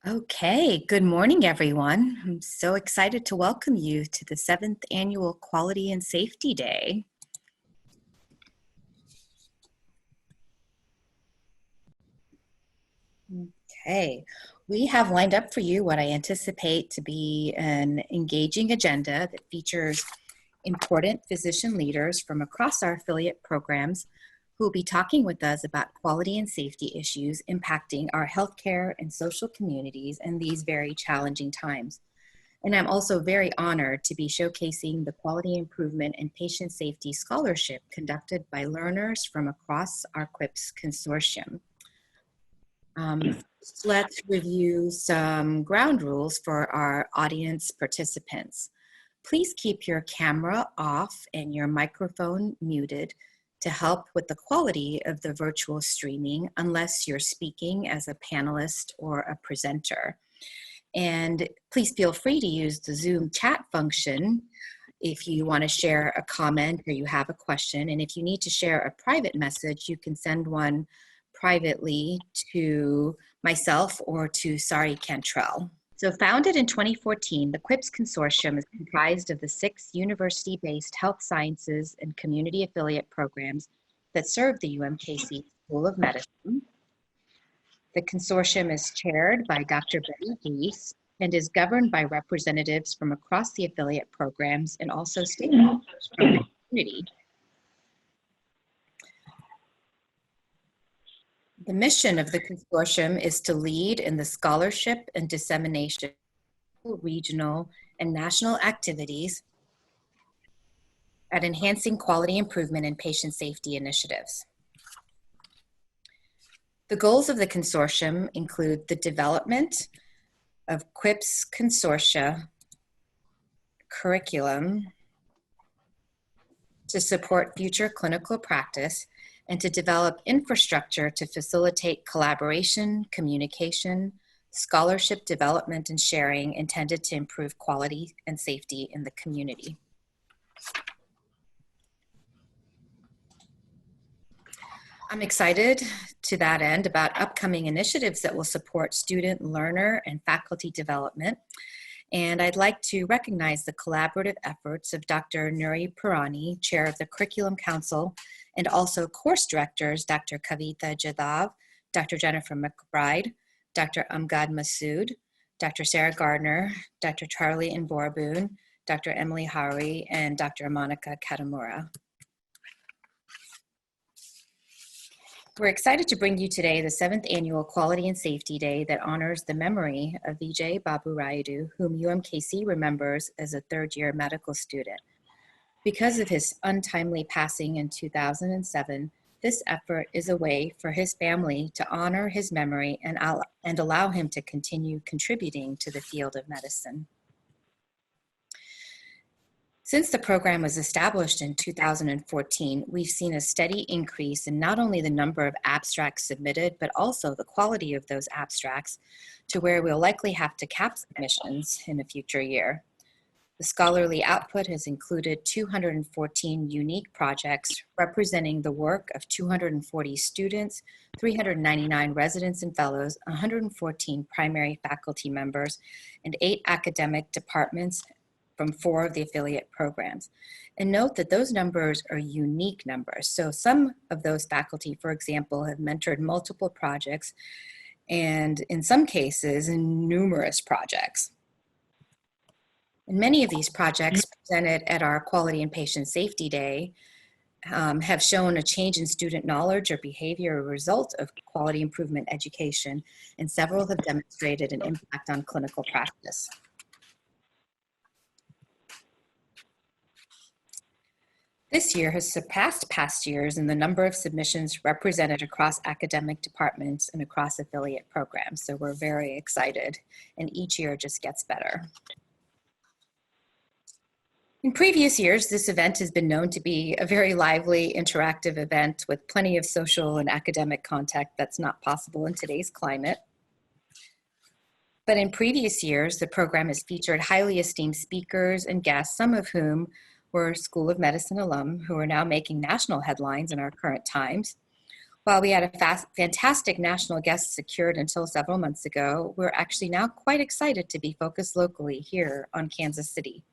Okay, good morning, everyone. I'm so excited to welcome you to the 7th Annual Quality and Safety Day. Okay, we have lined up for you what I anticipate to be an engaging agenda that features important physician leaders from across our affiliate programs who will be talking with us about quality and safety issues impacting our healthcare and social communities in these very challenging times. And I'm also very honored to be showcasing the Quality Improvement and Patient Safety Scholarship conducted by learners from across our QUIPS consortium. First, let's review some ground rules for our audience participants. Please keep your camera off and your microphone muted to help with the quality of the virtual streaming unless you're speaking as a panelist or a presenter. And please feel free to use the Zoom chat function if you want to share a comment or you have a question. And if you need to share a private message, you can send one privately to myself or to Sari Cantrell. So founded in 2014, the QUIPS Consortium is comprised of the 6 university-based health sciences and community affiliate programs that serve the UMKC School of Medicine. The consortium is chaired by Dr. Betty Deese and is governed by representatives from across the affiliate programs and also stakeholders from the community. The mission of the consortium is to lead in the scholarship and dissemination of regional and national activities at enhancing quality improvement and patient safety initiatives. The goals of the consortium include the development of QUIPS consortia curriculum to support future clinical practice and to develop infrastructure to facilitate collaboration, communication, scholarship development, and sharing intended to improve quality and safety in the community. I'm excited to that end about upcoming initiatives that will support student, learner, and faculty development. And I'd like to recognize the collaborative efforts of Dr. Nuri Purani, Chair of the Curriculum Council, and also course directors, Dr. Kavita Jadhav, Dr. Jennifer McBride, Dr. Amgad Masood, Dr. Sarah Gardner, Dr. Charlie Inborboon, Dr. Emily Hari, and Dr. Monica Katamura. We're excited to bring you today the 7th Annual Quality and Safety Day that honors the memory of Vijay Babu Rayudu, whom UMKC remembers as a third-year medical student. Because of his untimely passing in 2007, this effort is a way for his family to honor his memory and allow him to continue contributing to the field of medicine. Since the program was established in 2014, we've seen a steady increase in not only the number of abstracts submitted, but also the quality of those abstracts to where we'll likely have to cap submissions in a future year. The scholarly output has included 214 unique projects representing the work of 240 students, 399 residents and fellows, 114 primary faculty members, and 8 academic departments from 4 of the affiliate programs. And note that those numbers are unique numbers. So some of those faculty, for example, have mentored multiple projects and in some cases, numerous projects. And many of these projects presented at our Quality and Patient Safety Day have shown a change in student knowledge or behavior as a result of quality improvement education, and several have demonstrated an impact on clinical practice. This year has surpassed past years in the number of submissions represented across academic departments and across affiliate programs. So we're very excited, and each year just gets better. In previous years, this event has been known to be a very lively, interactive event with plenty of social and academic contact that's not possible in today's climate. But in previous years, the program has featured highly esteemed speakers and guests, some of whom were School of Medicine alum who are now making national headlines in our current times, While we had a fantastic national guest secured until several months ago, we're actually now quite excited to be focused locally here on Kansas City.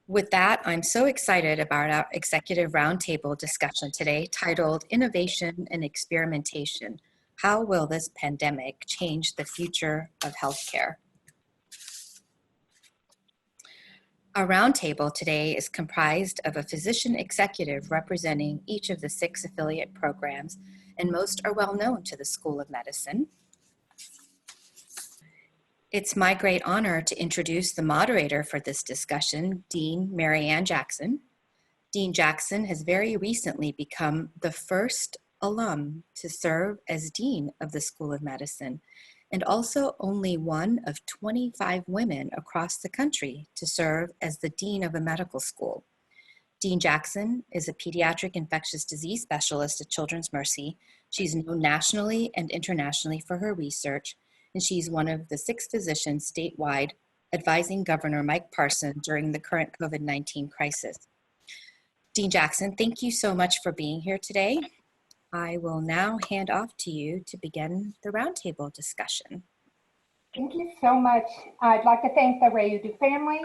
With that, I'm so excited about our executive roundtable discussion today titled Innovation and Experimentation: How Will This Pandemic Change the Future of Healthcare? Our roundtable today is comprised of a physician executive representing each of the 6 affiliate programs, and most are well known to the School of Medicine. It's my great honor to introduce the moderator for this discussion, Dean Mary Ann Jackson. Dean Jackson has very recently become the first alum to serve as Dean of the School of Medicine, and also only one of 25 women across the country to serve as the Dean of a medical school. Dean Jackson is a pediatric infectious disease specialist at Children's Mercy. She's known nationally and internationally for her research, and she's one of the 6 physicians statewide advising Governor Mike Parson during the current COVID-19 crisis. Dean Jackson, thank you so much for being here today. I will now hand off to you to begin the roundtable discussion. Thank you so much. I'd like to thank the Rayudu family,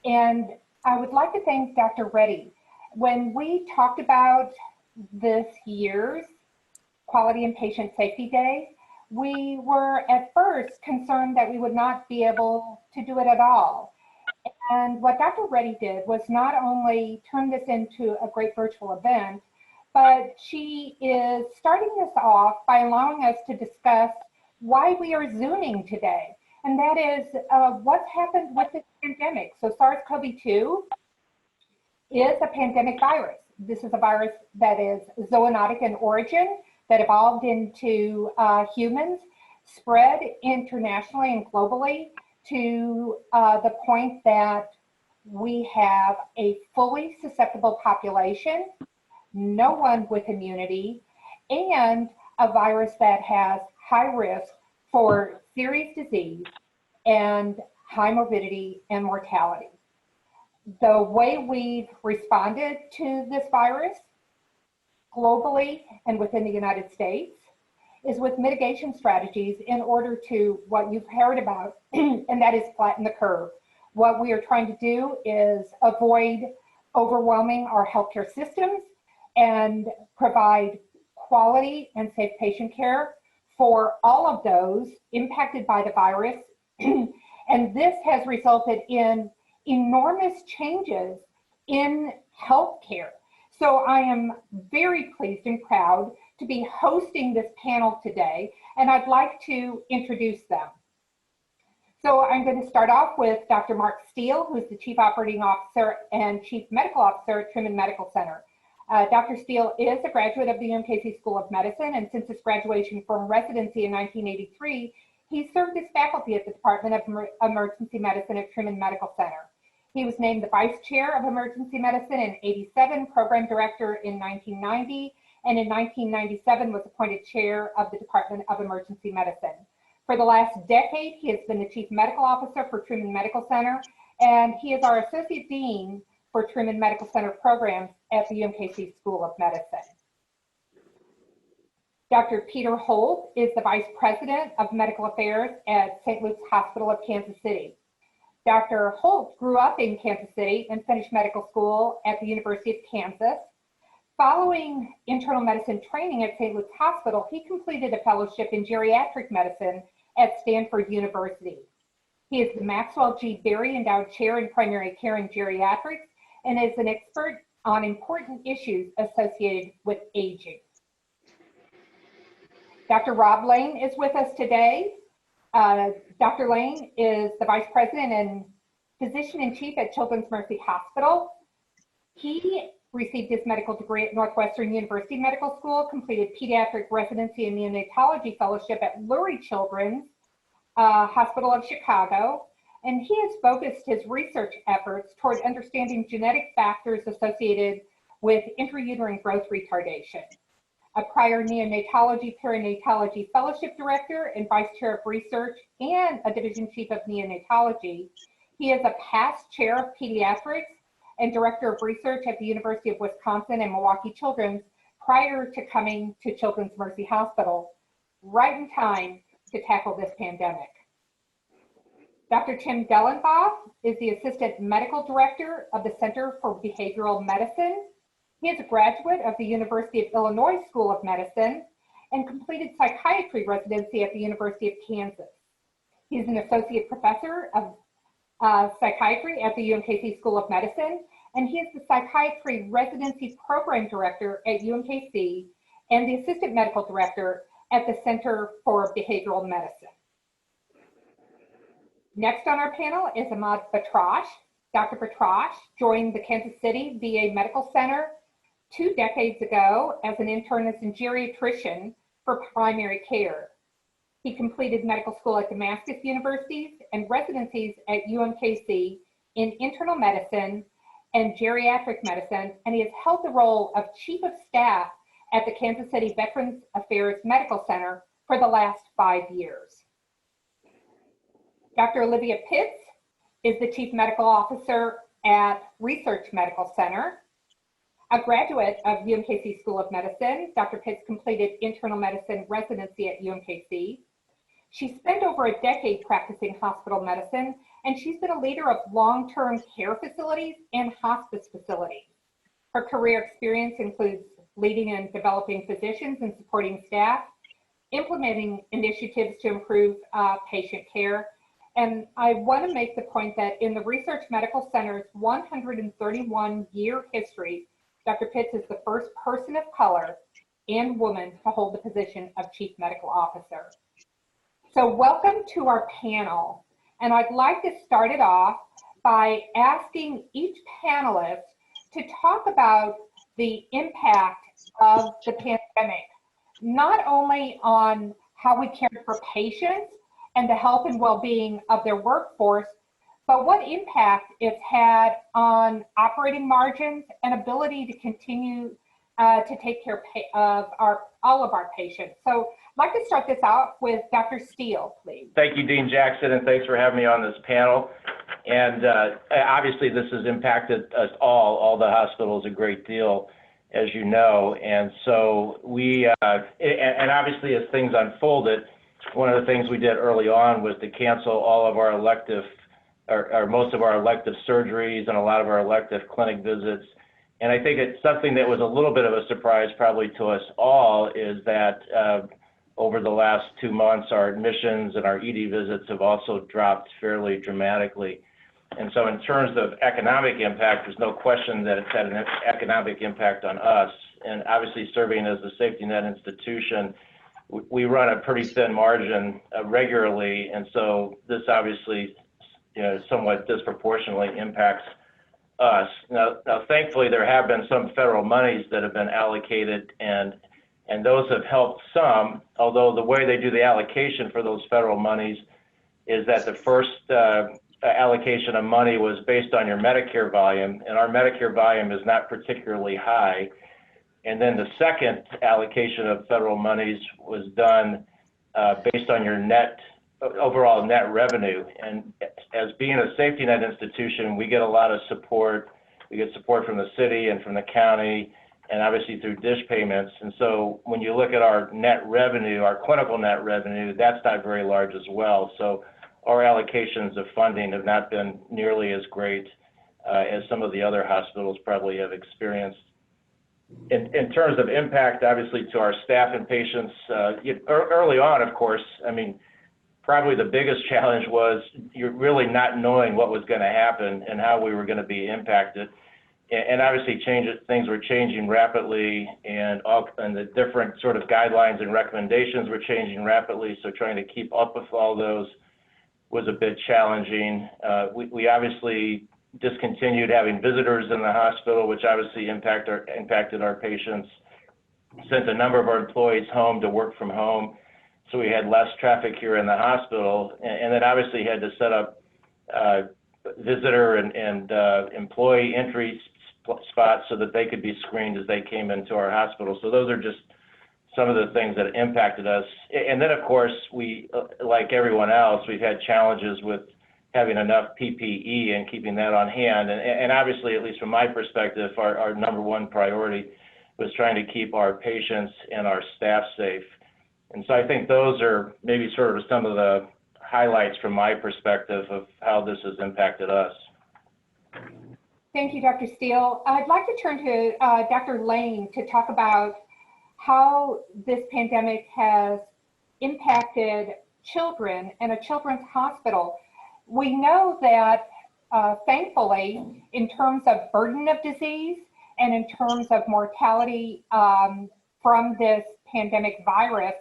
and I would like to thank Dr. Reddy. When we talked about this year's Quality and Patient Safety Day, we were at first concerned that we would not be able to do it at all. And what Dr. Reddy did was not only turn this into a great virtual event, but she is starting this off by allowing us to discuss why we are Zooming today. And that is what's happened with this pandemic. So SARS-CoV-2 is a pandemic virus. This is a virus that is zoonotic in origin, that evolved into humans, spread internationally and globally to the point that we have a fully susceptible population, no one with immunity, and a virus that has high risk for serious disease and high morbidity and mortality. The way we've responded to this virus globally and within the United States is with mitigation strategies in order to what you've heard about, and that is flatten the curve. What we are trying to do is avoid overwhelming our healthcare systems and provide quality and safe patient care for all of those impacted by the virus. And this has resulted in enormous changes in healthcare. So I am very pleased and proud to be hosting this panel today, and I'd like to introduce them. So I'm going to start off with Dr. Mark Steele, who's the Chief Operating Officer and Chief Medical Officer at Truman Medical Center. Dr. Steele is a graduate of the UMKC School of Medicine, and since his graduation from residency in 1983, he served as faculty at the Department of Emergency Medicine at Truman Medical Center. He was named the Vice Chair of Emergency Medicine in '87, Program Director in 1990, and in 1997 was appointed Chair of the Department of Emergency Medicine. For the last decade, he has been the Chief Medical Officer for Truman Medical Center, and he is our Associate Dean for Truman Medical Center programs at the UMKC School of Medicine. Dr. Peter Holt is the Vice President of Medical Affairs at St. Luke's Hospital of Kansas City. Dr. Holt grew up in Kansas City and finished medical school at the University of Kansas. Following internal medicine training at St. Luke's Hospital, he completed a fellowship in geriatric medicine at Stanford University. He is the Maxwell G. Berry Endowed Chair in Primary Care and Geriatrics and is an expert on important issues associated with aging. Dr. Rob Lane is with us today. Dr. Lane is the Vice President and Physician-in-Chief at Children's Mercy Hospital. He received his medical degree at Northwestern University Medical School, completed pediatric residency and neonatology fellowship at Lurie Children's Hospital of Chicago, and he has focused his research efforts toward understanding genetic factors associated with intrauterine growth retardation. A prior neonatology perinatology fellowship director and vice chair of research and a division chief of neonatology. He is a past chair of pediatrics and director of research at the University of Wisconsin and Milwaukee Children's prior to coming to Children's Mercy Hospital, right in time to tackle this pandemic. Dr. Tim Dellenbaugh is the Assistant Medical Director of the Center for Behavioral Medicine. He is a graduate of the University of Illinois School of Medicine and completed psychiatry residency at the University of Kansas. He is an Associate Professor of Psychiatry at the UMKC School of Medicine, and he is the Psychiatry Residency Program Director at UMKC and the Assistant Medical Director at the Center for Behavioral Medicine. Next on our panel is Ahmad Batrash. Dr. Batrash joined the Kansas City VA Medical Center 2 decades ago as an internist and geriatrician for primary care. He completed medical school at Damascus Universities and residencies at UMKC in internal medicine and geriatric medicine, and he has held the role of Chief of Staff at the Kansas City Veterans Affairs Medical Center for the last 5 years. Dr. Olivia Pitts is the Chief Medical Officer at Research Medical Center. A graduate of UMKC School of Medicine, Dr. Pitts completed internal medicine residency at UMKC. She spent over a decade practicing hospital medicine, and she's been a leader of long-term care facilities and hospice facilities. Her career experience includes leading and developing physicians and supporting staff, implementing initiatives to improve patient care. And I want to make the point that in the Research Medical Center's 131-year history, Dr. Pitts is the first person of color and woman to hold the position of Chief Medical Officer. So welcome to our panel. And I'd like to start it off by asking each panelist to talk about the impact of the pandemic, not only on how we care for patients and the health and well-being of their workforce, but what impact it's had on operating margins and ability to continue to take care of all of our patients. So I'd like to start this out with Dr. Steele, please. Thank you, Dean Jackson, and thanks for having me on this panel. And obviously this has impacted us all the hospitals a great deal, as you know. And so we, and obviously as things unfolded, one of the things we did early on was to cancel all of our elective, or most of our elective surgeries and a lot of our elective clinic visits. And I think it's something that was a little bit of a surprise probably to us all is that over the last 2 months, our admissions and our ED visits have also dropped fairly dramatically. And so in terms of economic impact, there's no question that it's had an economic impact on us. And obviously serving as a safety net institution, we run a pretty thin margin regularly. And so this obviously, somewhat disproportionately impacts us. Now, thankfully, there have been some federal monies that have been allocated, and those have helped some, although the way they do the allocation for those federal monies is that the first allocation of money was based on your Medicare volume, and our Medicare volume is not particularly high. And then the second allocation of federal monies was done based on your overall net revenue. And as being a safety net institution, we get a lot of support. We get support from the city and from the county, and obviously through dish payments. And so when you look at our net revenue, our clinical net revenue, that's not very large as well. So our allocations of funding have not been nearly as great as some of the other hospitals probably have experienced. In terms of impact, obviously, to our staff and patients, early on, of course, I mean, probably the biggest challenge was you're really not knowing what was going to happen and how we were going to be impacted. And obviously, things were changing rapidly, and the different sort of guidelines and recommendations were changing rapidly. So trying to keep up with all those was a bit challenging. We obviously discontinued having visitors in the hospital, which obviously impacted our patients. Sent a number of our employees home to work from home, so we had less traffic here in the hospital, and then obviously had to set up visitor and employee entry spots so that they could be screened as they came into our hospital. So those are just some of the things that impacted us. And then, of course, we, like everyone else, we've had challenges with having enough PPE and keeping that on hand. And obviously, at least from my perspective, our number one priority was trying to keep our patients and our staff safe. And so I think those are maybe sort of some of the highlights from my perspective of how this has impacted us. Thank you, Dr. Steele. I'd like to turn to Dr. Lane to talk about how this pandemic has impacted children in a children's hospital. We know that, thankfully, in terms of burden of disease and in terms of mortality from this pandemic virus,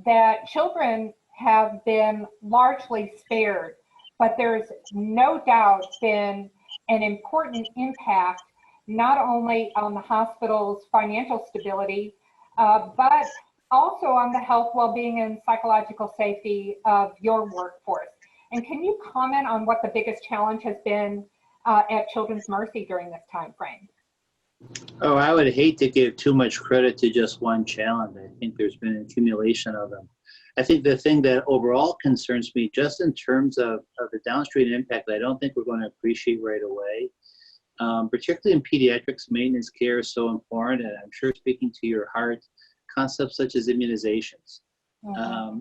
that children have been largely spared, but there's no doubt been an important impact not only on the hospital's financial stability, but also on the health, well-being, and psychological safety of your workforce. And can you comment on what the biggest challenge has been at Children's Mercy during this time frame? Oh, I would hate to give too much credit to just one challenge. I think there's been an accumulation of them. I think the thing that overall concerns me, just in terms of the downstream impact, I don't think we're going to appreciate right away. Particularly in pediatrics, maintenance care is so important, and I'm sure speaking to your heart, concepts such as immunizations.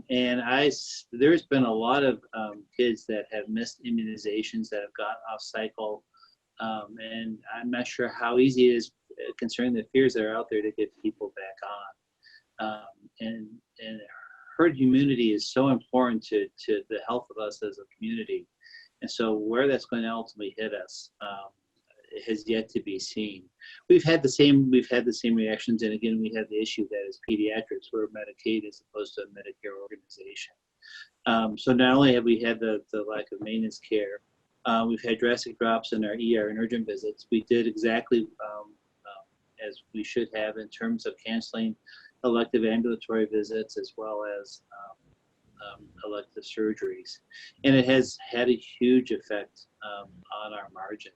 And there's been a lot of kids that have missed immunizations that have gotten off cycle, and I'm not sure how easy it is, concerning the fears that are out there, to get people back on. And herd immunity is so important to the health of us as a community, and so where that's going to ultimately hit us has yet to be seen. We've had the same reactions, and again, we have the issue that is pediatrics, we're Medicaid as opposed to a Medicare organization. So not only have we had the lack of maintenance care, we've had drastic drops in our ER and urgent visits. We did exactly as we should have in terms of canceling elective ambulatory visits as well as elective surgeries. And it has had a huge effect on our margin.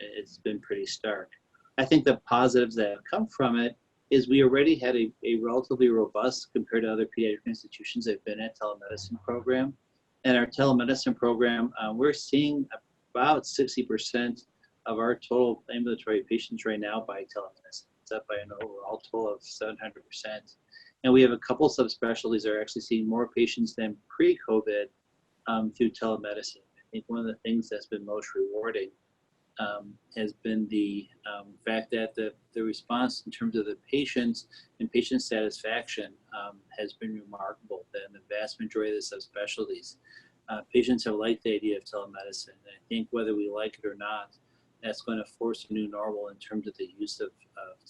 It's been pretty stark. I think the positives that have come from it is we already had a relatively robust, compared to other pediatric institutions that have been at, telemedicine program. And our telemedicine program, we're seeing about 60% of our total ambulatory patients right now by telemedicine. It's up by an overall total of 700%. And we have a couple subspecialties that are actually seeing more patients than pre-COVID through telemedicine. I think one of the things that's been most rewarding has been the fact that the response in terms of the patients and patient satisfaction has been remarkable. In the vast majority of the subspecialties, patients have liked the idea of telemedicine. And I think whether we like it or not, that's going to force a new normal in terms of the use of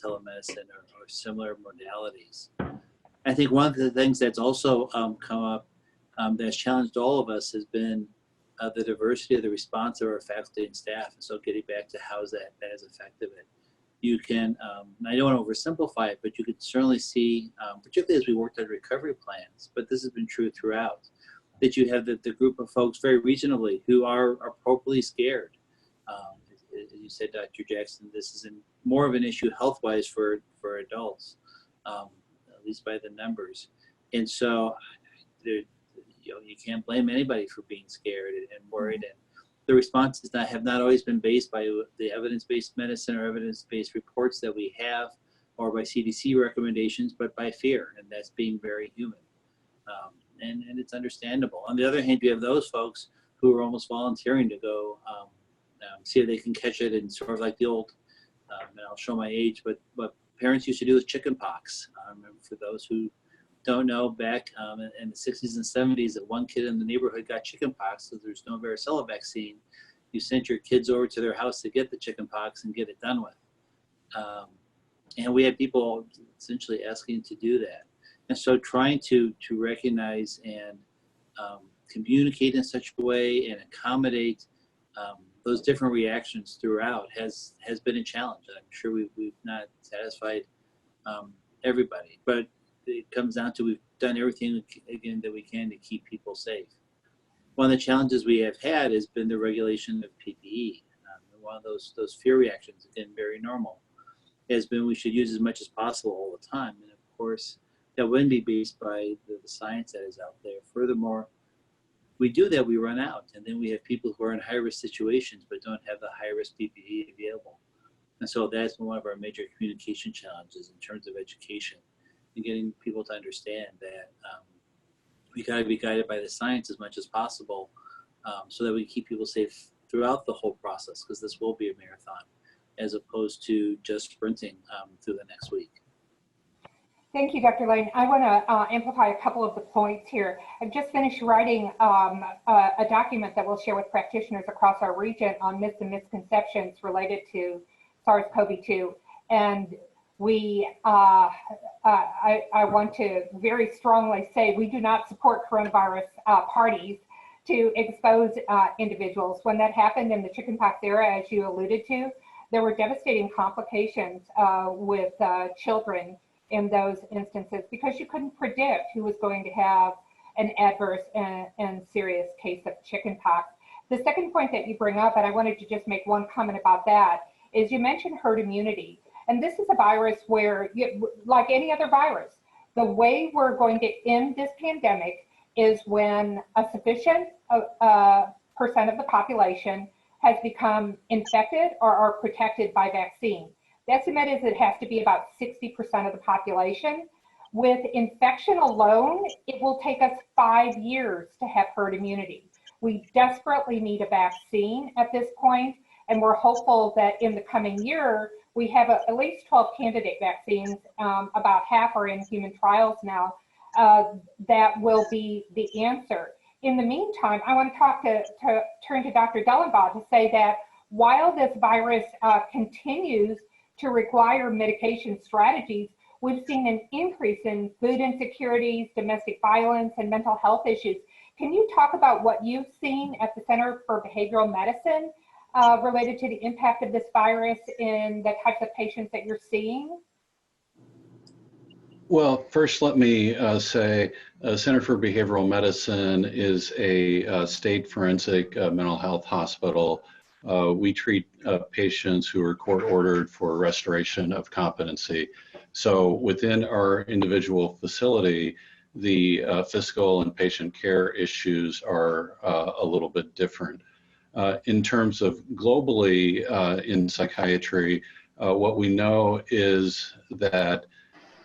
telemedicine or similar modalities. I think one of the things that's also come up that's challenged all of us has been the diversity of the response of our faculty and staff. And so getting back to how that has affected it. You can, I don't want to oversimplify it, but you can certainly see, particularly as we worked on recovery plans, but this has been true throughout, that you have the group of folks very reasonably who are appropriately scared. As you said, Dr. Jackson, this is more of an issue health-wise for adults, at least by the numbers. And so you can't blame anybody for being scared and worried. And the responses have not always been based by the evidence-based medicine or evidence-based reports that we have, or by CDC recommendations, but by fear, and that's being very human. And it's understandable. On the other hand, you have those folks who are almost volunteering to go see if they can catch it, and sort of like the old, and I'll show my age, but what parents used to do with chicken pox. For those who don't know, back in the 60s and 70s, that one kid in the neighborhood got chicken pox, so there's no varicella vaccine. You sent your kids over to their house to get the chicken pox and get it done with. And we had people essentially asking to do that. And so trying to recognize and communicate in such a way and accommodate those different reactions throughout has been a challenge. I'm sure we've not satisfied everybody, but it comes down to we've done everything again that we can to keep people safe. One of the challenges we have had has been the regulation of PPE. One of those fear reactions, again, very normal, has been we should use as much as possible all the time. And of course, that wouldn't be based by the science that is out there. Furthermore, we do that, we run out, and then we have people who are in high-risk situations but don't have the high-risk PPE available. And so that's one of our major communication challenges in terms of education and getting people to understand that we got to be guided by the science as much as possible so that we keep people safe throughout the whole process, because this will be a marathon as opposed to just sprinting through the next week. Thank you, Dr. Lane. I want to amplify a couple of the points here. I've just finished writing a document that we'll share with practitioners across our region on myths and misconceptions related to SARS-CoV-2. And I want to very strongly say we do not support coronavirus parties to expose individuals. When that happened in the chickenpox era, as you alluded to, there were devastating complications with children in those instances because you couldn't predict who was going to have an adverse and serious case of chickenpox. The second point that you bring up, and I wanted to just make one comment about that, is you mentioned herd immunity. And this is a virus where, like any other virus, the way we're going to end this pandemic is when a sufficient percent of the population has become infected or are protected by vaccine. The estimate is it has to be about 60% of the population. With infection alone, it will take us 5 years to have herd immunity. We desperately need a vaccine at this point, and we're hopeful that in the coming year, we have at least 12 candidate vaccines, about half are in human trials now, that will be the answer. In the meantime, I want to turn to Dr. Dellenbaugh to say that while this virus continues to require mitigation strategies, we've seen an increase in food insecurities, domestic violence, and mental health issues. Can you talk about what you've seen at the Center for Behavioral Medicine related to the impact of this virus in the types of patients that you're seeing? Well, first let me say Center for Behavioral Medicine is a state forensic mental health hospital. We treat patients who are court-ordered for restoration of competency. So within our individual facility, the fiscal and patient care issues are a little bit different. In terms of globally in psychiatry, what we know is that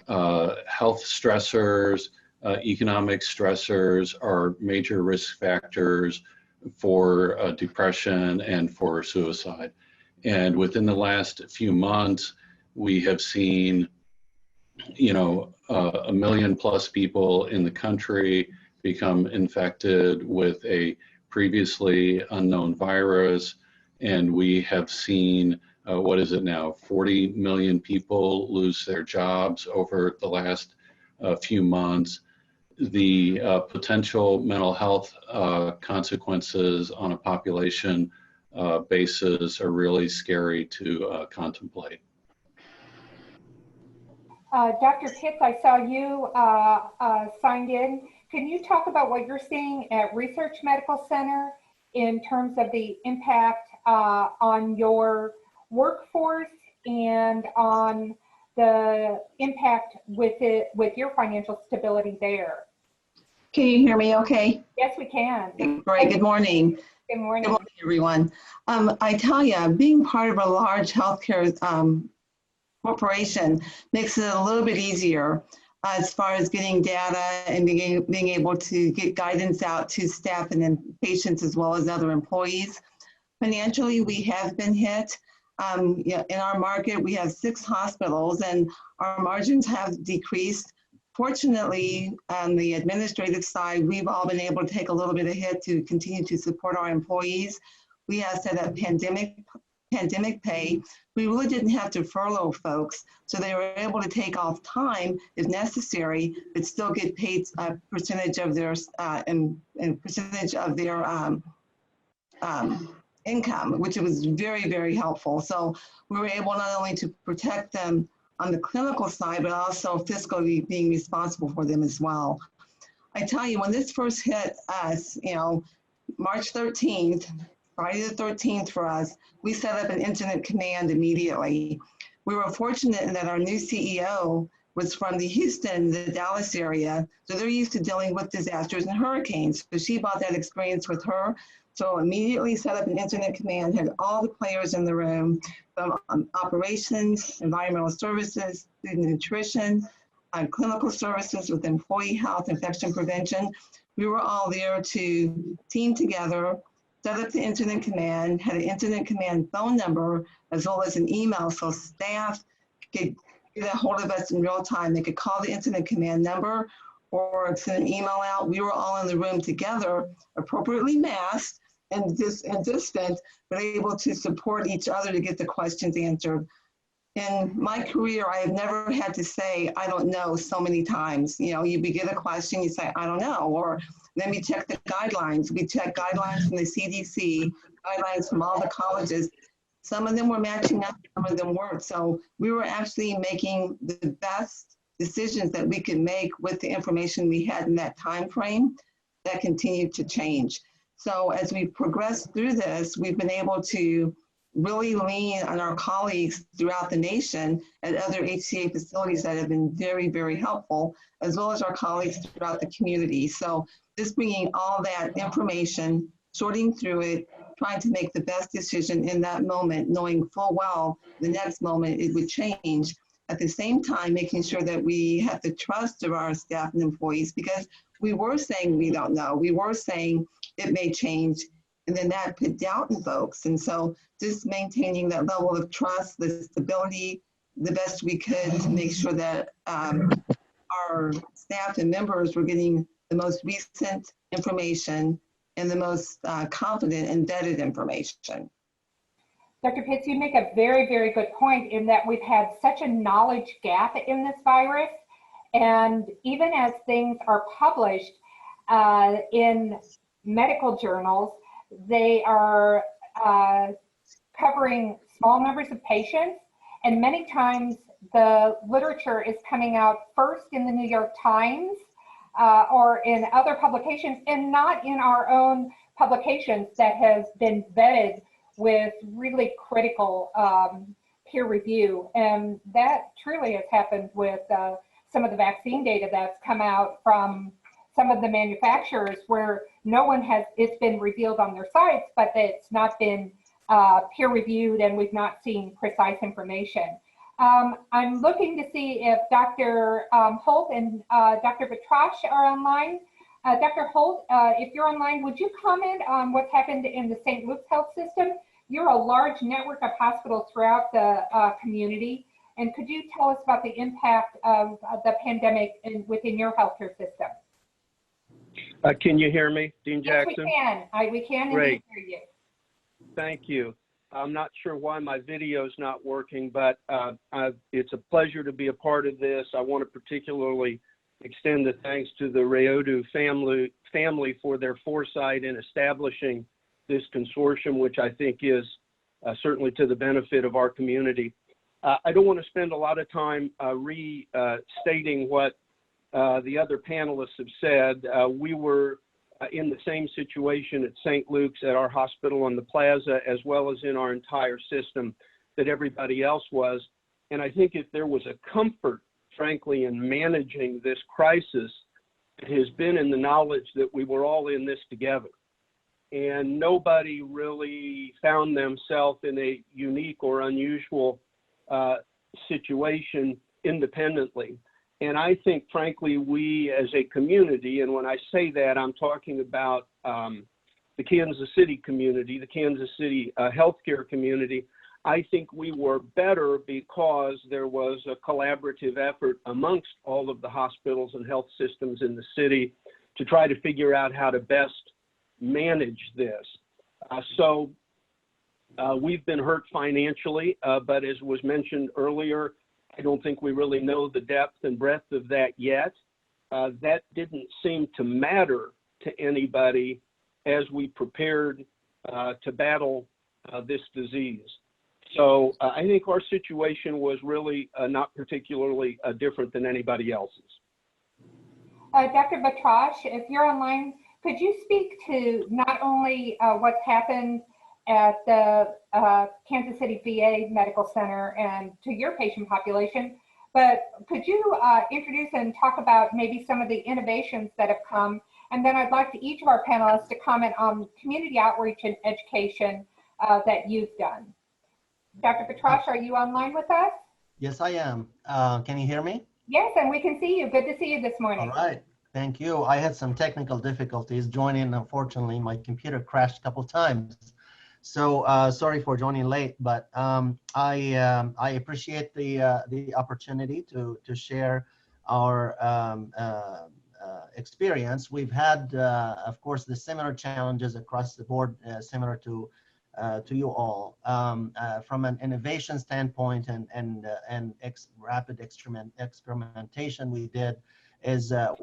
health stressors, economic stressors are major risk factors for depression and for suicide. And within the last few months, we have seen, you know, 1 million plus people in the country become infected with a previously unknown virus. And we have seen, what is it now, 40 million people lose their jobs over the last few months. The potential mental health consequences on a population basis are really scary to contemplate. Dr. Pitts, I saw you signed in. Can you talk about what you're seeing at Research Medical Center in terms of the impact on your workforce and on the impact with your financial stability there? Can you hear me okay? Yes, we can. Great, good morning. Good morning. Good morning, everyone. I tell you, being part of a large healthcare corporation makes it a little bit easier as far as getting data and being able to get guidance out to staff and then patients as well as other employees. Financially, we have been hit. In our market, we have 6 hospitals and our margins have decreased. Fortunately, on the administrative side, we've all been able to take a little bit of hit to continue to support our employees. We have set up pandemic pay. We really didn't have to furlough folks, so they were able to take off time if necessary, but still get paid a percentage of their income, which was very, very helpful. So we were able not only to protect them on the clinical side, but also fiscally being responsible for them as well. I tell you, when this first hit us, you know, March 13th, Friday the 13th for us, we set up an incident command immediately. We were fortunate in that our new CEO was from the Houston, the Dallas area. So they're used to dealing with disasters and hurricanes. So she brought that experience with her. So immediately set up an incident command, had all the players in the room from operations, environmental services, student nutrition, clinical services with employee health, infection prevention. We were all there to team together, set up the incident command, had an incident command phone number, as well as an email, so staff could get a hold of us in real time. They could call the incident command number or send an email out. We were all in the room together, appropriately masked and distant, but able to support each other to get the questions answered. In my career, I have never had to say, I don't know, so many times. You know, you get a question, you say, I don't know, or then we check the guidelines. We check guidelines from the CDC, guidelines from all the colleges. Some of them were matching up, some of them weren't. So we were actually making the best decisions that we could make with the information we had in that time frame that continued to change. So as we progressed through this, we've been able to really lean on our colleagues throughout the nation at other HCA facilities that have been very, very helpful, as well as our colleagues throughout the community. So just bringing all that information, sorting through it, trying to make the best decision in that moment, knowing full well the next moment it would change. At the same time, making sure that we have the trust of our staff and employees, because we were saying we don't know. We were saying it may change, and then that put doubt in folks. And so just maintaining that level of trust, the stability, the best we could to make sure that our staff and members were getting the most recent information and the most confident and vetted information. Dr. Pitts, you make a very, very good point in that we've had such a knowledge gap in this virus. And even as things are published in medical journals, they are covering small numbers of patients. And many times the literature is coming out first in the New York Times or in other publications, and not in our own publications that has been vetted with really critical peer review. And that truly has happened with some of the vaccine data that's come out from some of the manufacturers, where no one has, it's been revealed on their sites, but it's not been peer reviewed, and we've not seen precise information. I'm looking to see if Dr. Holt and Dr. Batrash are online. Dr. Holt, if you're online, would you comment on what's happened in the St. Luke's health system? You're a large network of hospitals throughout the community. And could you tell us about the impact of the pandemic within your healthcare system? Can you hear me, Dean Jackson? Yes, we can. Great. Hear you. Thank you. I'm not sure why my video is not working, but it's a pleasure to be a part of this. I want to particularly extend the thanks to the Rayudu family for their foresight in establishing this consortium, which I think is certainly to the benefit of our community. I don't want to spend a lot of time restating what the other panelists have said. We were in the same situation at St. Luke's at our hospital on the plaza, as well as in our entire system that everybody else was. And I think if there was a comfort, frankly, in managing this crisis, it has been in the knowledge that we were all in this together. And nobody really found themselves in a unique or unusual situation independently. And I think, frankly, we as a community, and when I say that, I'm talking about the Kansas City community, the Kansas City healthcare community, I think we were better because there was a collaborative effort amongst all of the hospitals and health systems in the city to try to figure out how to best manage this. So we've been hurt financially, but as was mentioned earlier, I don't think we really know the depth and breadth of that yet. That didn't seem to matter to anybody as we prepared to battle this disease. So I think our situation was really not particularly different than anybody else's. Dr. Batrash, if you're online, could you speak to not only what's happened at the Kansas City VA Medical Center and to your patient population, But could you introduce and talk about maybe some of the innovations that have come? And then I'd like to each of our panelists to comment on community outreach and education that you've done. Dr. Batrash, are you online with us? Yes, I am. Can you hear me? Yes, and we can see you. Good to see you this morning. All right. Thank you. I had some technical difficulties joining. Unfortunately, my computer crashed a couple times. So sorry for joining late, but I appreciate the opportunity to share our experience. We've had, of course, the similar challenges across the board, similar to you all. From an innovation standpoint and rapid experimentation we did is of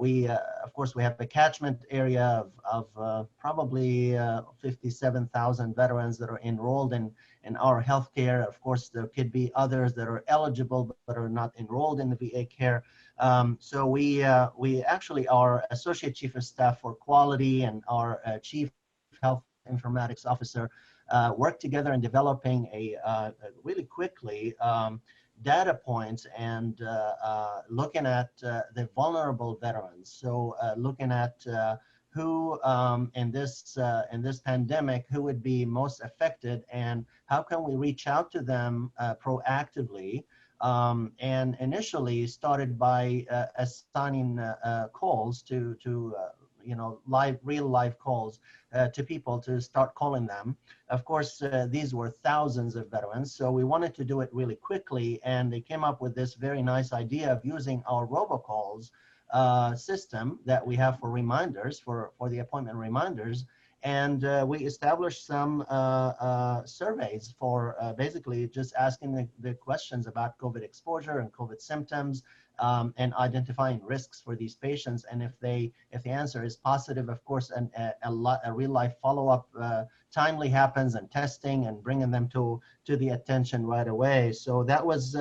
course, we have a catchment area of probably 57,000 veterans that are enrolled in our healthcare. Of course, there could be others that are eligible but are not enrolled in the VA care. So we actually, our Associate Chief of Staff for Quality and our Chief Health Informatics Officer worked together in developing really quickly data points and looking at the vulnerable veterans. So looking at who in this pandemic, who would be most affected and how can we reach out to them proactively. And initially started by assigning calls to real live calls to people to start calling them. Of course, these were thousands of veterans, so we wanted to do it really quickly, and they came up with this very nice idea of using our robocalls system that we have for reminders, for the appointment reminders. And we established some surveys for basically just asking the questions about COVID exposure and COVID symptoms, and identifying risks for these patients. And if the answer is positive, of course, a real life follow-up timely happens, and testing and bringing them to the attention right away. So that was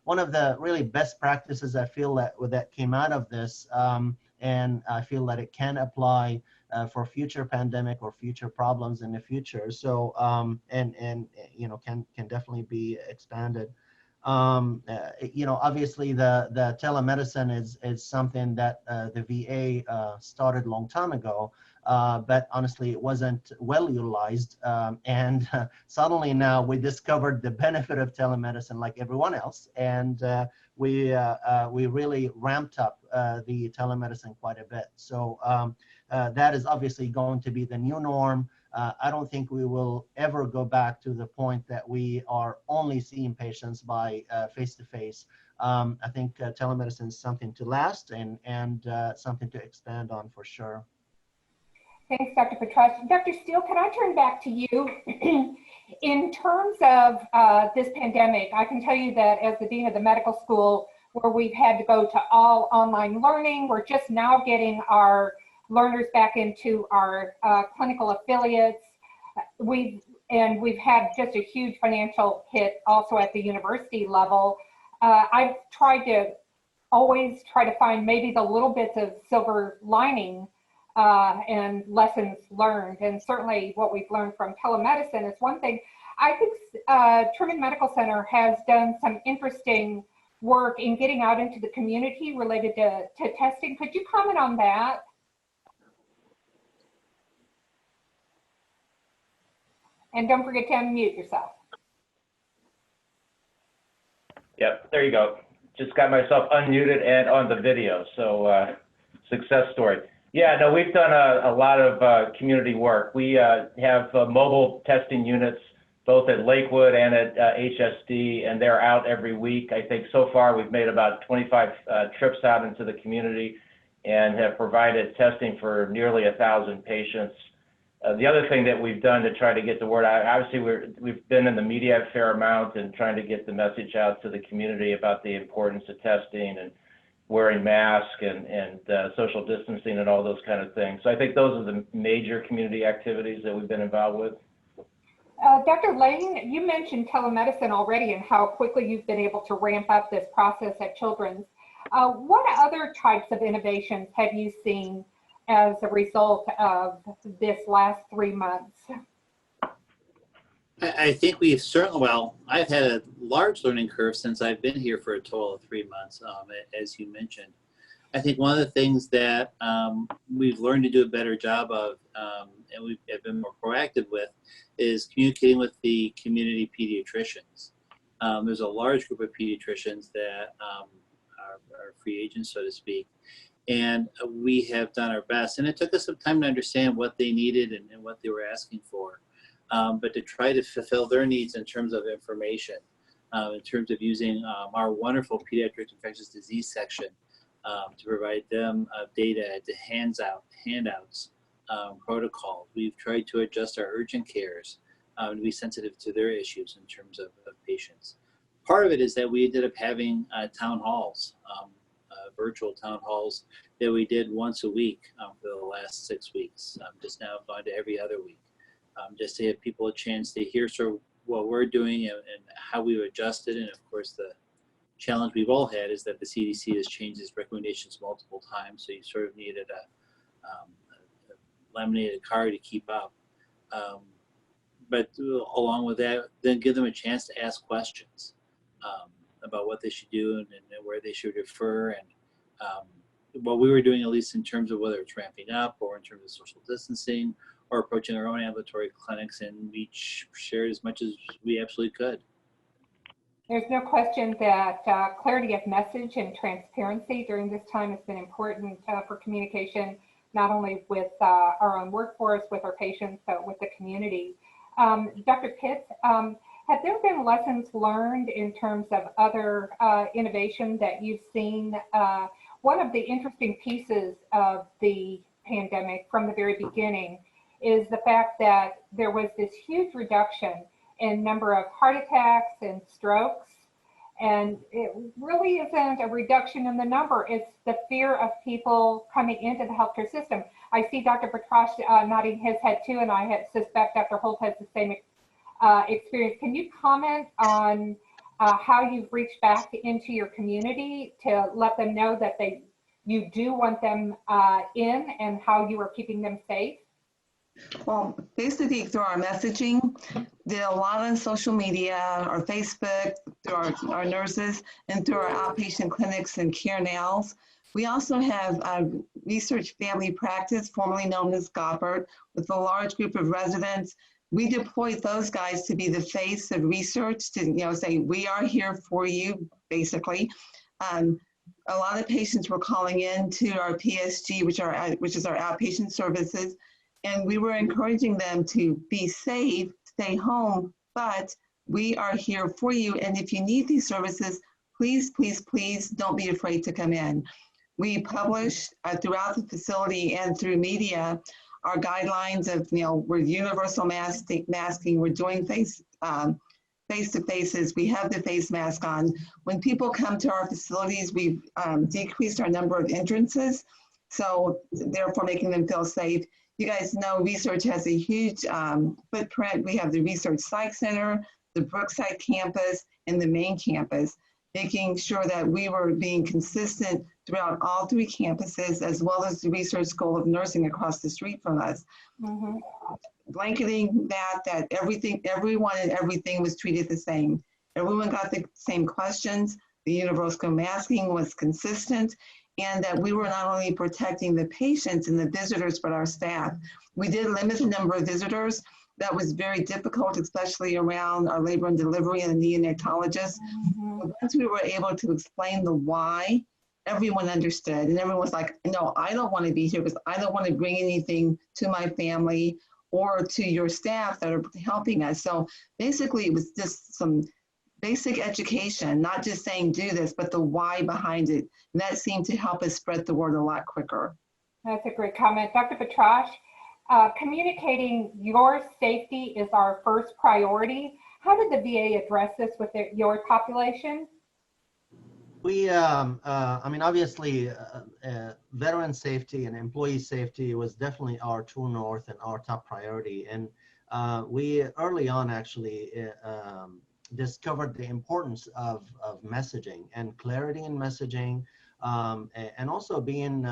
one of the really best practices I feel that came out of this, and I feel that it can apply for future pandemic or future problems in the future. So and can definitely be expanded. Obviously the telemedicine is something that the VA started a long time ago, but honestly it wasn't well utilized, and suddenly now we discovered the benefit of telemedicine like everyone else, and we really ramped up the telemedicine quite a bit. So that is obviously going to be the new norm. I don't think we will ever go back to the point that we are only seeing patients by face-to-face. I think telemedicine is something to last and something to expand on for sure. Thanks, Dr. Batrash. Dr. Steele, can I turn back to you? In terms of this pandemic, I can tell you that as the Dean of the Medical School, where we've had to go to all online learning, we're just now getting our learners back into our clinical affiliates. We've had just a huge financial hit also at the university level. I've tried to always try to find maybe the little bits of silver lining and lessons learned. And certainly what we've learned from telemedicine is one thing. I think Truman Medical Center has done some interesting work in getting out into the community related to testing. Could you comment on that? And don't forget to unmute yourself. Yep, there you go. Just got myself unmuted and on the video, so success story. Yeah, no, we've done a lot of community work. We have mobile testing units both at Lakewood and at HSD, and they're out every week. I think so far we've made about 25 trips out into the community and have provided testing for nearly 1,000 patients. The other thing that we've done to try to get the word out, obviously we've been in the media a fair amount and trying to get the message out to the community about the importance of testing and wearing masks and social distancing and all those kind of things. So I think those are the major community activities that we've been involved with. Dr. Lane, you mentioned telemedicine already and how quickly you've been able to ramp up this process at Children's. What other types of innovations have you seen as a result of this last 3 months? I think we've certainly, well, I've had a large learning curve since I've been here for a total of 3 months, as you mentioned. I think one of the things that we've learned to do a better job of, and we have been more proactive with, is communicating with the community pediatricians. There's a large group of pediatricians that are free agents, so to speak, and we have done our best. And it took us some time to understand what they needed and what they were asking for. But to try to fulfill their needs in terms of information, in terms of using our wonderful pediatric infectious disease section to provide them data, to handouts, protocols. We've tried to adjust our urgent cares to be sensitive to their issues in terms of patients. Part of it is that we ended up having town halls, virtual town halls that we did once a week for the last 6 weeks. Just now gone to every other week. Just to give people a chance to hear sort of what we're doing and how we've adjusted. And of course, the challenge we've all had is that the CDC has changed its recommendations multiple times. So you sort of needed a laminated card to keep up. But along with that, then give them a chance to ask questions about what they should do and where they should refer. And what we were doing, at least in terms of whether it's ramping up or in terms of social distancing, or approaching our own ambulatory clinics, and we shared as much as we absolutely could. There's no question that clarity of message and transparency during this time has been important for communication, not only with our own workforce, with our patients, but with the community. Dr. Pitts, have there been lessons learned in terms of other innovation that you've seen? One of the interesting pieces of the pandemic from the very beginning is the fact that there was this huge reduction in number of heart attacks and strokes. And it really isn't a reduction in the number, it's the fear of people coming into the healthcare system. I see Dr. Batrash nodding his head too, and I suspect Dr. Holt has the same experience. Can you comment on how you've reached back into your community to let them know that you do want them in, and how you are keeping them safe? Well, basically through our messaging, did a lot on social media, our Facebook, through our nurses, and through our outpatient clinics and care nows. We also have research family practice, formerly known as GOPERT, with a large group of residents. We deployed those guys to be the face of research, to say, we are here for you, basically. A lot of patients were calling in to our PSG, which is our outpatient services, and we were encouraging them to be safe, stay home, but we are here for you. And if you need these services, please, please, please don't be afraid to come in. We publish throughout the facility and through media our guidelines of, we're universal masking, we're doing face-to-faces, we have the face mask on. When people come to our facilities, we've decreased our number of entrances, so therefore making them feel safe. You guys know research has a huge footprint. We have the Research Psych Center, the Brookside campus, and the main campus, making sure that we were being consistent throughout all 3 campuses, as well as the Research School of Nursing across the street from us. Mm-hmm. Blanketing that everyone and everything was treated the same. Everyone got the same questions. The universal masking was consistent, and that we were not only protecting the patients and the visitors, but our staff. We did limit the number of visitors. That was very difficult, especially around our labor and delivery and the neonatologists. Mm-hmm. Once we were able to explain the why, everyone understood, and everyone was like, no, I don't want to be here because I don't want to bring anything to my family or to your staff that are helping us. So basically it was just some basic education, not just saying do this, but the why behind it. And that seemed to help us spread the word a lot quicker. That's a great comment. Dr. Batrash, communicating your safety is our first priority. How did the VA address this with your population? We, obviously, veteran safety and employee safety was definitely our true north and our top priority. And we early on actually discovered the importance of messaging and clarity in messaging, and also being,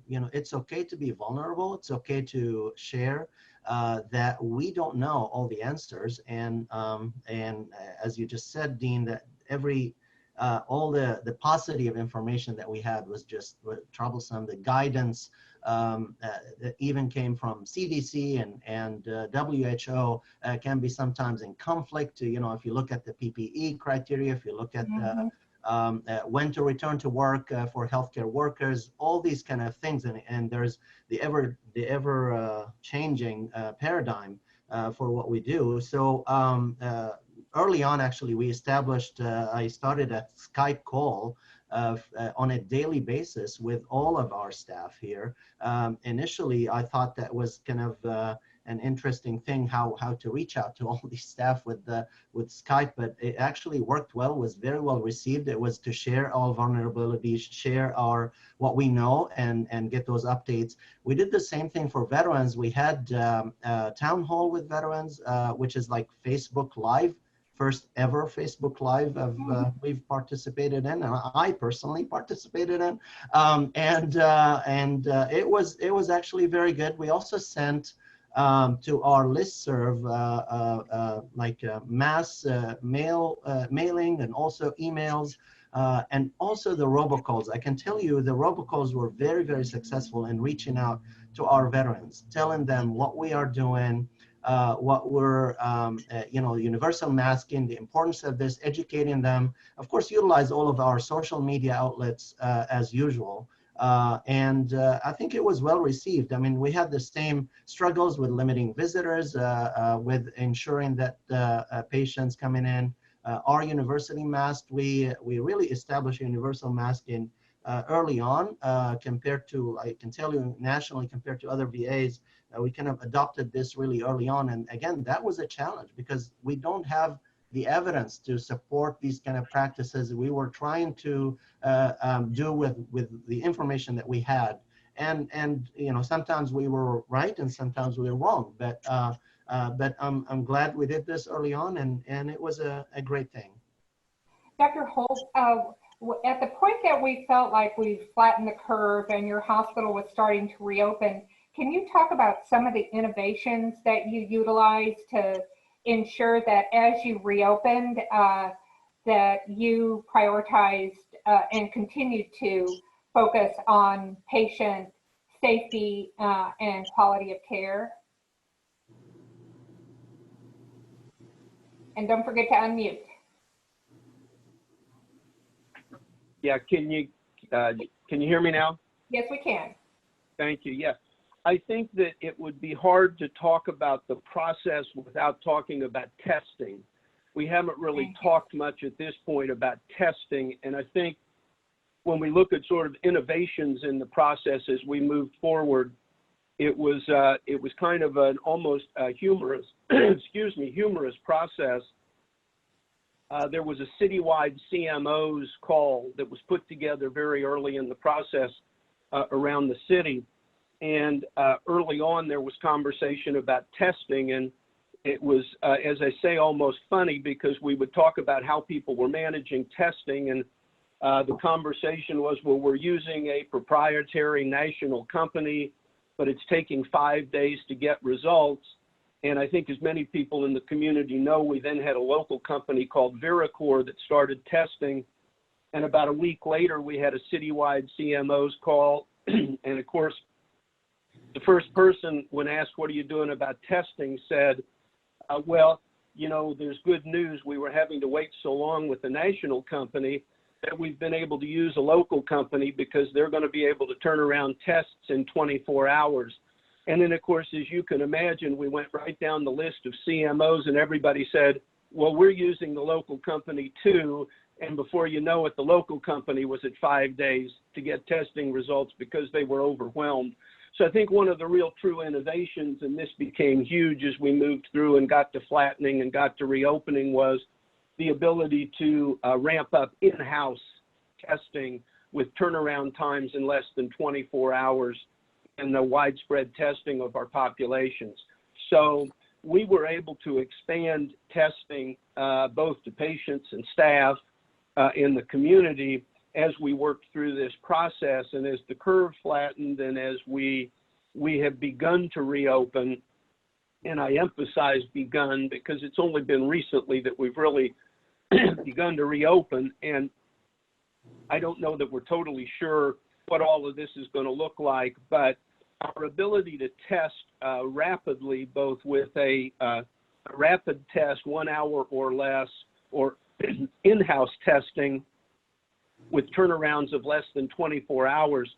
it's okay to be vulnerable. It's okay to share. that we don't know all the answers. And as you just said, Dean, that all the paucity of information that we had was just troublesome. The guidance that even came from CDC and WHO can be sometimes in conflict. You know, if you look at the PPE criteria, if you look at when to return to work for healthcare workers, all these kind of things, and there's the ever changing paradigm for what we do. So early on, actually, we established, I started a Skype call on a daily basis with all of our staff here. Initially, I thought that was kind of an interesting thing, how to reach out to all these staff with Skype, but it actually worked well, was very well received. It was to share all vulnerabilities, share what we know, and get those updates. We did the same thing for veterans. We had a town hall with veterans, which is like Facebook Live. First ever Facebook Live we've participated in, and I personally participated in, and it was actually very good. We also sent to our listserv like mass mailing, and also emails, and also the robocalls. I can tell you the robocalls were very, very successful in reaching out to our veterans, telling them what we are doing, what we're, universal masking, the importance of this, educating them. Of course, utilize all of our social media outlets as usual. And I think it was well received. I mean, we had the same struggles with limiting visitors, with ensuring that patients coming in are universally masked. We really established universal masking early on compared to, I can tell you nationally, compared to other VAs. We kind of adopted this really early on. And again, that was a challenge because we don't have the evidence to support these kind of practices we were trying to do with the information that we had. And sometimes we were right and sometimes we were wrong. But I'm glad we did this early on, and it was a great thing. Dr. Holt, at the point that we felt like we flattened the curve and your hospital was starting to reopen, can you talk about some of the innovations that you utilized to ensure that as you reopened, that you prioritized and continued to focus on patient safety and quality of care? And don't forget to unmute. Yeah, can you hear me now? Yes, we can. Thank you. Yes. I think that it would be hard to talk about the process without talking about testing. We haven't really talked much at this point about testing, and I think when we look at sort of innovations in the process as we moved forward, it was kind of an almost humorous, humorous process. There was a citywide CMOs call that was put together very early in the process around the city. And early on, there was conversation about testing, and it was, as I say, almost funny because we would talk about how people were managing testing, and the conversation was, well, we're using a proprietary national company, but it's taking 5 days to get results. And I think as many people in the community know, we then had a local company called Viracor that started testing, and about a week later, we had a citywide CMOs call, and of course, the first person, when asked, what are you doing about testing, said, well, there's good news. We were having to wait so long with the national company that we've been able to use a local company because they're going to be able to turn around tests in 24 hours. And then, of course, as you can imagine, we went right down the list of CMOs and everybody said, well, we're using the local company too. And before you know it, the local company was at 5 days to get testing results because they were overwhelmed. So I think one of the real true innovations, and this became huge as we moved through and got to flattening and got to reopening, was the ability to ramp up in-house testing with turnaround times in less than 24 hours and the widespread testing of our populations. So we were able to expand testing both to patients and staff in the community as we worked through this process, and as the curve flattened and as we have begun to reopen, and I emphasize begun because it's only been recently that we've really begun to reopen, and I don't know that we're totally sure what all of this is going to look like, but our ability to test rapidly, both with a rapid test, 1 hour or less, or in-house testing with turnarounds of less than 24 hours,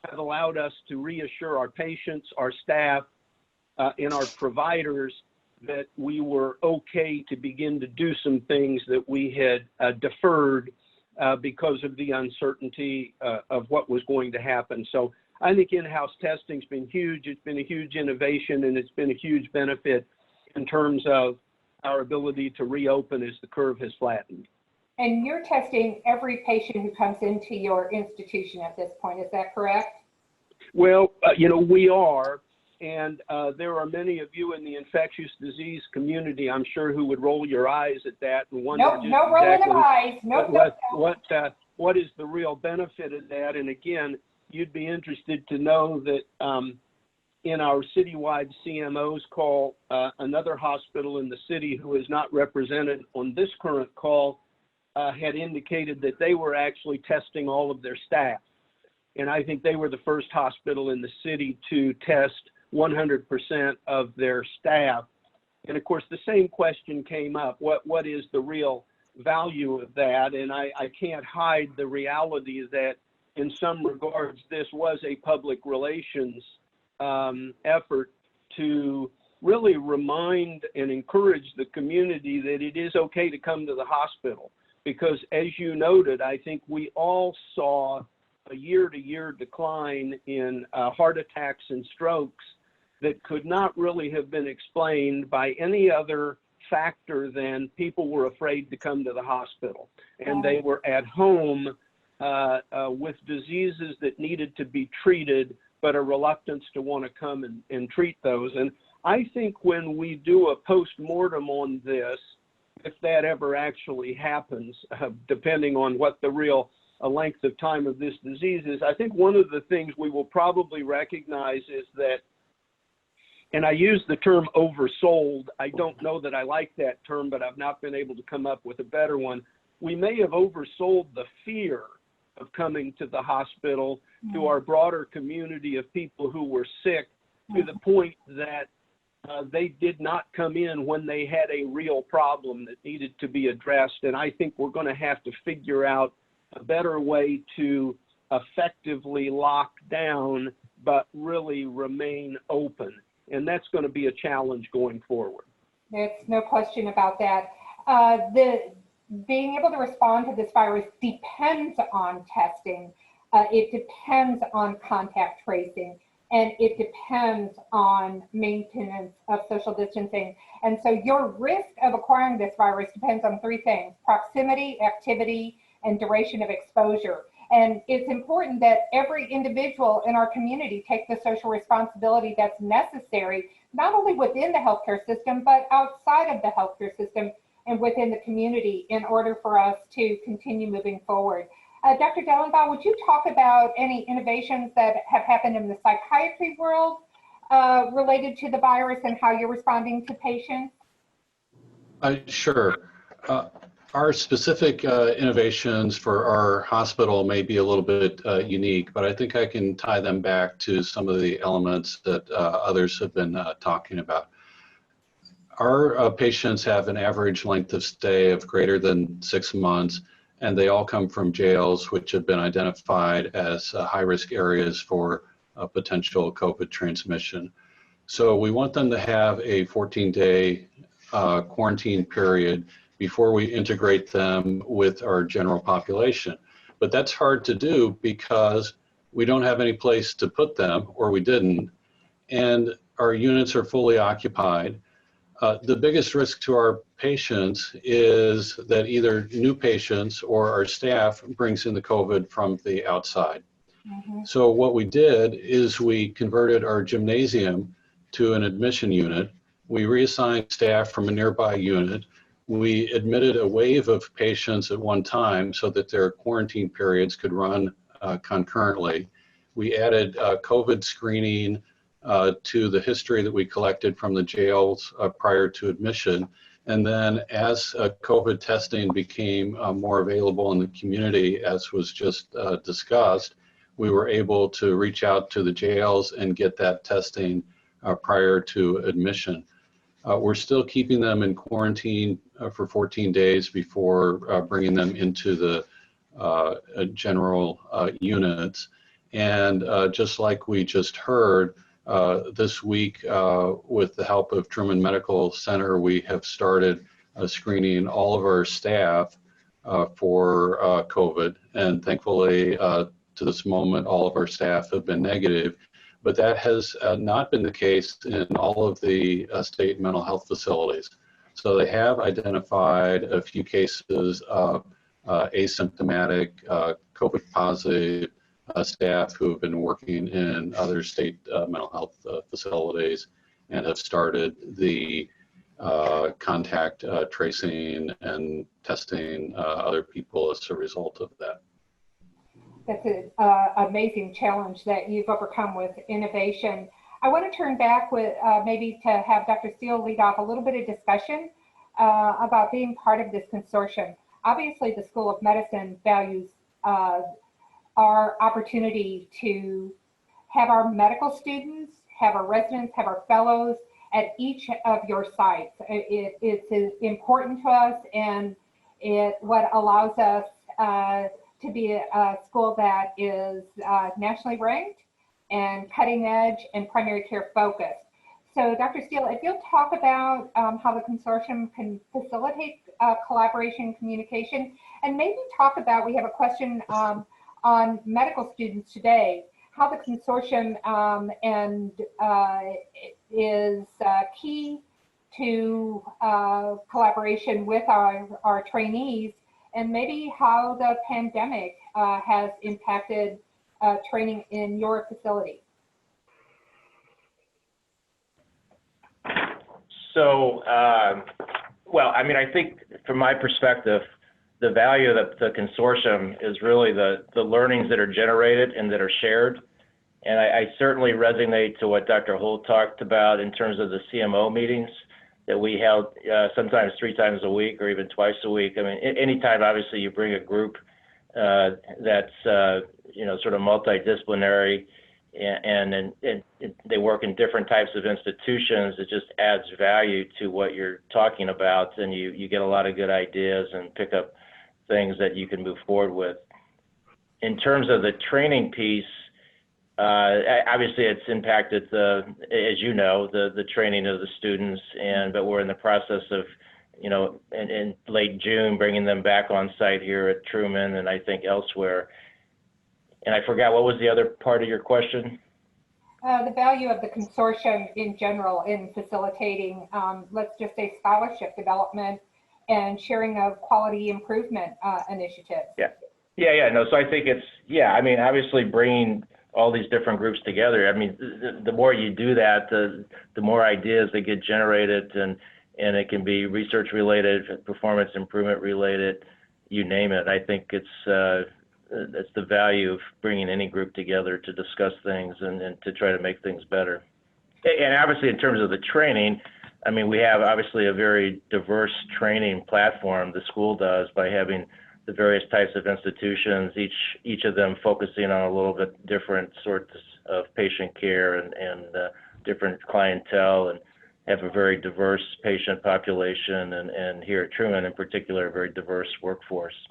have allowed us to reassure our patients, our staff, and our providers that we were okay to begin to do some things that we had deferred because of the uncertainty of what was going to happen. So I think in-house testing's been huge. It's been a huge innovation, and it's been a huge benefit in terms of our ability to reopen as the curve has flattened. And you're testing every patient who comes into your institution at this point, is that correct? Well, we are, and there are many of you in the infectious disease community, I'm sure, who would roll your eyes at that and wonder no rolling of eyes. What is the real benefit of that? And again, you'd be interested to know that in our citywide CMO's call, another hospital in the city who is not represented on this current call had indicated that they were actually testing all of their staff. And I think they were the first hospital in the city to test 100% of their staff. And of course, the same question came up, what is the real value of that? And I can't hide the reality that in some regards, this was a public relations effort to really remind and encourage the community that it is okay to come to the hospital. Because as you noted, I think we all saw a year-to-year decline in heart attacks and strokes that could not really have been explained by any other factor than people were afraid to come to the hospital. And they were at home with diseases that needed to be treated, but a reluctance to want to come and treat those. And I think when we do a post-mortem on this, if that ever actually happens, depending on what the real length of time of this disease is, I think one of the things we will probably recognize is that, and I use the term oversold, I don't know that I like that term, but I've not been able to come up with a better one. We may have oversold the fear of coming to the hospital to our broader community of people who were sick, to the point that they did not come in when they had a real problem that needed to be addressed. And I think we're going to have to figure out a better way to effectively lock down, but really remain open. And that's going to be a challenge going forward. There's no question about that. Being able to respond to this virus depends on testing. It depends on contact tracing, and it depends on maintenance of social distancing. And so your risk of acquiring this virus depends on three things: proximity, activity, and duration of exposure. And it's important that every individual in our community take the social responsibility that's necessary, not only within the healthcare system, but outside of the healthcare system and within the community, in order for us to continue moving forward. Dr. Dellenbaugh, would you talk about any innovations that have happened in the psychiatry world related to the virus and how you're responding to patients? Sure. Our specific innovations for our hospital may be a little bit unique, but I think I can tie them back to some of the elements that others have been talking about. Our patients have an average length of stay of greater than 6 months, and they all come from jails which have been identified as high-risk areas for potential COVID transmission. So we want them to have a 14-day quarantine period before we integrate them with our general population. But that's hard to do because we don't have any place to put them, or we didn't, and our units are fully occupied. The biggest risk to our patients is that either new patients or our staff brings in the COVID from the outside. So what we did is we converted our gymnasium to an admission unit. We reassigned staff from a nearby unit. We admitted a wave of patients at one time so that their quarantine periods could run concurrently. We added COVID screening to the history that we collected from the jails prior to admission. And then as COVID testing became more available in the community, as was just discussed, we were able to reach out to the jails and get that testing prior to admission. We're still keeping them in quarantine for 14 days before bringing them into the general units. And just like we just heard, this week, with the help of Truman Medical Center, we have started screening all of our staff for COVID. And thankfully, to this moment, all of our staff have been negative. But that has not been the case in all of the state mental health facilities. So they have identified a few cases of asymptomatic COVID positive staff who have been working in other state mental health facilities and have started the contact tracing and testing other people as a result of that. That's an amazing challenge that you've overcome with innovation. I want to turn back with maybe to have Dr. Steele lead off a little bit of discussion about being part of this consortium. Obviously, the School of Medicine values our opportunity to have our medical students, have our residents, have our fellows at each of your sites. It's important to us, and what allows us to be a school that is nationally ranked and cutting edge and primary care focused. So Dr. Steele, if you'll talk about how the consortium can facilitate collaboration and communication, and maybe talk about, we have a question on medical students today, how the consortium is key to collaboration with our trainees, and maybe how the pandemic has impacted training in your facility. So, well, I mean, I think from my perspective, the value of the consortium is really the learnings that are generated and that are shared. And I certainly resonate to what Dr. Holt talked about in terms of the CMO meetings that we held sometimes 3 times a week or even twice a week. I mean, anytime, obviously, you bring a group that's, sort of multidisciplinary and they work in different types of institutions, it just adds value to what you're talking about, and you get a lot of good ideas and pick up things that you can move forward with. In terms of the training piece, obviously it's impacted as you know, the training of the students, but we're in the process of, in late June, bringing them back on site here at Truman and I think elsewhere. And I forgot, what was the other part of your question? The value of the consortium in general in facilitating, let's just say, scholarship development and sharing of quality improvement initiatives. Yeah. No, so I think it's, I mean, obviously bringing all these different groups together. I mean, the more you do that, the more ideas that get generated, and it can be research related, performance improvement related, you name it. I think that's the value of bringing any group together to discuss things and to try to make things better. And obviously, in terms of the training, I mean, we have obviously a very diverse training platform, the school does, by having the various types of institutions, each of them focusing on a little bit different sorts of patient care and different clientele, and have a very diverse patient population, and here at Truman in particular, a very diverse workforce.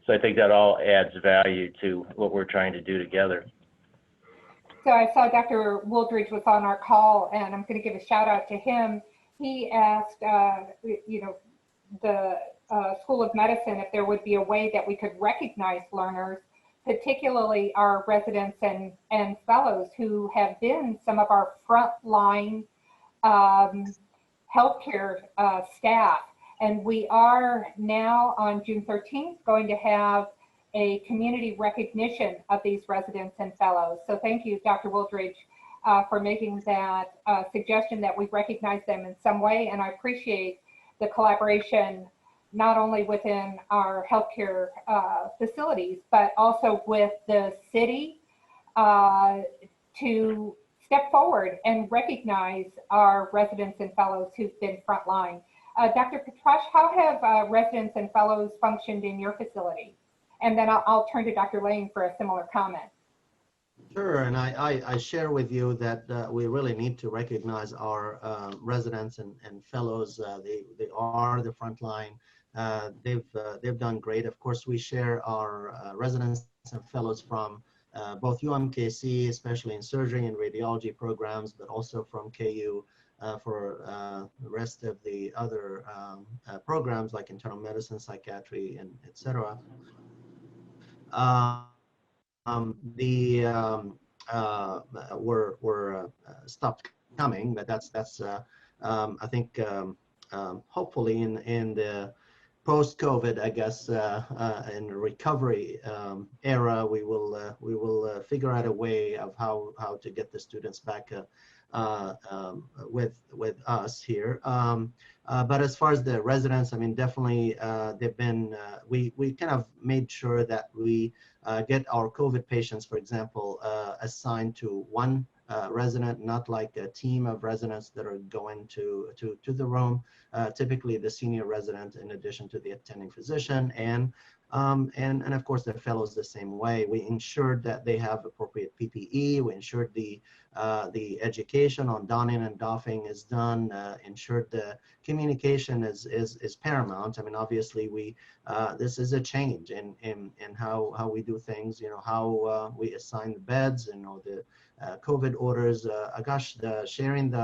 So I think that all adds value to what we're trying to do together. So I saw Dr. Wooldridge was on our call, and I'm going to give a shout out to him. He asked, the School of Medicine if there would be a way that we could recognize learners, particularly our residents and fellows who have been some of our frontline healthcare staff. And we are now on June 13th going to have a community recognition of these residents and fellows. So thank you, Dr. Wooldridge, for making that suggestion that we recognize them in some way. And I appreciate the collaboration, not only within our healthcare facilities, but also with the city to step forward and recognize our residents and fellows who've been frontline. Dr. Batrash, how have residents and fellows functioned in your facility? And then I'll turn to Dr. Lane for a similar comment. Sure, and I share with you that we really need to recognize our residents and fellows. They are the front line. They've done great. Of course, we share our residents and fellows from both UMKC, especially in surgery and radiology programs, but also from KU for the rest of the other programs like internal medicine, psychiatry, and et cetera. Were stopped coming, but that's I think hopefully in the post-COVID, I guess, in the recovery era, we will figure out a way of how to get the students back with us here. But as far as the residents, I mean, definitely they've been, we kind of made sure that we get our COVID patients, for example, assigned to one resident, not like a team of residents that are going to the room. Typically the senior resident in addition to the attending physician, and of course the fellows the same way. We ensured that they have appropriate PPE. We ensured the education on donning and doffing is done. Ensured the communication is paramount. I mean, obviously we this is a change in how we do things. You know, how we assign the beds. You know, the COVID orders. Gosh, sharing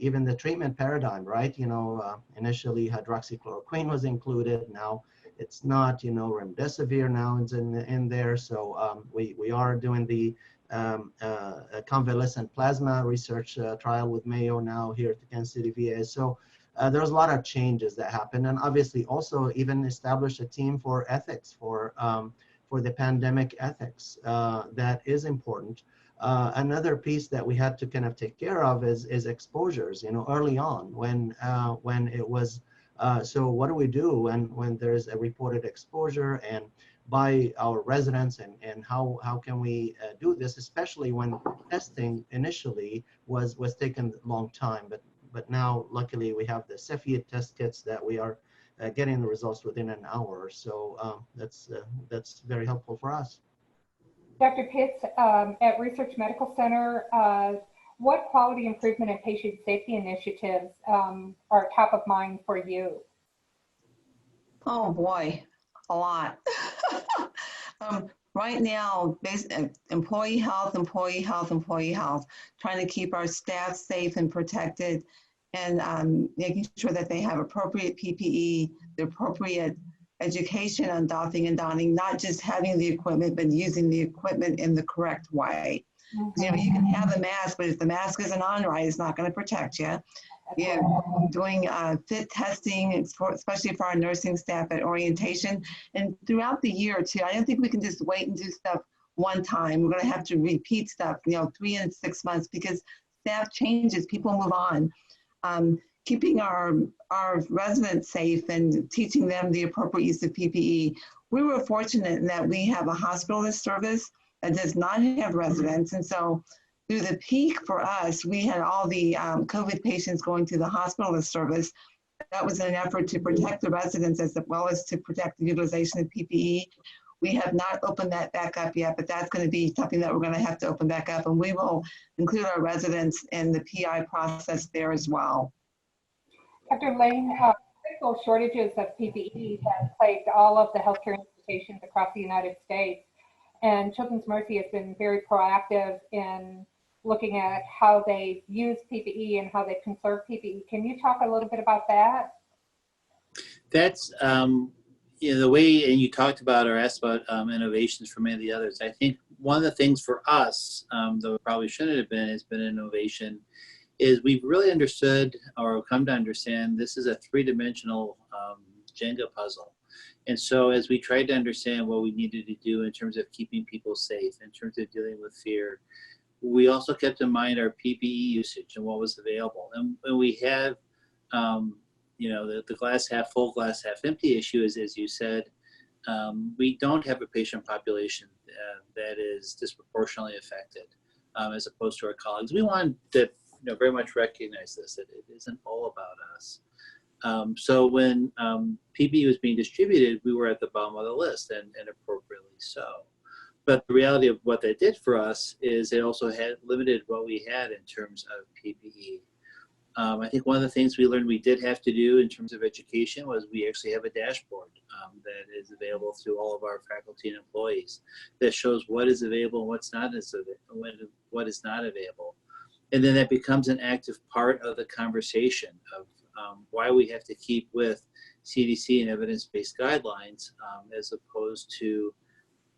even the treatment paradigm, right? You know, initially hydroxychloroquine was included. Now it's not, you know, remdesivir now is in there. So we are doing the convalescent plasma research trial with Mayo now here at the Kansas City VA. So there's a lot of changes that happen, and obviously also even establish a team for ethics for the pandemic ethics. That is important. Another piece that we had to kind of take care of is exposures, you know, early on when it was, so what do we do when there's a reported exposure and by our residents, and how can we do this, especially when testing initially was taking a long time, but now luckily we have the Cepheid test kits that we are getting the results within an hour. So that's very helpful for us. Dr. Pitts, at Research Medical Center, what quality improvement and patient safety initiatives are top of mind for you? Oh boy, a lot. Right now, employee health, trying to keep our staff safe and protected, and making sure that they have appropriate PPE, the appropriate education on doffing and donning, not just having the equipment, but using the equipment in the correct way. Mm-hmm. You know, you can have a mask, but if the mask isn't on right, it's not going to protect you. Yeah, doing fit testing, especially for our nursing staff at orientation, and throughout the year too. I don't think we can just wait and do stuff one time. We're going to have to repeat stuff, you know, 3 and 6 months, because staff changes, people move on. Keeping our residents safe and teaching them the appropriate use of PPE. We were fortunate in that we have a hospitalist service that does not have residents, and so through the peak for us, we had all the COVID patients going to the hospitalist service. That was an effort to protect the residents as well as to protect the utilization of PPE. We have not opened that back up yet, but that's going to be something that we're going to have to open back up, and we will include our residents in the PI process there as well. Dr. Lane, critical shortages of PPE have plagued all of the healthcare institutions across the United States, and Children's Mercy has been very proactive in looking at how they use PPE and how they conserve PPE. Can you talk a little bit about that? That's, you know, the way, and you talked about or asked about innovations from many of the others. I think one of the things for us, though it probably shouldn't have been, has been innovation, is we've really understood or come to understand this is a three-dimensional Jenga puzzle. And so as we tried to understand what we needed to do in terms of keeping people safe, in terms of dealing with fear, we also kept in mind our PPE usage and what was available. And we have, you know, the glass half full, glass half empty issue is, as you said, we don't have a patient population that is disproportionately affected as opposed to our colleagues. We want to very much recognize this, that it isn't all about us. So when PPE was being distributed, we were at the bottom of the list, and appropriately so. But the reality of what that did for us is it also had limited what we had in terms of PPE. I think one of the things we learned we did have to do in terms of education was we actually have a dashboard that is available through all of our faculty and employees that shows what is available and what is not available. And then that becomes an active part of the conversation of why we have to keep with CDC and evidence-based guidelines as opposed to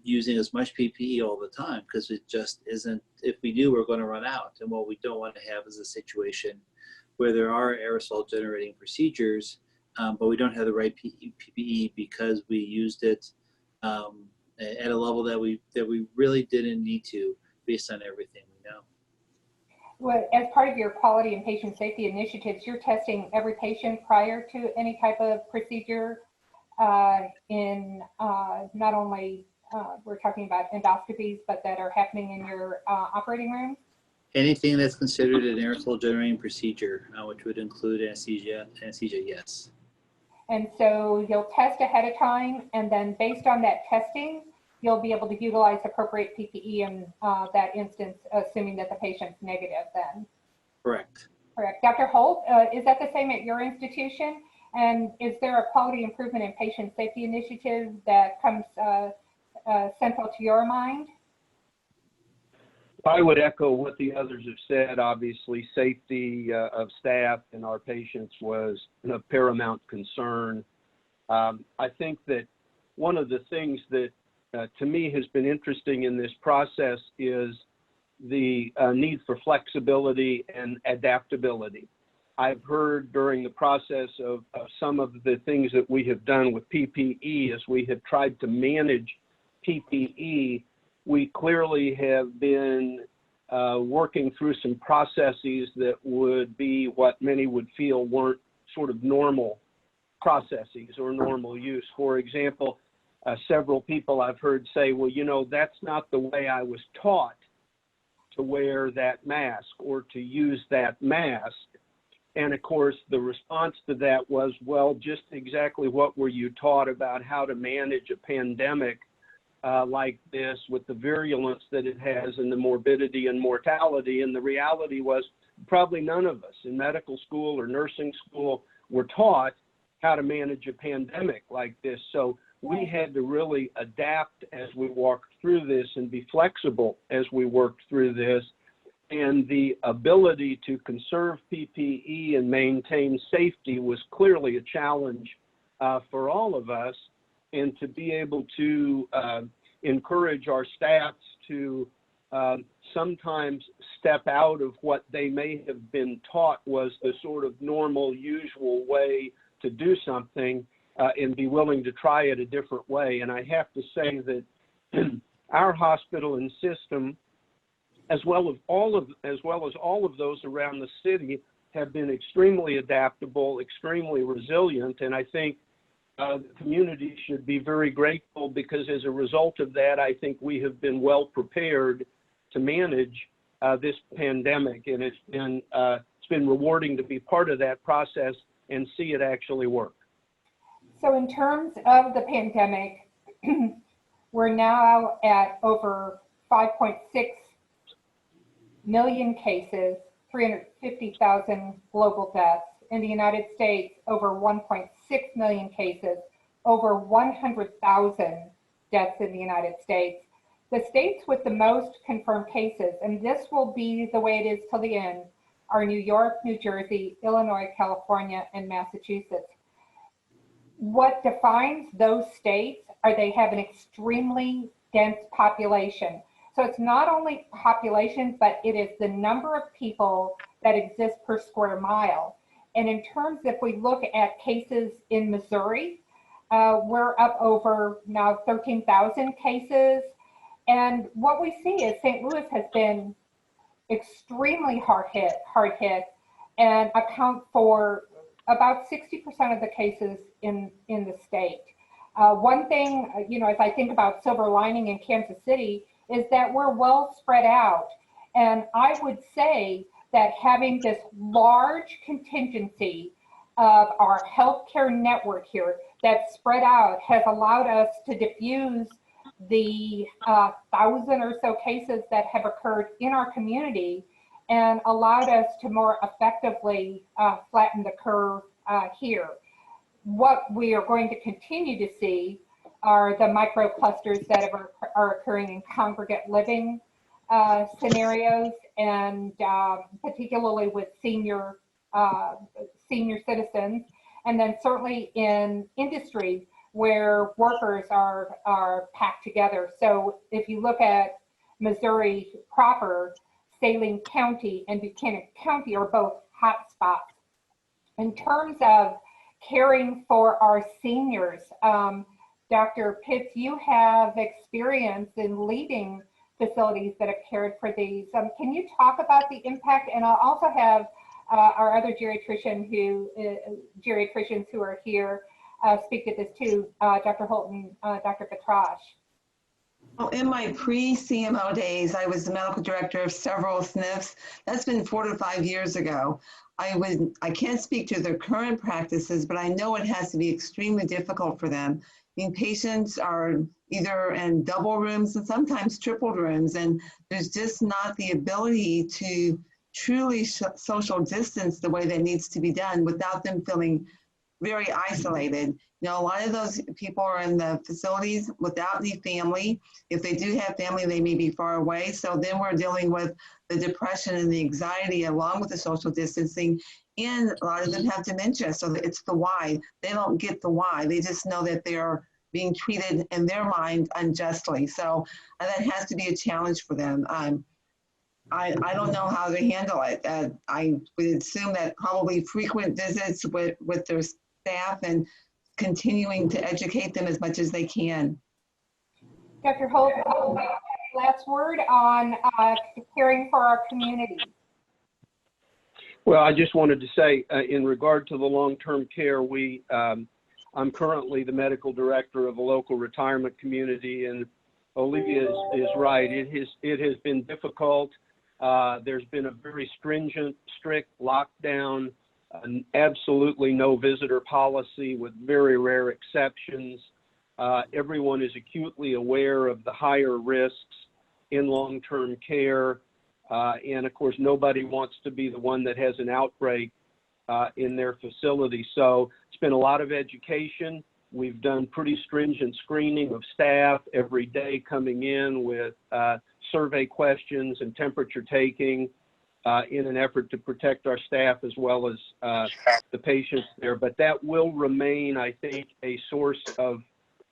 using as much PPE all the time, because it just isn't, if we do, we're going to run out. And what we don't want to have is a situation where there are aerosol generating procedures, but we don't have the right PPE because we used it at a level that we really didn't need to, based on everything we know. Well, as part of your quality and patient safety initiatives, you're testing every patient prior to any type of procedure in not only we're talking about endoscopies, but that are happening in your operating room? Anything that's considered an aerosol generating procedure, which would include anesthesia, yes. And so you'll test ahead of time, and then based on that testing, you'll be able to utilize appropriate PPE in that instance, assuming that the patient's negative then. Correct. Correct. Dr. Holt, is that the same at your institution? And is there a quality improvement in patient safety initiative that comes central to your mind? I would echo what the others have said. Obviously, safety of staff and our patients was a paramount concern. I think that one of the things that to me has been interesting in this process is the need for flexibility and adaptability. I've heard during the process of some of the things that we have done with PPE as we have tried to manage PPE, we clearly have been working through some processes that would be what many would feel weren't sort of normal processes or normal use. For example, several people I've heard say, well, you know, that's not the way I was taught to wear that mask or to use that mask. And of course, the response to that was, well, just exactly what were you taught about how to manage a pandemic like this with the virulence that it has and the morbidity and mortality? And the reality was probably none of us in medical school or nursing school were taught how to manage a pandemic like this. So we had to really adapt as we walked through this and be flexible as we worked through this. And the ability to conserve PPE and maintain safety was clearly a challenge for all of us. And to be able to encourage our staffs to sometimes step out of what they may have been taught was the sort of normal, usual way to do something and be willing to try it a different way. And I have to say that our hospital and system, as well as all of those around the city, have been extremely adaptable, extremely resilient. And I think the community should be very grateful, because as a result of that, I think we have been well prepared to manage this pandemic. And it's been rewarding to be part of that process and see it actually work. So in terms of the pandemic, we're now at over 5.6 million cases, 350,000 global deaths. In the United States, over 1.6 million cases, over 100,000 deaths in the United States. The states with the most confirmed cases, and this will be the way it is till the end, are New York, New Jersey, Illinois, California, and Massachusetts. What defines those states are they have an extremely dense population. So it's not only population, but it is the number of people that exist per square mile. And in terms, if we look at cases in Missouri, we're up over now 13,000 cases. And what we see is St. Louis has been extremely hard hit, and account for about 60% of the cases in the state. One thing, you know, as I think about silver lining in Kansas City, is that we're well spread out. And I would say that having this large contingency of our healthcare network here that's spread out has allowed us to diffuse the 1,000 or so cases that have occurred in our community and allowed us to more effectively flatten the curve here. What we are going to continue to see are the microclusters that are occurring in congregate living scenarios, and particularly with senior citizens, and then certainly in industry where workers are packed together. So if you look at Missouri proper, Saline County and Buchanan County are both hot spots. In terms of caring for our seniors, Dr. Pitts, you have experience in leading facilities that have cared for these. Can you talk about the impact? And I'll also have our other geriatricians who are here speak to this too, Dr. Holt and Dr. Batrash. Well, in my pre-CMO days, I was the medical director of several SNFs. That's been 4 to 5 years ago. I can't speak to their current practices, but I know it has to be extremely difficult for them. I mean, patients are either in double rooms and sometimes triple rooms, and there's just not the ability to truly social distance the way that needs to be done without them feeling very isolated. You know, a lot of those people are in the facilities without any family. If they do have family, they may be far away. So then we're dealing with the depression and the anxiety along with the social distancing. And a lot of them have dementia. So it's the why. They don't get the why. They just know that they're being treated in their mind unjustly. So that has to be a challenge for them. I don't know how to handle it. I would assume that probably frequent visits with their staff and continuing to educate them as much as they can. Dr. Holt, last word on caring for our community. Well, I just wanted to say, in regard to the long-term care, I'm currently the medical director of a local retirement community, and Olivia is right. It has been difficult. There's been a very stringent, strict lockdown, absolutely no visitor policy with very rare exceptions. Everyone is acutely aware of the higher risks in long-term care. And of course, nobody wants to be the one that has an outbreak in their facility. So it's been a lot of education. We've done pretty stringent screening of staff every day, coming in with survey questions and temperature taking in an effort to protect our staff as well as the patients there. But that will remain, I think, a source of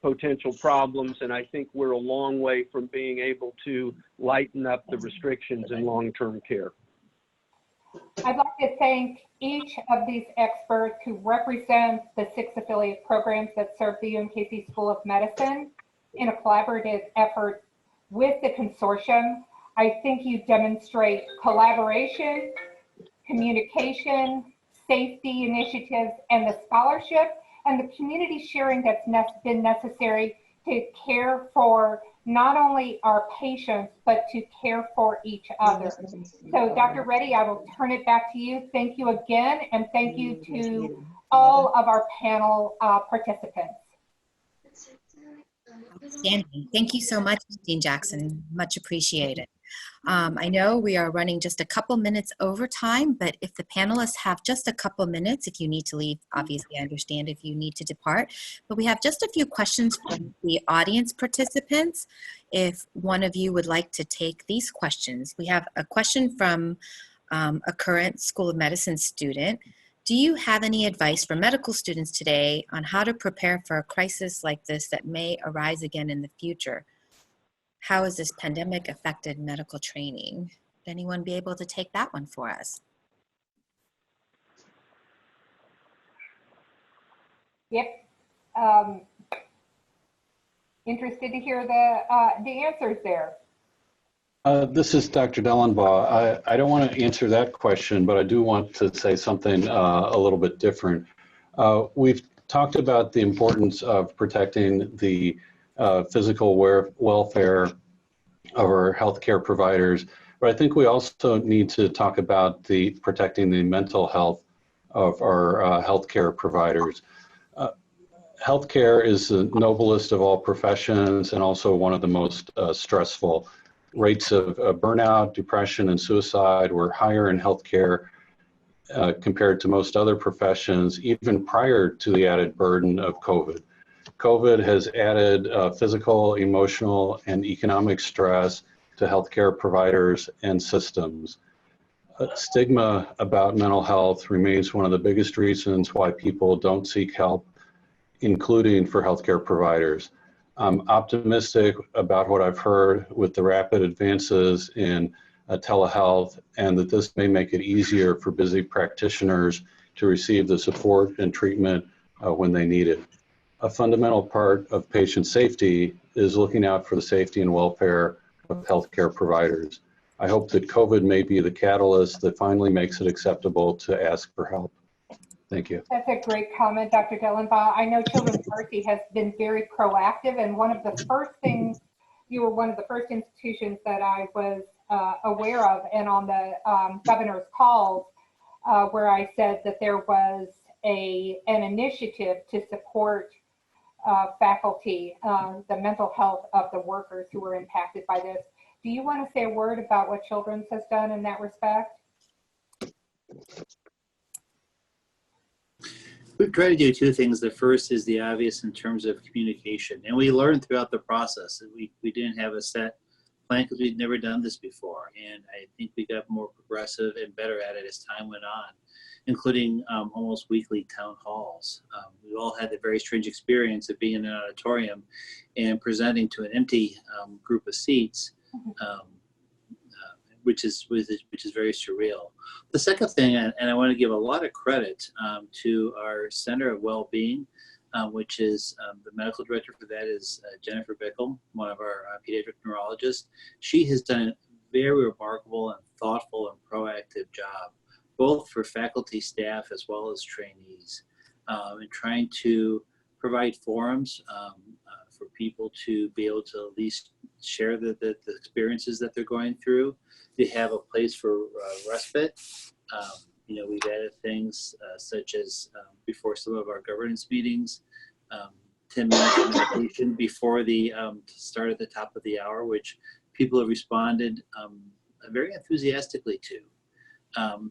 potential problems, and I think we're a long way from being able to lighten up the restrictions in long-term care. I'd like to thank each of these experts who represent the 6 affiliate programs that serve the UMKC School of Medicine in a collaborative effort with the consortium. I think you demonstrate collaboration, communication, safety initiatives, and the scholarship and the community sharing that's been necessary to care for not only our patients, but to care for each other. So Dr. Reddy, I will turn it back to you. Thank you again, and thank you to all of our panel participants. Outstanding. Thank you so much, Dean Jackson. Much appreciated. I know we are running just a couple minutes over time, but if the panelists have just a couple minutes, if you need to leave, obviously I understand if you need to depart, but we have just a few questions from the audience participants. If one of you would like to take these questions. We have a question from a current School of Medicine student. Do you have any advice for medical students today on how to prepare for a crisis like this that may arise again in the future? How has this pandemic affected medical training? Would anyone be able to take that one for us? Yep. Interested to hear the answers there. This is Dr. Dellenbaugh. I don't want to answer that question, but I do want to say something a little bit different. We've talked about the importance of protecting the physical welfare of our healthcare providers, But I think we also need to talk about protecting the mental health of our healthcare providers. Healthcare is the noblest of all professions and also one of the most stressful. Rates of burnout, depression, and suicide were higher in healthcare compared to most other professions, even prior to the added burden of COVID. COVID has added physical, emotional, and economic stress to healthcare providers and systems. Stigma about mental health remains one of the biggest reasons why people don't seek help, including for healthcare providers. I'm optimistic about what I've heard with the rapid advances in telehealth, and that this may make it easier for busy practitioners to receive the support and treatment when they need it. A fundamental part of patient safety is looking out for the safety and welfare of healthcare providers. I hope that COVID may be the catalyst that finally makes it acceptable to ask for help. Thank you. That's a great comment, Dr. Dellenbaugh. I know Children's Mercy has been very proactive, and one of the first things, you were one of the first institutions that I was aware of, and on the governor's calls, where I said that there was an initiative to support faculty, the mental health of the workers who were impacted by this. Do you want to say a word about what Children's has done in that respect? We've tried to do two things. The first is the obvious in terms of communication. And we learned throughout the process that we didn't have a set plan because we'd never done this before. And I think we got more progressive and better at it as time went on, including almost weekly town halls. We all had the very strange experience of being in an auditorium and presenting to an empty group of seats, which is very surreal. The second thing, and I want to give a lot of credit to our Center of Wellbeing, which is the medical director for that is Jennifer Bickle, one of our pediatric neurologists. She has done a very remarkable and thoughtful and proactive job, both for faculty, staff, as well as trainees, in trying to provide forums for people to be able to at least share the experiences that they're going through. They have a place for respite. We've added things such as before some of our governance meetings, 10 minutes of meditation before the start at the top of the hour, which people have responded very enthusiastically to.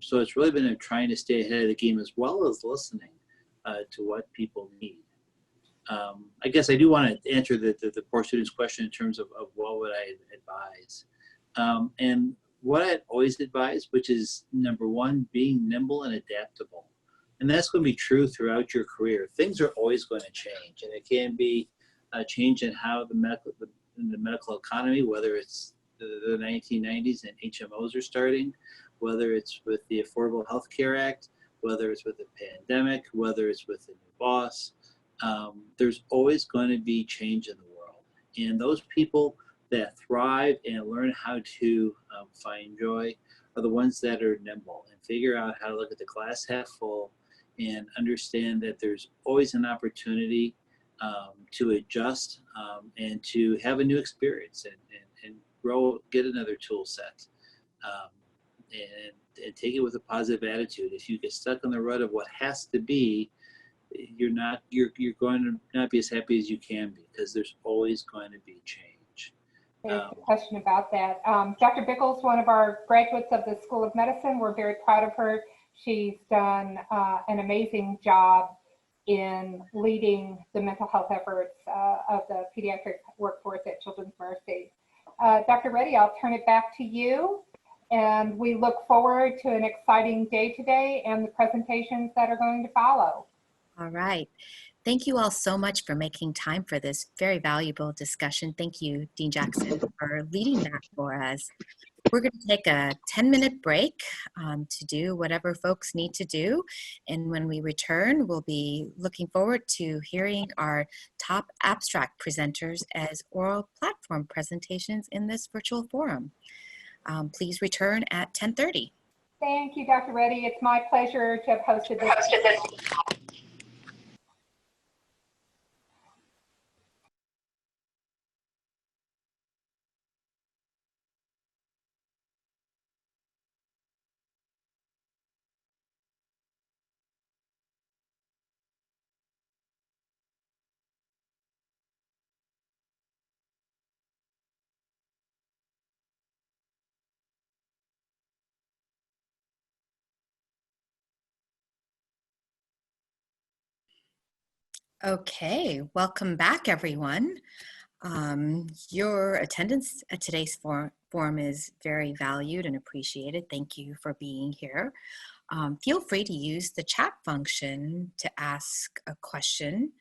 So it's really been trying to stay ahead of the game as well as listening to what people need. I guess I do want to answer the poor student's question in terms of what would I advise. And what I'd always advise, which is number one, being nimble and adaptable. And that's going to be true throughout your career. Things are always going to change, and it can be a change in how the medical economy, whether it's the 1990s and HMOs are starting, whether it's with the Affordable Health Care Act, whether it's with the pandemic, whether it's with a new boss. There's always going to be change in the world. And those people that thrive and learn how to find joy are the ones that are nimble and figure out how to look at the glass half full and understand that there's always an opportunity to adjust and to have a new experience and grow, get another tool set, and take it with a positive attitude. If you get stuck on the rut of what has to be, you're going to not be as happy as you can be, because there's always going to be change. There's a question about that. Dr. Bickles, one of our graduates of the School of Medicine, we're very proud of her. She's done an amazing job in leading the mental health efforts of the pediatric workforce at Children's Mercy. Dr. Reddy, I'll turn it back to you. And we look forward to an exciting day today and the presentations that are going to follow. All right. Thank you all so much for making time for this very valuable discussion. Thank you, Dean Jackson, for leading that for us. We're going to take a 10-minute break to do whatever folks need to do. And when we return, we'll be looking forward to hearing our top abstract presenters as oral platform presentations in this virtual forum. Please return at 10:30. Thank you, Dr. Reddy. It's my pleasure to have hosted this. Okay, welcome back, everyone. Your attendance at today's forum is very valued and appreciated. Thank you for being here. Feel free to use the chat function to ask a question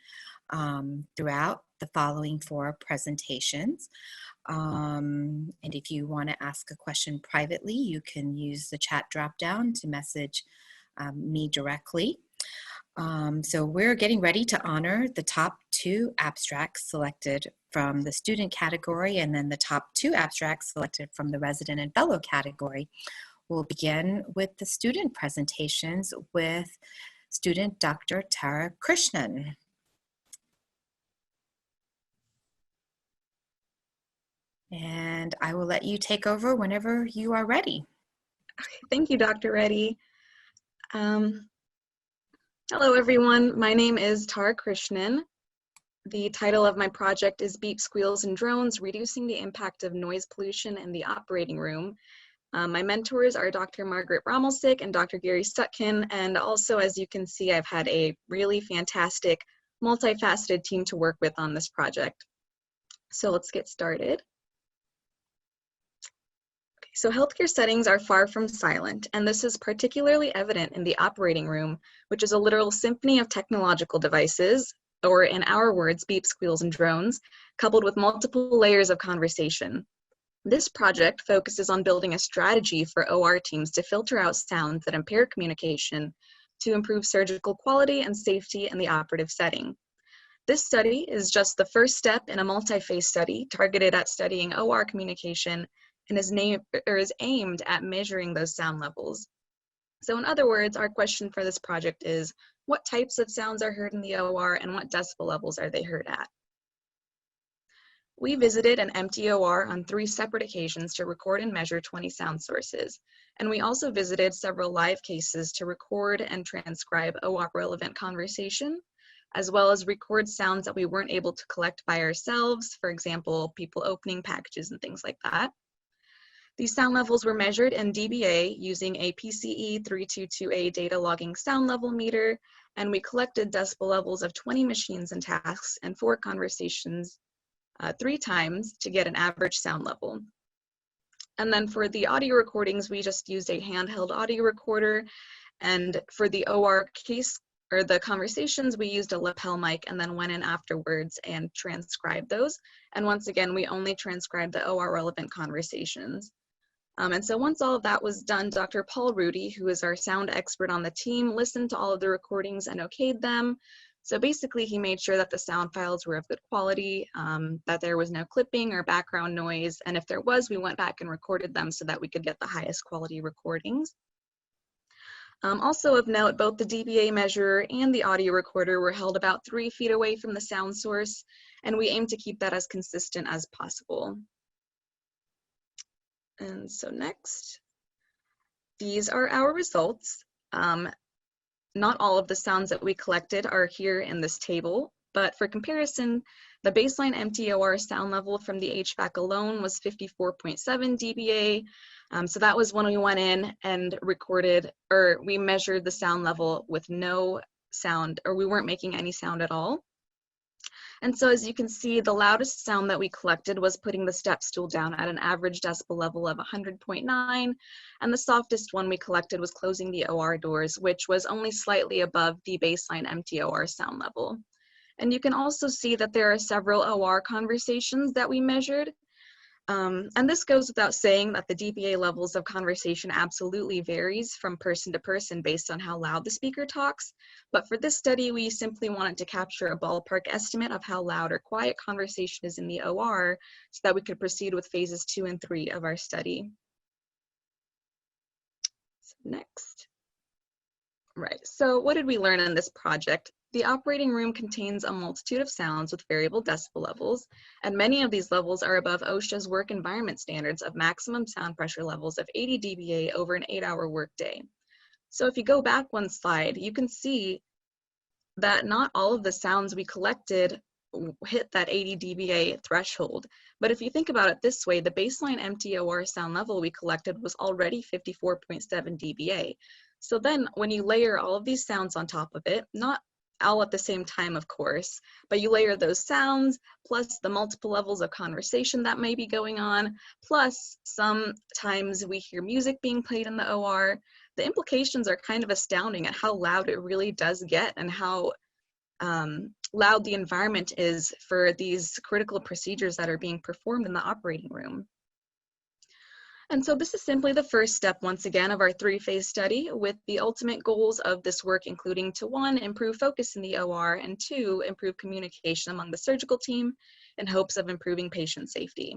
throughout the following 4 presentations. And if you want to ask a question privately, you can use the chat dropdown to message me directly. So we're getting ready to honor the top 2 abstracts selected from the student category, and then the top 2 abstracts selected from the resident and fellow category. We'll begin with the student presentations with student Dr. Tara Krishnan. And I will let you take over whenever you are ready. Okay, thank you, Dr. Reddy. Hello, everyone. My name is Tara Krishnan. The title of my project is Beep, Squeals, and Drones, Reducing the Impact of Noise Pollution in the Operating Room. My mentors are Dr. Margaret Romelsick and Dr. Gary Stutkin, and also, as you can see, I've had a really fantastic, multifaceted team to work with on this project. So let's get started. So healthcare settings are far from silent, and this is particularly evident in the operating room, which is a literal symphony of technological devices, or in our words, beep, squeals, and drones, coupled with multiple layers of conversation. This project focuses on building a strategy for OR teams to filter out sounds that impair communication to improve surgical quality and safety in the operative setting. This study is just the first step in a multi-phase study targeted at studying OR communication and is aimed at measuring those sound levels. So in other words, our question for this project is, what types of sounds are heard in the OR and what decibel levels are they heard at? We visited an empty OR on 3 separate occasions to record and measure 20 sound sources. And we also visited several live cases to record and transcribe OR relevant conversation, as well as record sounds that we weren't able to collect by ourselves, for example, people opening packages and things like that. These sound levels were measured in dBA using a PCE 322A data logging sound level meter, and we collected decibel levels of 20 machines and tasks and 4 conversations 3 times to get an average sound level. And then for the audio recordings, we just used a handheld audio recorder, and for the OR case or the conversations, we used a lapel mic and then went in afterwards and transcribed those. And once again, we only transcribed the OR relevant conversations. And so once all of that was done, Dr. Paul Rudy, who is our sound expert on the team, listened to all of the recordings and okayed them. So basically, he made sure that the sound files were of good quality, that there was no clipping or background noise. And if there was, we went back and recorded them so that we could get the highest quality recordings. Also of note, both the dBA measurer and the audio recorder were held about 3 feet away from the sound source, and we aim to keep that as consistent as possible. And so next, these are our results. Not all of the sounds that we collected are here in this table, but for comparison, the baseline MTOR sound level from the HVAC alone was 54.7 dBA. So that was when we went in and recorded, or we measured the sound level with no sound, or we weren't making any sound at all. And so as you can see, the loudest sound that we collected was putting the step stool down at an average decibel level of 100.9, and the softest one we collected was closing the OR doors, which was only slightly above the baseline MTOR sound level. And you can also see that there are several OR conversations that we measured. And this goes without saying that the dBA levels of conversation absolutely varies from person to person based on how loud the speaker talks. But for this study, we simply wanted to capture a ballpark estimate of how loud or quiet conversation is in the OR so that we could proceed with phases 2 and 3 of our study. So next. Right, so what did we learn in this project? The operating room contains a multitude of sounds with variable decibel levels, and many of these levels are above OSHA's work environment standards of maximum sound pressure levels of 80 dBA over an 8-hour workday. So if you go back one slide, you can see that not all of the sounds we collected hit that 80 dBA threshold. But if you think about it this way, the baseline MTOR sound level we collected was already 54.7 dBA. So then when you layer all of these sounds on top of it, not all at the same time, of course, but you layer those sounds plus the multiple levels of conversation that may be going on, plus sometimes we hear music being played in the OR. The implications are kind of astounding at how loud it really does get and how loud the environment is for these critical procedures that are being performed in the operating room. And so this is simply the first step, once again, of our 3-phase study, with the ultimate goals of this work including to 1, improve focus in the OR, and 2, improve communication among the surgical team in hopes of improving patient safety.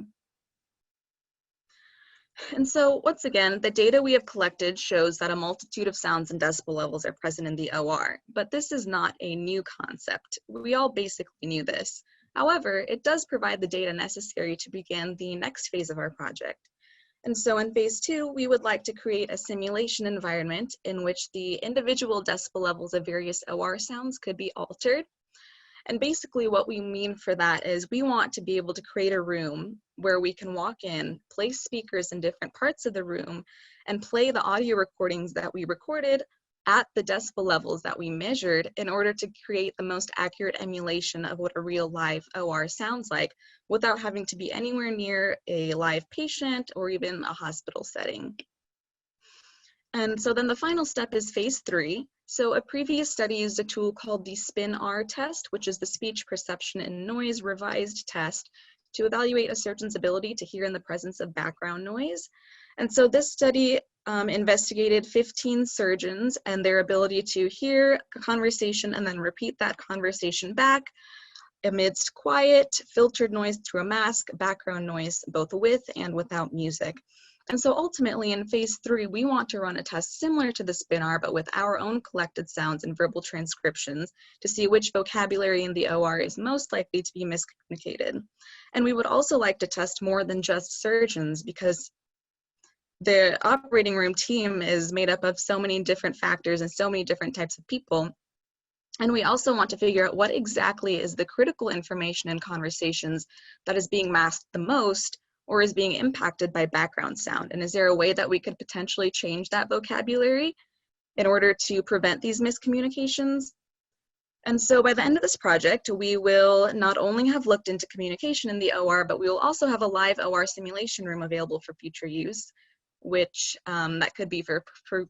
And so once again, the data we have collected shows that a multitude of sounds and decibel levels are present in the OR, but this is not a new concept. We all basically knew this. However, it does provide the data necessary to begin the next phase of our project. And so in phase 2, we would like to create a simulation environment in which the individual decibel levels of various OR sounds could be altered. And basically what we mean for that is we want to be able to create a room where we can walk in, place speakers in different parts of the room, and play the audio recordings that we recorded at the decibel levels that we measured in order to create the most accurate emulation of what a real live OR sounds like without having to be anywhere near a live patient or even a hospital setting. And so then the final step is phase 3. So a previous study used a tool called the SPIN-R test, which is the speech perception and noise revised test, to evaluate a surgeon's ability to hear in the presence of background noise. And so this study investigated 15 surgeons and their ability to hear a conversation and then repeat that conversation back amidst quiet, filtered noise through a mask, background noise, both with and without music. And so ultimately in phase 3, we want to run a test similar to the SPIN-R, but with our own collected sounds and verbal transcriptions to see which vocabulary in the OR is most likely to be miscommunicated. And we would also like to test more than just surgeons, because the operating room team is made up of so many different factors and so many different types of people. And we also want to figure out what exactly is the critical information in conversations that is being masked the most or is being impacted by background sound. And is there a way that we could potentially change that vocabulary in order to prevent these miscommunications? And so by the end of this project, we will not only have looked into communication in the OR, but we will also have a live OR simulation room available for future use, which that could be for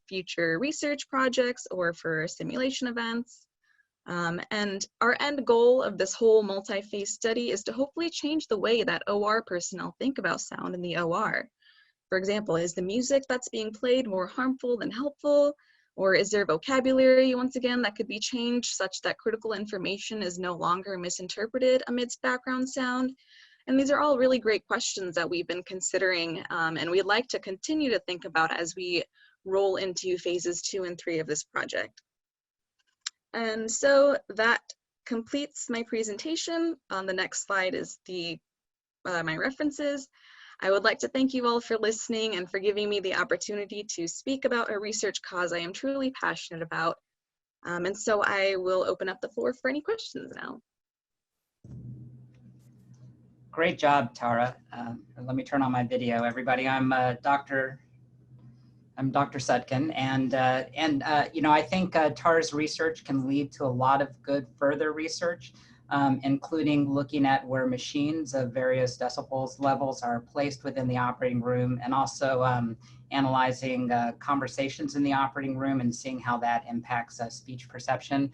future research projects or for simulation events. And our end goal of this whole multi-phase study is to hopefully change the way that OR personnel think about sound in the OR. For example, is the music that's being played more harmful than helpful? Or is there vocabulary, once again, that could be changed such that critical information is no longer misinterpreted amidst background sound? And these are all really great questions that we've been considering, and we'd like to continue to think about as we roll into phases 2 and 3 of this project. And so that completes my presentation. On the next slide is my references. I would like to thank you all for listening and for giving me the opportunity to speak about a research cause I am truly passionate about. And so I will open up the floor for any questions now. Great job, Tara. Let me turn on my video, everybody. I'm Dr. Sutkin, and you know, I think Tara's research can lead to a lot of good further research, including looking at where machines of various decibels levels are placed within the operating room, and also analyzing conversations in the operating room and seeing how that impacts speech perception.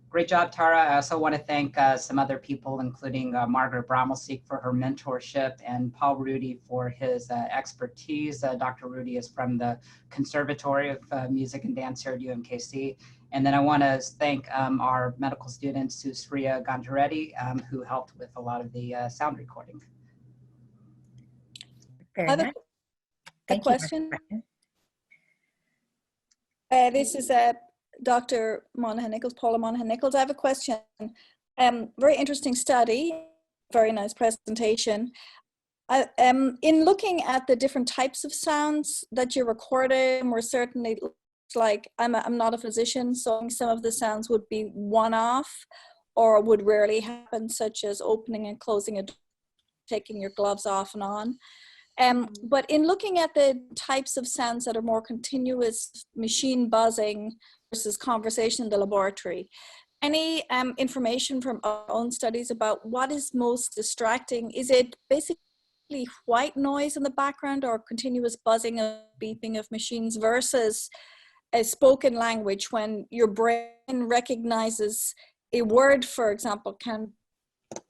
Great job, Tara. I also want to thank some other people, including Margaret Brommelseek for her mentorship and Paul Rudy for his expertise. Dr. Rudy is from the Conservatory of Music and Dance here at UMKC. And then I want to thank our medical student, Susriya Ganjareddy, who helped with a lot of the sound recording. Very I have much. a question. This is Dr. Monahan-Nichols, Paula Monahan-Nichols. I have a question. Very interesting study, very nice presentation. In looking at the different types of sounds that you're recording, we're certainly, like, I'm not a physician, so some of the sounds would be one-off or would rarely happen, such as opening and closing a door, taking your gloves off and on. But in looking at the types of sounds that are more continuous, machine buzzing, versus conversation in the laboratory. Any information from our own studies about what is most distracting? Is it basically white noise in the background or continuous buzzing and beeping of machines versus a spoken language when your brain recognizes a word, for example,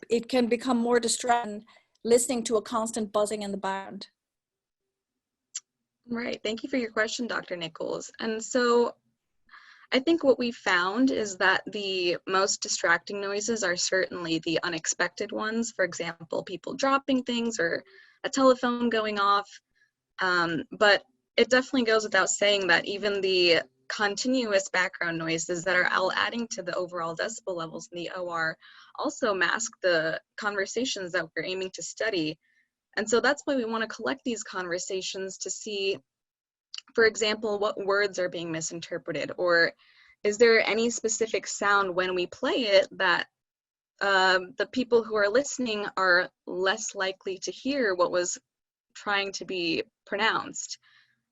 it can become more distracting listening to a constant buzzing in the background? Right. Thank you for your question, Dr. Nichols. And so I think what we found is that the most distracting noises are certainly the unexpected ones. For example, people dropping things or a telephone going off. But it definitely goes without saying that even the continuous background noises that are all adding to the overall decibel levels in the OR also mask the conversations that we're aiming to study. And so that's why we want to collect these conversations to see, for example, what words are being misinterpreted, or is there any specific sound when we play it that the people who are listening are less likely to hear what was trying to be pronounced.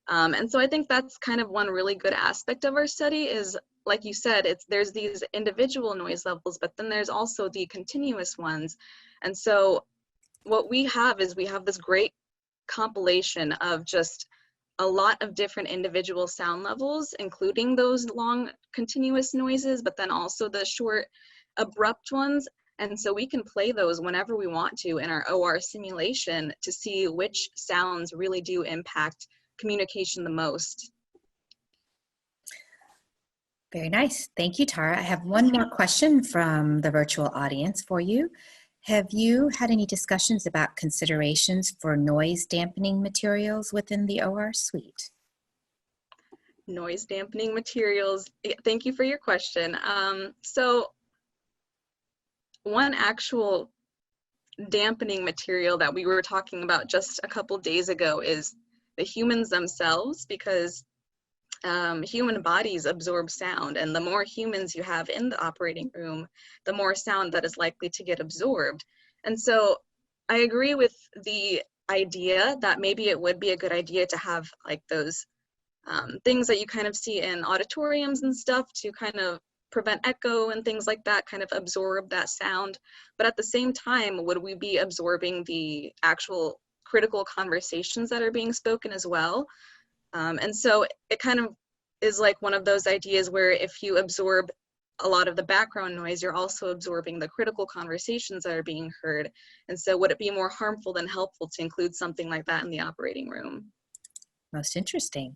And so I think that's kind of one really good aspect of our study is, like you said, there's these individual noise levels, but then there's also the continuous ones. And so what we have is we have this great compilation of just a lot of different individual sound levels, including those long continuous noises, but then also the short abrupt ones. And so we can play those whenever we want to in our OR simulation to see which sounds really do impact communication the most. Very nice. Thank you, Tara. I have one more question from the virtual audience for you. Have you had any discussions about considerations for noise dampening materials within the OR suite? Noise dampening materials. Thank you for your question. So one actual dampening material that we were talking about just a couple days ago is the humans themselves, because human bodies absorb sound, and the more humans you have in the operating room, the more sound that is likely to get absorbed. And so I agree with the idea that maybe it would be a good idea to have like those things that you kind of see in auditoriums and stuff to kind of prevent echo and things like that, kind of absorb that sound. But at the same time, would we be absorbing the actual critical conversations that are being spoken as well? And so it kind of is like one of those ideas where if you absorb a lot of the background noise, you're also absorbing the critical conversations that are being heard. And so would it be more harmful than helpful to include something like that in the operating room? Most interesting.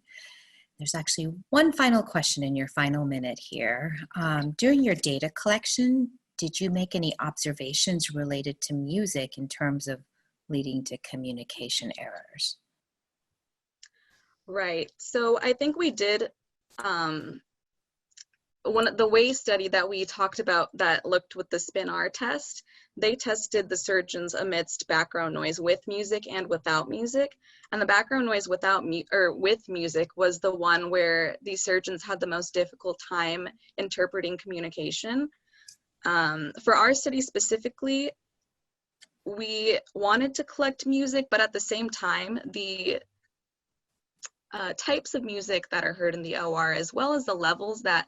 There's actually one final question in your final minute here. During your data collection, did you make any observations related to music in terms of leading to communication errors? Right. So I think we did the WAY study that we talked about that looked with the SPIN-R test. They tested the surgeons amidst background noise with music and without music. And the background noise with music was the one where these surgeons had the most difficult time interpreting communication. For our study specifically, we wanted to collect music, but at the same time, the types of music that are heard in the OR, as well as the levels that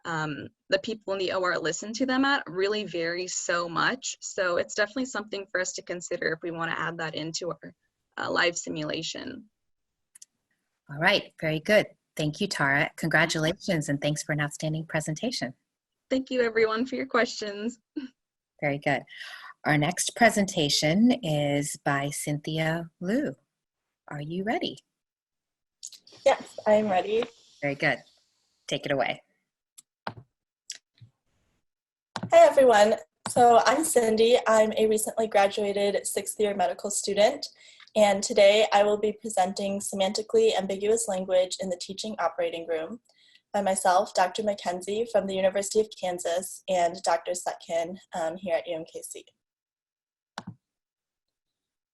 the people in the OR listen to them at, really vary so much. So it's definitely something for us to consider if we want to add that into our live simulation. All right, very good. Thank you, Tara. Congratulations, and thanks for an outstanding presentation. Thank you, everyone, for your questions. Very good. Our next presentation is by Cynthia Liu. Are you ready? Yes, I'm ready. Very good. Take it away. Hi, everyone. So I'm Cindy. I'm a recently graduated 6th year medical student, and today I will be presenting Semantically Ambiguous Language in the Teaching Operating Room by myself, Dr. Mackenzie from the University of Kansas, and Dr. Sutkin here at UMKC.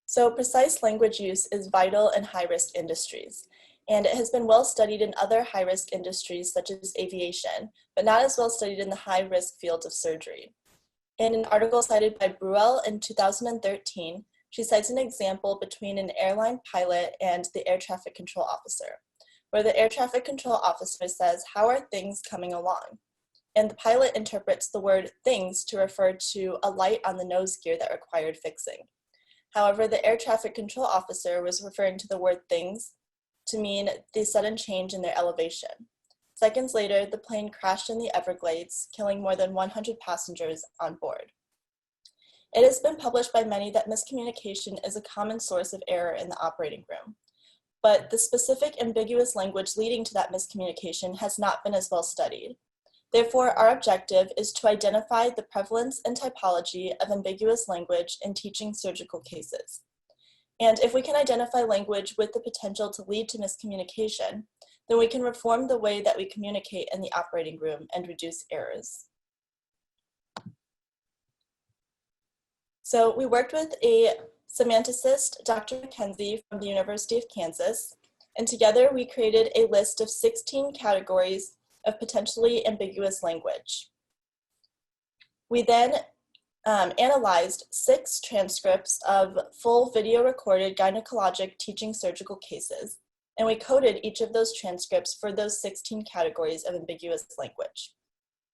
So precise language use is vital in high-risk industries, and it has been well studied in other high-risk industries such as aviation, but not as well studied in the high-risk fields of surgery. In an article cited by Bruel in 2013, she cites an example between an airline pilot and the air traffic control officer, where the air traffic control officer says, "How are things coming along?" And the pilot interprets the word "things" to refer to a light on the nose gear that required fixing. However, the air traffic control officer was referring to the word "things" to mean the sudden change in their elevation. Seconds later, the plane crashed in the Everglades, killing more than 100 passengers on board. It has been published by many that miscommunication is a common source of error in the operating room, but the specific ambiguous language leading to that miscommunication has not been as well studied. Therefore, our objective is to identify the prevalence and typology of ambiguous language in teaching surgical cases. And if we can identify language with the potential to lead to miscommunication, then we can reform the way that we communicate in the operating room and reduce errors. So we worked with a semanticist, Dr. McKenzie from the University of Kansas, and together we created a list of 16 categories of potentially ambiguous language. We then analyzed 6 transcripts of full video recorded gynecologic teaching surgical cases, and we coded each of those transcripts for those 16 categories of ambiguous language.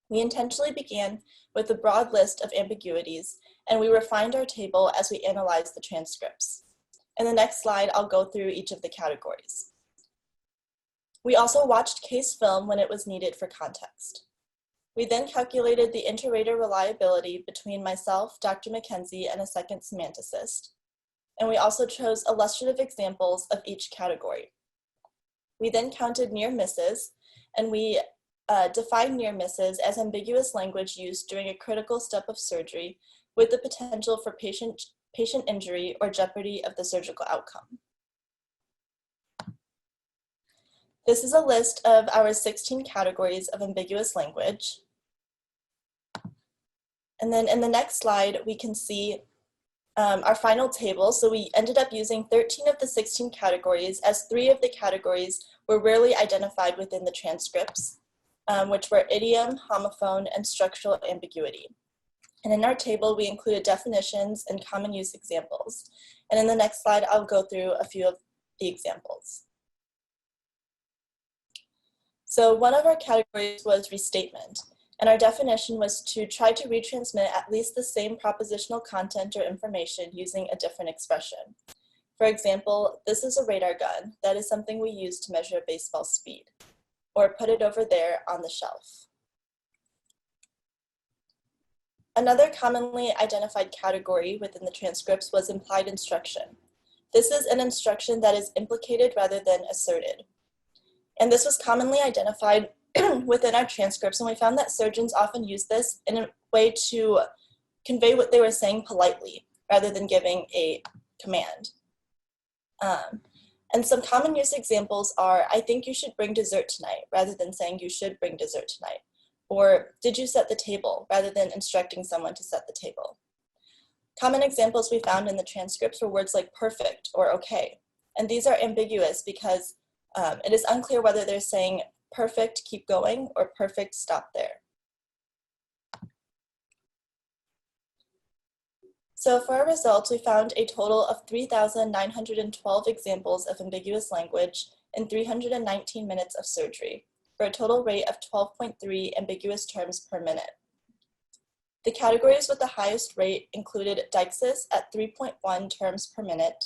We intentionally began with a broad list of ambiguities, and we refined our table as we analyzed the transcripts. In the next slide, I'll go through each of the categories. We also watched case film when it was needed for context. We then calculated the inter-rater reliability between myself, Dr. McKenzie, and a second semanticist. And we also chose illustrative examples of each category. We then counted near misses, and we defined near misses as ambiguous language used during a critical step of surgery with the potential for patient injury or jeopardy of the surgical outcome. This is a list of our 16 categories of ambiguous language. And then in the next slide, we can see our final table. So we ended up using 13 of the 16 categories, as 3 of the categories were rarely identified within the transcripts, which were idiom, homophone, and structural ambiguity. And in our table, we included definitions and common use examples. And in the next slide, I'll go through a few of the examples. So one of our categories was restatement, and our definition was to try to retransmit at least the same propositional content or information using a different expression. For example, "This is a radar gun. That is something we use to measure baseball speed." Or "Put it over there on the shelf." Another commonly identified category within the transcripts was implied instruction. This is an instruction that is implicated rather than asserted. And this was commonly identified within our transcripts, and we found that surgeons often use this in a way to convey what they were saying politely, rather than giving a command. And some common use examples are, "I think you should bring dessert tonight," rather than saying "you should bring dessert tonight." Or, "Did you set the table?" rather than instructing someone to set the table. Common examples we found in the transcripts were words like "perfect" or "okay." And these are ambiguous because it is unclear whether they're saying "perfect, keep going," or "perfect, stop there." So for our results, we found a total of 3,912 examples of ambiguous language in 319 minutes of surgery, for a total rate of 12.3 ambiguous terms per minute. The categories with the highest rate included deixis at 3.1 terms per minute,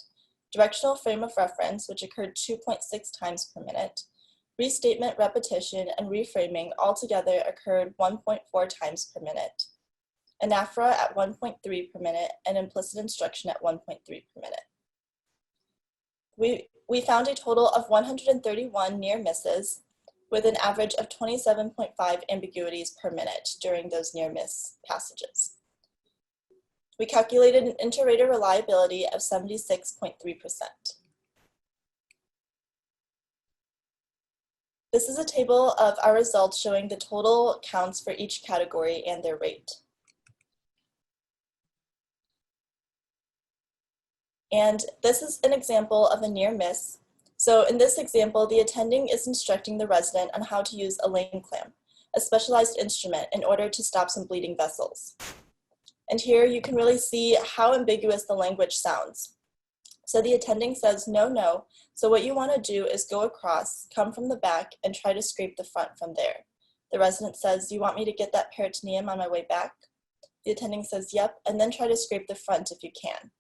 directional frame of reference, which occurred 2.6 times per minute, restatement, repetition, and reframing altogether occurred 1.4 times per minute, anaphora at 1.3 per minute, and implicit instruction at 1.3 per minute. We found a total of 131 near misses, with an average of 27.5 ambiguities per minute during those near miss passages. We calculated an inter-rater reliability of 76.3%. This is a table of our results showing the total counts for each category and their rate. And this is an example of a near miss. So in this example, the attending is instructing the resident on how to use a lane clamp, a specialized instrument, in order to stop some bleeding vessels. And here you can really see how ambiguous the language sounds. So the attending says, no, no. So what you want to do is go across, come from the back, and try to scrape the front from there. The resident says, you want me to get that peritoneum on my way back? The attending says, yep, and then try to scrape the front if you can.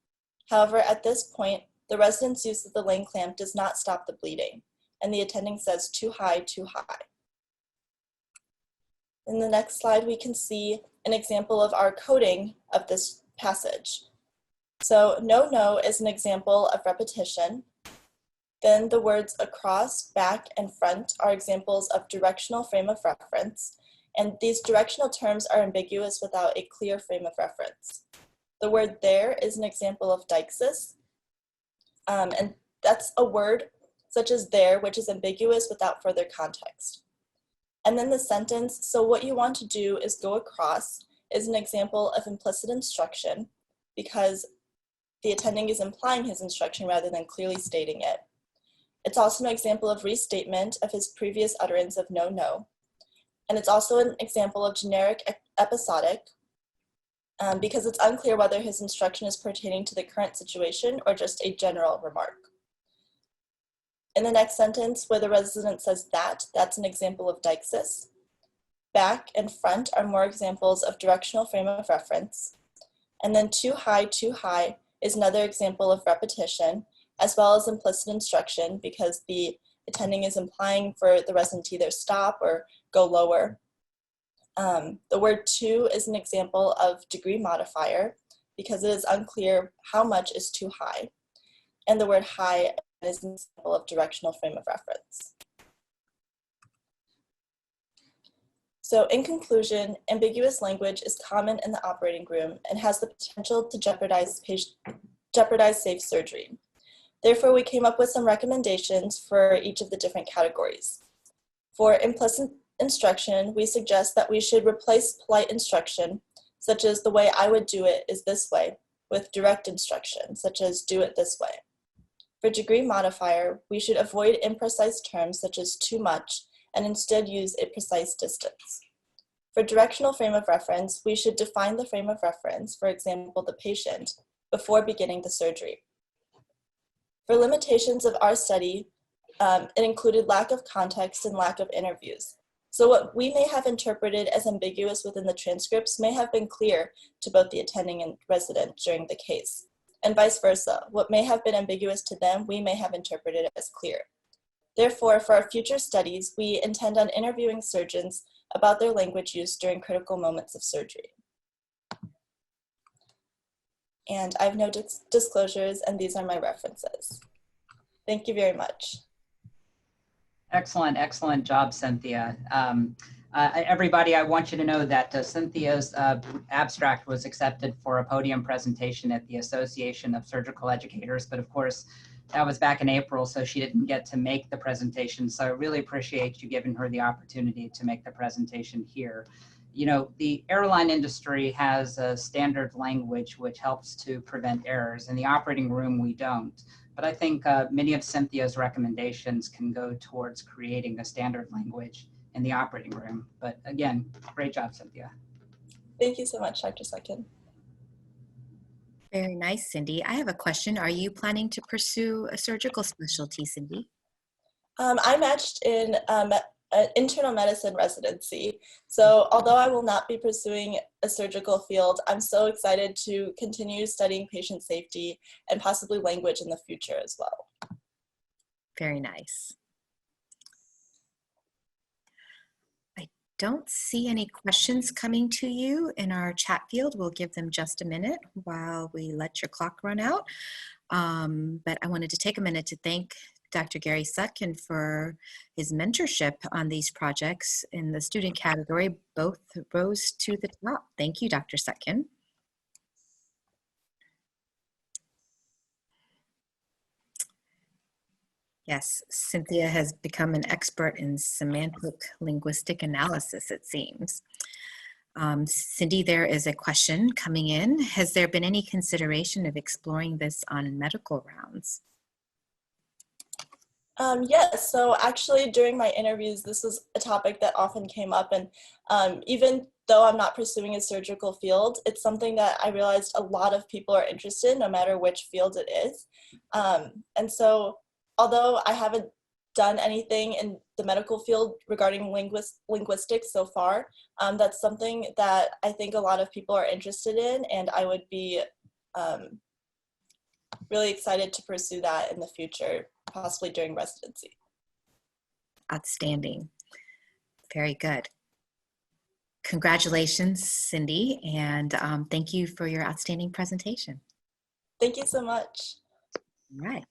However, at this point, the resident's use of the Lane clamp does not stop the bleeding, and the attending says, too high, too high. In the next slide, we can see an example of our coding of this passage. So no, no is an example of repetition. Then the words across, back, and front are examples of directional frame of reference. And these directional terms are ambiguous without a clear frame of reference. The word there is an example of deixis. And that's a word such as there, which is ambiguous without further context. And then the sentence, so what you want to do is go across, is an example of implicit instruction because the attending is implying his instruction rather than clearly stating it. It's also an example of restatement of his previous utterance of no, no. And it's also an example of generic episodic because it's unclear whether his instruction is pertaining to the current situation or just a general remark. In the next sentence, where the resident says that, that's an example of deixis. Back and front are more examples of directional frame of reference. And then too high is another example of repetition, as well as implicit instruction because the attending is implying for the resident to either stop or go lower. The word to is an example of degree modifier because it is unclear how much is too high. And the word high is an example of directional frame of reference. So in conclusion, ambiguous language is common in the operating room and has the potential to jeopardize safe surgery. Therefore, we came up with some recommendations for each of the different categories. For implicit instruction, we suggest that we should replace polite instruction, such as the way I would do it is this way, with direct instruction, such as do it this way. For degree modifier, we should avoid imprecise terms such as too much and instead use a precise distance. For directional frame of reference, we should define the frame of reference, for example, the patient, before beginning the surgery. For limitations of our study, it included lack of context and lack of interviews. So what we may have interpreted as ambiguous within the transcripts may have been clear to both the attending and resident during the case, and vice versa. What may have been ambiguous to them, we may have interpreted as clear. Therefore, for our future studies, we intend on interviewing surgeons about their language use during critical moments of surgery. And I have no disclosures, and these are my references. Thank you very much. Excellent, excellent job, Cynthia. Everybody, I want you to know that Cynthia's abstract was accepted for a podium presentation at the Association of Surgical Educators, but of course, that was back in April, so she didn't get to make the presentation. So I really appreciate you giving her the opportunity to make the presentation here. You know, the airline industry has a standard language which helps to prevent errors. In the operating room, we don't. But I think many of Cynthia's recommendations can go towards creating a standard language in the operating room. But again, great job, Cynthia. Thank you so much, Dr. Suckin. Very nice, Cindy. I have a question. Are you planning to pursue a surgical specialty, Cindy? I matched in internal medicine residency. So although I will not be pursuing a surgical field, I'm so excited to continue studying patient safety and possibly language in the future as well. Very nice. I don't see any questions coming to you in our chat field. We'll give them just a minute while we let your clock run out. But I wanted to take a minute to thank Dr. Gary Suckin for his mentorship on these projects in the student category. Both rose to the top. Thank you, Dr. Suckin. Yes, Cynthia has become an expert in semantic linguistic analysis, it seems. Cindy, there is a question coming in. Has there been any consideration of exploring this on medical rounds? Yes, so actually during my interviews, this was a topic that often came up, and even though I'm not pursuing a surgical field, it's something that I realized a lot of people are interested in, no matter which field it is. And so although I haven't done anything in the medical field regarding linguistics so far, that's something that I think a lot of people are interested in, and I would be really excited to pursue that in the future, possibly during residency. Outstanding. Very good. Congratulations, Cindy, and thank you for your outstanding presentation. Thank you so much. All right.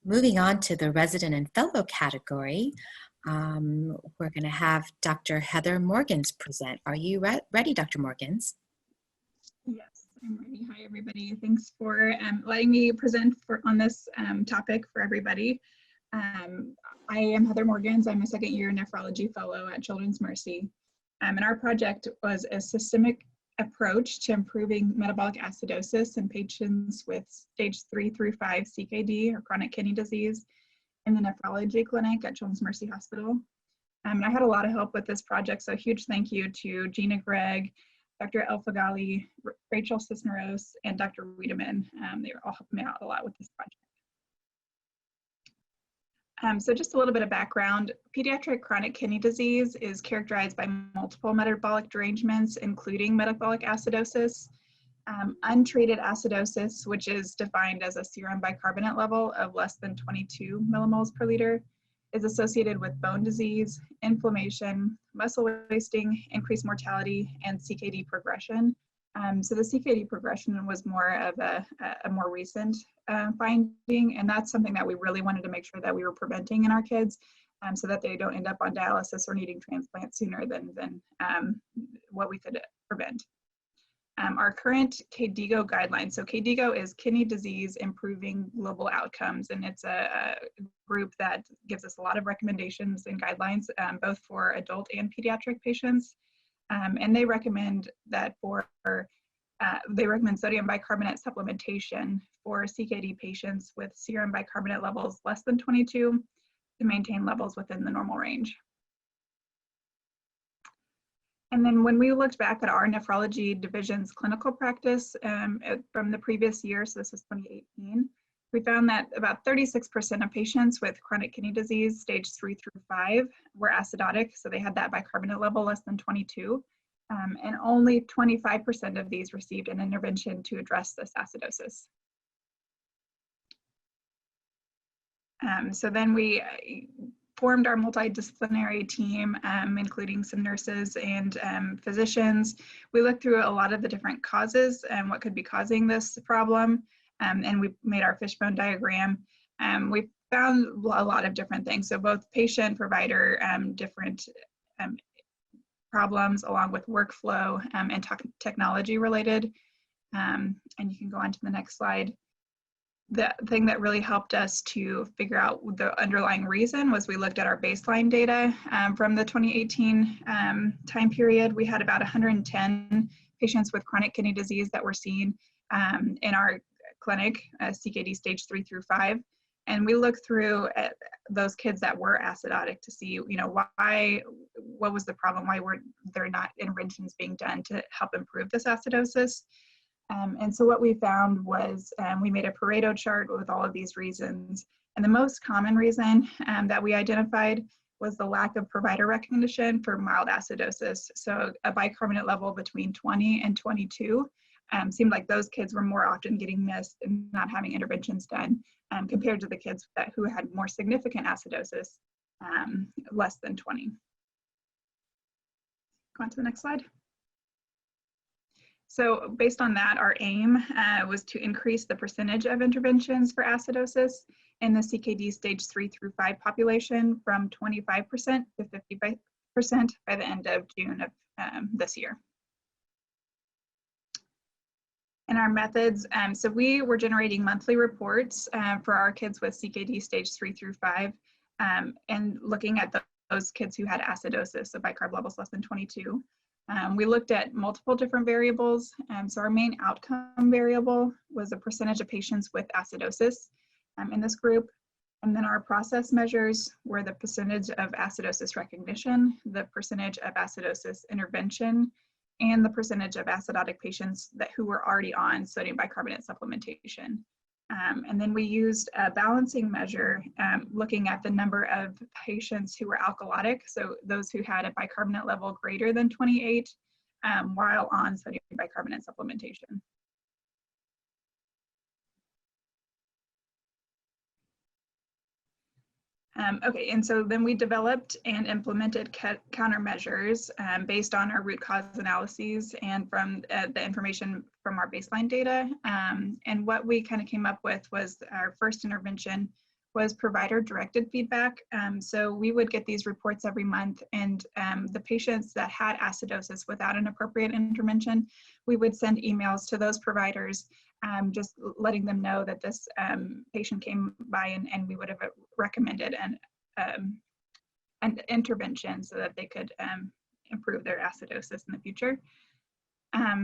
Moving on to the resident and fellow category, we're going to have Dr. Heather Morgans present. Are you ready, Dr. Morgans? Yes, I'm ready. Hi, everybody. Thanks for letting me present on this topic for everybody. I am Heather Morgans. I'm a second-year nephrology fellow at Children's Mercy. And our project was a systemic approach to improving metabolic acidosis in patients with stage 3 through 5 CKD, or chronic kidney disease, in the nephrology clinic at Children's Mercy Hospital. And I had a lot of help with this project, so a huge thank you to Gina Gregg, Dr. Elfagali, Rachel Cisneros, and Dr. Wiedemann. They were all helping me out a lot with this project. So just a little bit of background. Pediatric chronic kidney disease is characterized by multiple metabolic derangements, including metabolic acidosis. Untreated acidosis, which is defined as a serum bicarbonate level of less than 22 millimoles per liter, is associated with bone disease, inflammation, muscle wasting, increased mortality, and CKD progression. So the CKD progression was more of a more recent finding, and that's something that we really wanted to make sure that we were preventing in our kids, so that they don't end up on dialysis or needing transplant sooner than what we could prevent. Our current KDIGO guidelines, so KDIGO is Kidney Disease Improving Global Outcomes, and it's a group that gives us a lot of recommendations and guidelines, both for adult and pediatric patients. And they recommend that they recommend sodium bicarbonate supplementation for CKD patients with serum bicarbonate levels less than 22 to maintain levels within the normal range. And then when we looked back at our nephrology division's clinical practice from the previous year, so this is 2018, we found that about 36% of patients with chronic kidney disease, stage 3 through 5, were acidotic, so they had that bicarbonate level less than 22, and only 25% of these received an intervention to address this acidosis. So then we formed our multidisciplinary team, including some nurses and physicians. We looked through a lot of the different causes and what could be causing this problem, and we made our fishbone diagram. We found a lot of different things, so both patient, provider, different problems, along with workflow and technology related. And you can go on to the next slide. The thing that really helped us to figure out the underlying reason was we looked at our baseline data from the 2018 time period. We had about 110 patients with chronic kidney disease that were seen in our clinic, CKD stage 3 through 5. And we looked through at those kids that were acidotic to see, what was the problem? Why were there not interventions being done to help improve this acidosis? And so what we found was we made a Pareto chart with all of these reasons. And the most common reason that we identified was the lack of provider recognition for mild acidosis. So a bicarbonate level between 20 and 22 seemed like those kids were more often getting missed and not having interventions done compared to the kids who had more significant acidosis, less than 20. Go on to the next slide. So based on that, our aim was to increase the percentage of interventions for acidosis in the CKD stage 3 through 5 population from 25% to 55% by the end of June of this year. And our methods, so we were generating monthly reports for our kids with CKD stage 3 through 5 and looking at those kids who had acidosis, so bicarb levels less than 22. We looked at multiple different variables. So our main outcome variable was a percentage of patients with acidosis in this group. And then our process measures were the percentage of acidosis recognition, the percentage of acidosis intervention, and the percentage of acidotic patients who were already on sodium bicarbonate supplementation. And then we used a balancing measure looking at the number of patients who were alkalotic, so those who had a bicarbonate level greater than 28 while on sodium bicarbonate supplementation. Okay, and so then we developed and implemented countermeasures based on our root cause analyses and from the information from our baseline data. And what we kind of came up with was our first intervention was provider-directed feedback. So we would get these reports every month, and the patients that had acidosis without an appropriate intervention, we would send emails to those providers just letting them know that this patient came by and we would have recommended an intervention so that they could improve their acidosis in the future.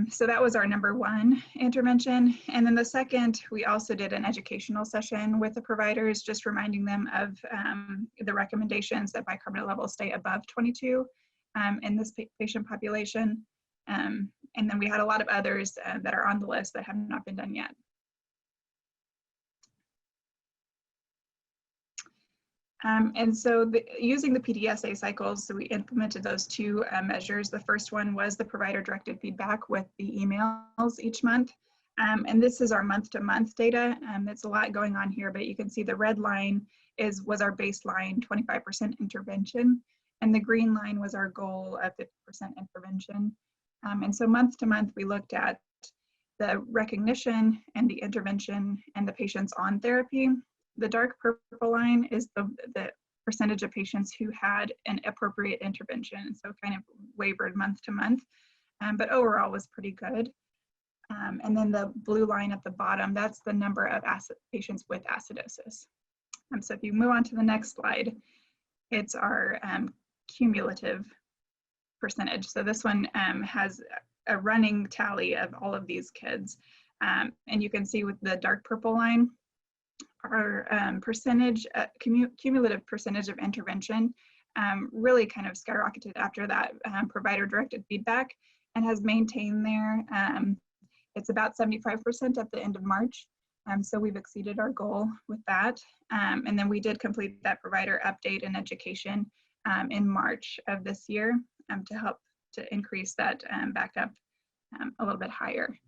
So that was our number one intervention. And then the second, we also did an educational session with the providers, just reminding them of the recommendations that bicarbonate levels stay above 22 in this patient population. And then we had a lot of others that are on the list that have not been done yet. And so using the PDSA cycles, so we implemented those two measures. The first one was the provider-directed feedback with the emails each month. And this is our month-to-month data. It's a lot going on here, but you can see the red line was our baseline 25% intervention, and the green line was our goal of 50% intervention. And so month to month, we looked at the recognition and the intervention and the patients on therapy. The dark purple line is the percentage of patients who had an appropriate intervention. So kind of wavered month to month, but overall was pretty good. And then the blue line at the bottom, that's the number of patients with acidosis. So if you move on to the next slide, it's our cumulative percentage. So this one has a running tally of all of these kids. And you can see with the dark purple line, our percentage, cumulative percentage of intervention really kind of skyrocketed after that provider-directed feedback and has maintained there. It's about 75% at the end of March. So we've exceeded our goal with that. And then we did complete that provider update and education in March of this year to help to increase that back up a little bit higher.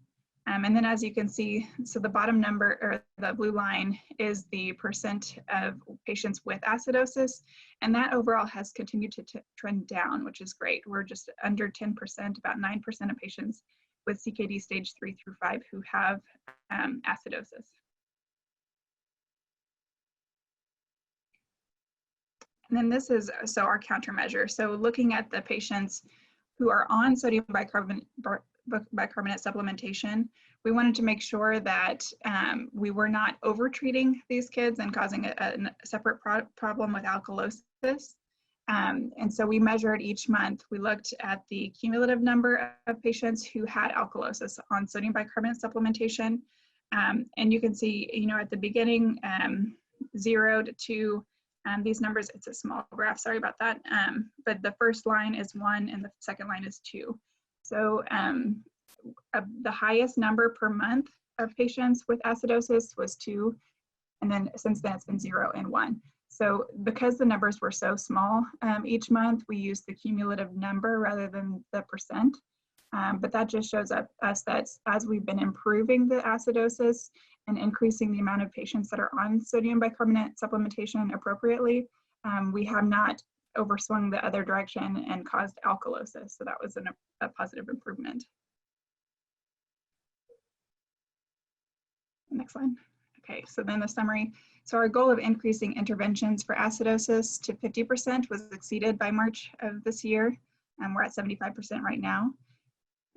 And then as you can see, so the bottom number, or the blue line, is the percent of patients with acidosis, and that overall has continued to trend down, which is great. We're just under 10%, about 9% of patients with CKD stage 3 through 5 who have acidosis. And then this is our countermeasure. So looking at the patients who are on sodium bicarbonate supplementation, we wanted to make sure that we were not over-treating these kids and causing a separate problem with alkalosis. And so we measured each month. We looked at the cumulative number of patients who had alkalosis on sodium bicarbonate supplementation. And you can see, at the beginning, 0 to 2, these numbers, it's a small graph, sorry about that. But the first line is 1 and the second line is 2. So the highest number per month of patients with acidosis was 2. And then since then it's been 0 and 1. So because the numbers were so small each month, we used the cumulative number rather than the percent. But that just shows us that as we've been improving the acidosis and increasing the amount of patients that are on sodium bicarbonate supplementation appropriately, we have not overswung the other direction and caused alkalosis. So that was a positive improvement. Next slide. Okay, so then the summary. So our goal of increasing interventions for acidosis to 50% was exceeded by March of this year. We're at 75% right now.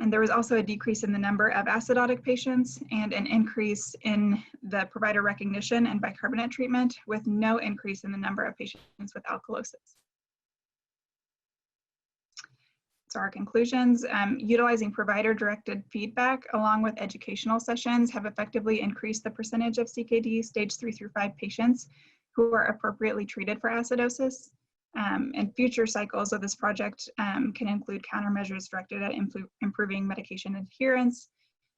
And there was also a decrease in the number of acidotic patients and an increase in the provider recognition and bicarbonate treatment, with no increase in the number of patients with alkalosis. So our conclusions, utilizing provider-directed feedback along with educational sessions have effectively increased the percentage of CKD stage 3 through 5 patients who are appropriately treated for acidosis. And future cycles of this project can include countermeasures directed at improving medication adherence,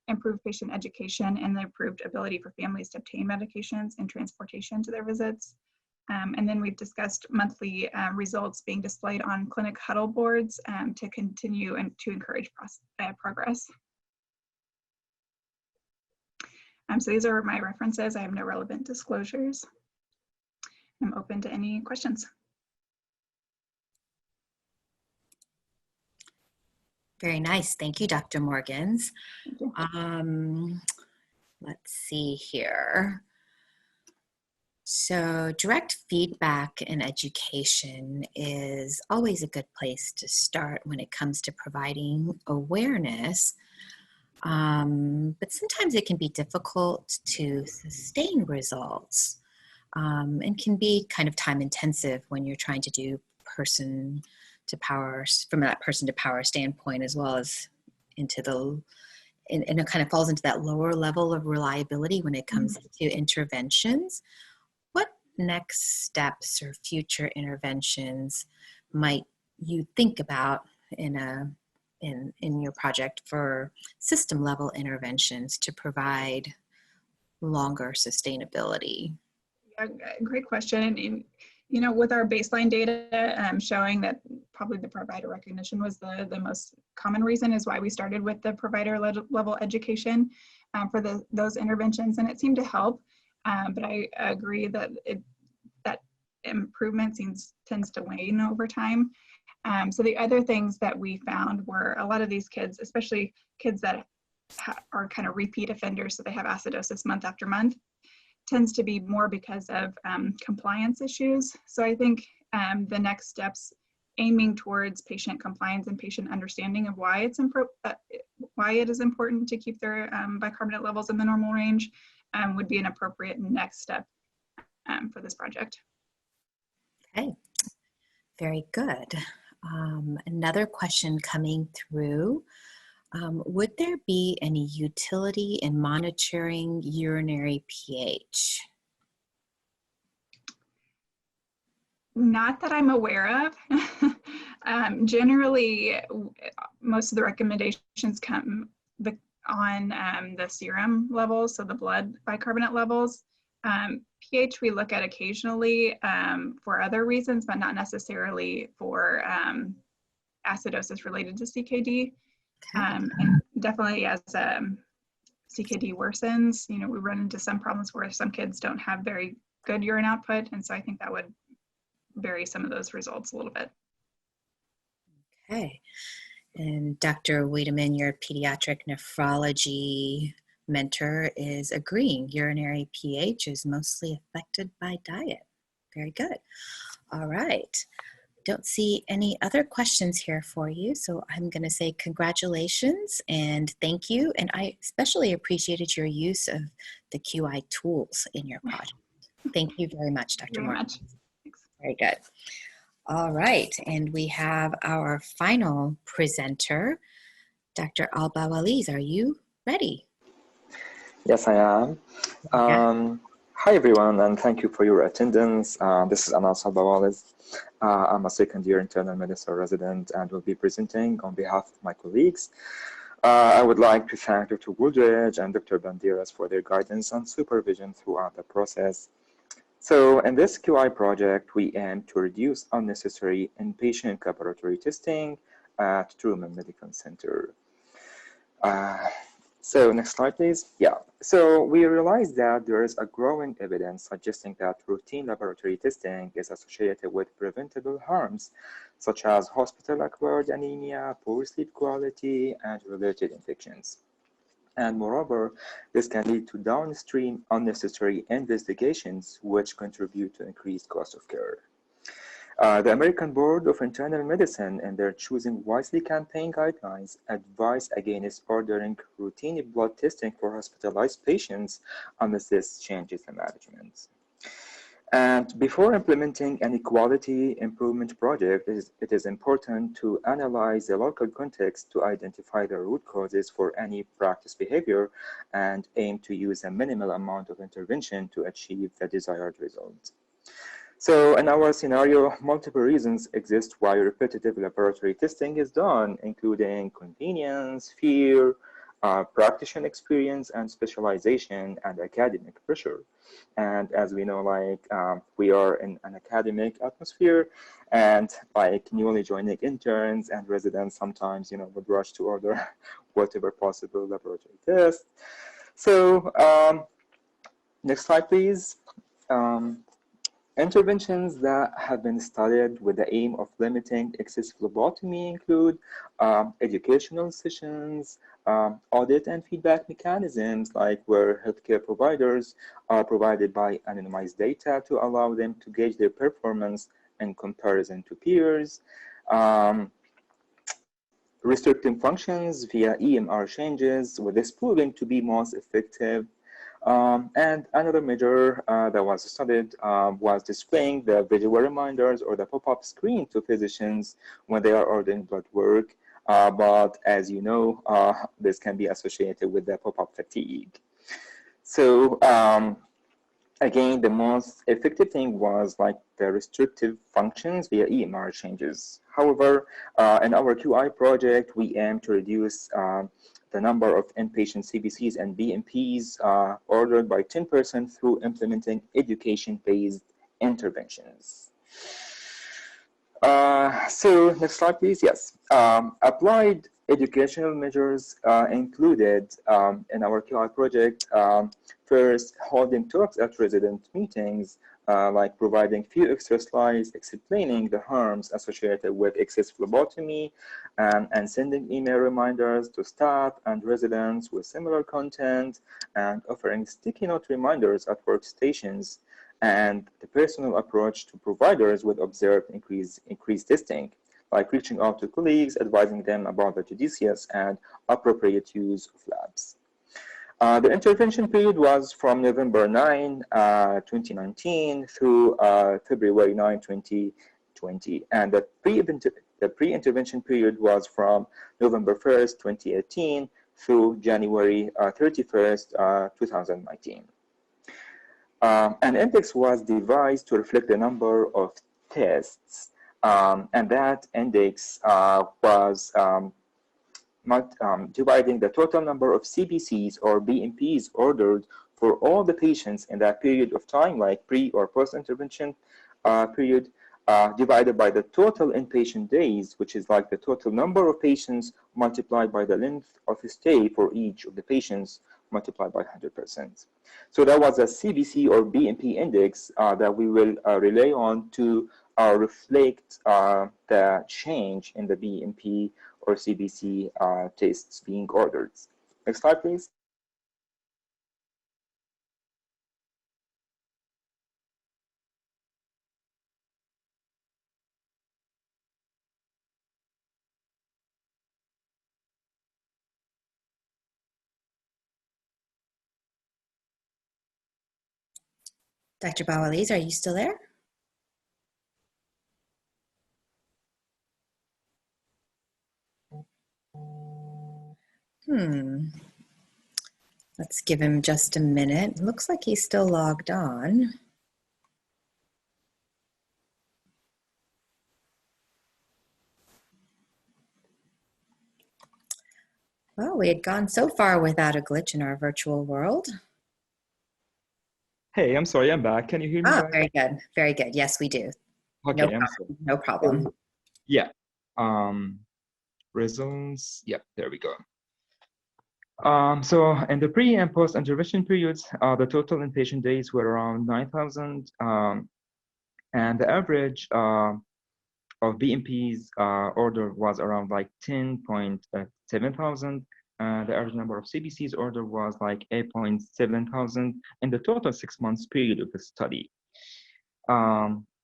improved patient education, and the improved ability for families to obtain medications and transportation to their visits. And then we've discussed monthly results being displayed on clinic huddle boards to continue and to encourage progress. So these are my references. I have no relevant disclosures. I'm open to any questions. Very nice. Thank you, Dr. Morgans. Thank you. Let's see here. So direct feedback in education is always a good place to start when it comes to providing awareness. But sometimes it can be difficult to sustain results and can be kind of time intensive when you're trying to do person to power, from that person to power standpoint, as well as into the, and it kind of falls into that lower level of reliability when it comes to interventions. What next steps or future interventions might you think about in your project for system level interventions to provide longer sustainability? Yeah, great question. And you know, with our baseline data showing that probably the provider recognition was the most common reason is why we started with the provider level education for those interventions, and it seemed to help. But I agree that that improvement tends to wane over time. So the other things that we found were a lot of these kids, especially kids that are kind of repeat offenders, so they have acidosis month after month, tends to be more because of compliance issues. So I think the next steps aiming towards patient compliance and patient understanding of why it is important to keep their bicarbonate levels in the normal range would be an appropriate next step for this project. Okay, very good. Another question coming through. Would there be any utility in monitoring urinary pH? Not that I'm aware of. Generally, most of the recommendations come on the serum levels, so the blood bicarbonate levels. pH we look at occasionally for other reasons, but not necessarily for acidosis related to CKD. And definitely as CKD worsens, you know, we run into some problems where some kids don't have very good urine output. And so I think that would vary some of those results a little bit. Okay. And Dr. Wiedemann, your pediatric nephrology mentor, is agreeing urinary pH is mostly affected by diet. Very good. All right. Don't see any other questions here for you, so I'm going to say congratulations and thank you. And I especially appreciated your use of the QI tools in your project. Thank you very much, Dr. Martin. Very good. All right, and we have our final presenter, Dr. Al-Bawaliz. Are you ready? Yes, I am. Hi, everyone, and thank you for your attendance. This is Anas Al-Bawaliz. I'm a second-year internal medicine resident and will be presenting on behalf of my colleagues. I would like to thank Dr. Woodridge and Dr. Banderas for their guidance and supervision throughout the process. So in this QI project, we aim to reduce unnecessary inpatient laboratory testing at Truman Medical Center. So next slide, please. Yeah, so we realized that there is a growing evidence suggesting that routine laboratory testing is associated with preventable harms, such as hospital-acquired anemia, poor sleep quality, and related infections. And moreover, this can lead to downstream unnecessary investigations, which contribute to increased cost of care. The American Board of Internal Medicine, in their Choosing Wisely campaign guidelines, advise against ordering routine blood testing for hospitalized patients unless this changes the management. And before implementing any quality improvement project, it is important to analyze the local context to identify the root causes for any practice behavior and aim to use a minimal amount of intervention to achieve the desired result. So in our scenario, multiple reasons exist why repetitive laboratory testing is done, including convenience, fear, practitioner experience, and specialization, and academic pressure. And as we know, we are in an academic atmosphere, and like newly joining interns and residents sometimes, would rush to order whatever possible laboratory test. So next slide, please. Interventions that have been studied with the aim of limiting excess phlebotomy include educational sessions, audit and feedback mechanisms, like where healthcare providers are provided by anonymized data to allow them to gauge their performance in comparison to peers. Restricting functions via EMR changes, with this proving to be most effective. And another measure that was studied was displaying the visual reminders or the pop-up screen to physicians when they are ordering blood work. But as you know, this can be associated with the pop-up fatigue. So again, the most effective thing was like the restrictive functions via EMR changes. However, in our QI project, we aim to reduce the number of inpatient CBCs and BMPs ordered by 10% through implementing education-based interventions. So next slide, please. Yes, applied educational measures included in our QI project. First, holding talks at resident meetings, like providing few extra slides explaining the harms associated with excess phlebotomy, and sending email reminders to staff and residents with similar content, and offering sticky note reminders at workstations, and the personal approach to providers with observed increased testing, like reaching out to colleagues, advising them about the judicious and appropriate use of labs. The intervention period was from November 9, 2019 through February 9, 2020. And the pre-intervention period was from November 1st, 2018 through January 31st, 2019. An index was devised to reflect the number of tests, and that index was dividing the total number of CBCs or BMPs ordered for all the patients in that period of time, like pre or post-intervention period, divided by the total inpatient days, which is like the total number of patients multiplied by the length of stay for each of the patients multiplied by 100%. So that was a CBC or BMP index that we will rely on to reflect the change in the BMP or CBC tests being ordered. Next slide, please. Dr. Bawaliz, are you still there? Let's give him just a minute. Looks like he's still logged on. Well, we had gone so far without a glitch in our virtual world. Hey, I'm sorry, I'm back. Can you hear me? Ah, very good. Very good. Yes, we do. Okay, No I'm problem. sorry. No problem. Yeah. Results. Yep, there we go. So in the pre and post intervention periods, the total inpatient days were around 9,000, and the average of BMPs order was around like 10.7 thousand. The average number of CBCs order was like 8.7 thousand in the total 6 months period of the study.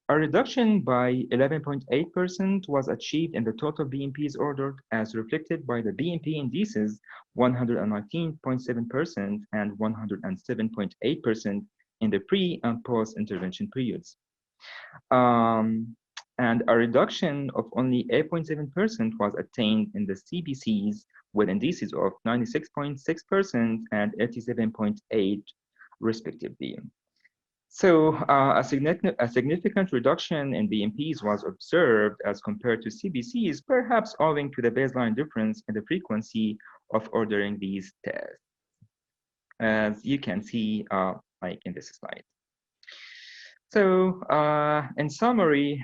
A reduction by 11.8% was achieved in the total BMPs ordered, as reflected by the BMP indices 119.7% and 107.8% in the pre and post intervention periods. And a reduction of only 8.7% was attained in the CBCs with indices of 96.6% and 87.8% respectively. So a significant reduction in BMPs was observed as compared to CBCs, perhaps owing to the baseline difference in the frequency of ordering these tests, as you can see like in this slide. So in summary,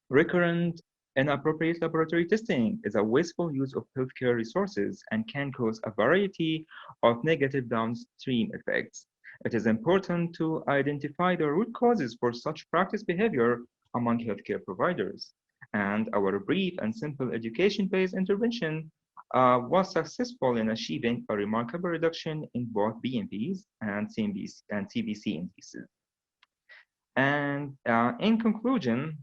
recurrent inappropriate laboratory testing is a wasteful use of healthcare resources and can cause a variety of negative downstream effects. It is important to identify the root causes for such practice behavior among healthcare providers. And our brief and simple education-based intervention was successful in achieving a remarkable reduction in both BMPs and CBC indices. And in conclusion,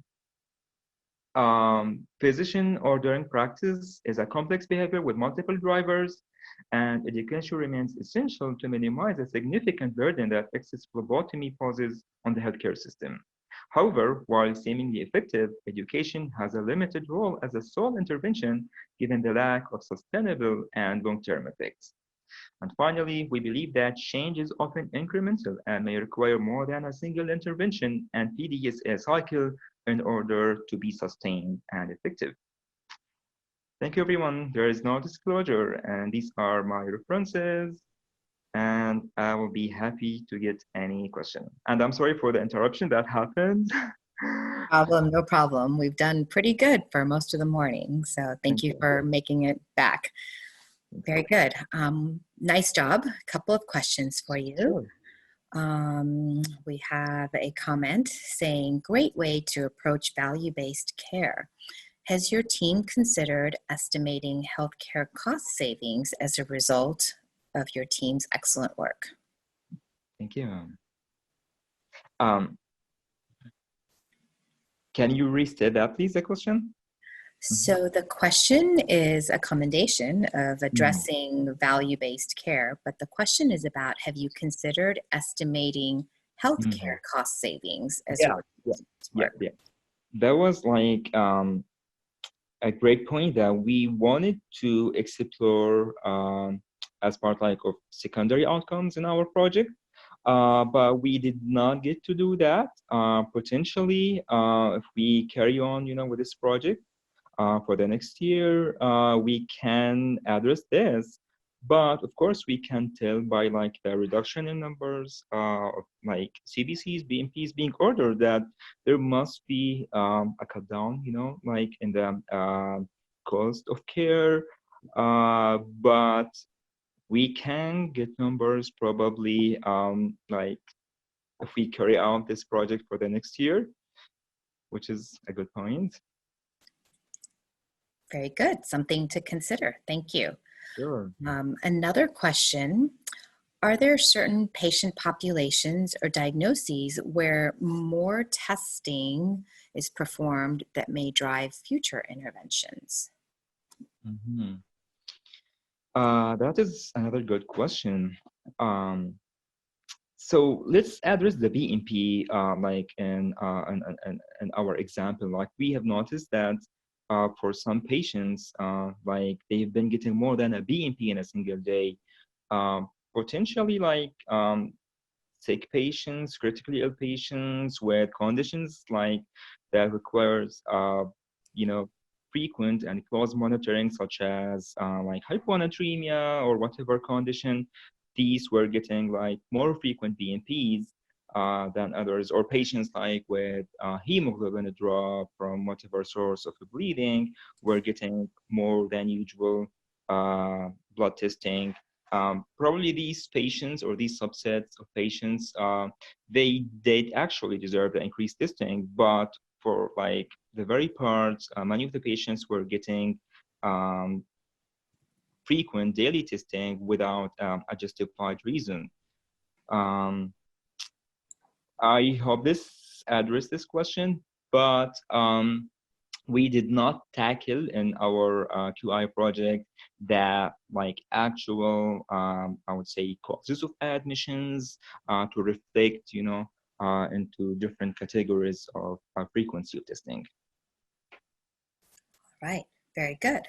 physician ordering practice is a complex behavior with multiple drivers, and education remains essential to minimize the significant burden that excess phlebotomy poses on the healthcare system. However, while seemingly effective, education has a limited role as a sole intervention given the lack of sustainable and long-term effects. And finally, we believe that change is often incremental and may require more than a single intervention and PDSA cycle in order to be sustained and effective. Thank you, everyone. There is no disclosure, and these are my references, and I will be happy to get any question. And I'm sorry for the interruption that happened. No problem. We've done pretty good for most of the morning, so thank you for making it back. Very good. Nice job. A couple of questions for you. Sure. We have a comment saying, great way to approach value-based care. Has your team considered estimating healthcare cost savings as a result of your team's excellent work? Thank you. Can you restate that, please, the question? So the question is a commendation of addressing value-based care, but the question is about, have you considered estimating healthcare cost savings as a result? Yeah. That was like a great point that we wanted to explore as part like of secondary outcomes in our project, but we did not get to do that. Potentially, if we carry on, with this project, for the next year, we can address this, but of course we can tell by like the reduction in numbers of like CBCs, BMPs being ordered that there must be a cut down, like in the cost of care, but we can get numbers probably like if we carry out this project for the next year, which is a good point. Very good. Something to consider. Thank you. Sure. Another question, are there certain patient populations or diagnoses where more testing is performed that may drive future interventions? That is another good question. So let's address the BMP like in our example. Like we have noticed that for some patients, like they've been getting more than a BMP in a single day. Potentially like sick patients, critically ill patients with conditions like that requires, frequent and close monitoring, such as like hyponatremia or whatever condition. These were getting like more frequent BMPs than others, or patients like with hemoglobin drop from whatever source of bleeding were getting more than usual blood testing. Probably these patients or these subsets of patients, they did actually deserve the increased testing, but for like the very parts, many of the patients were getting frequent daily testing without a justified reason. I hope this addressed this question, but we did not tackle in our QI project that like actual, I would say, causes of admissions to reflect, into different categories of frequency of testing. All right, very good.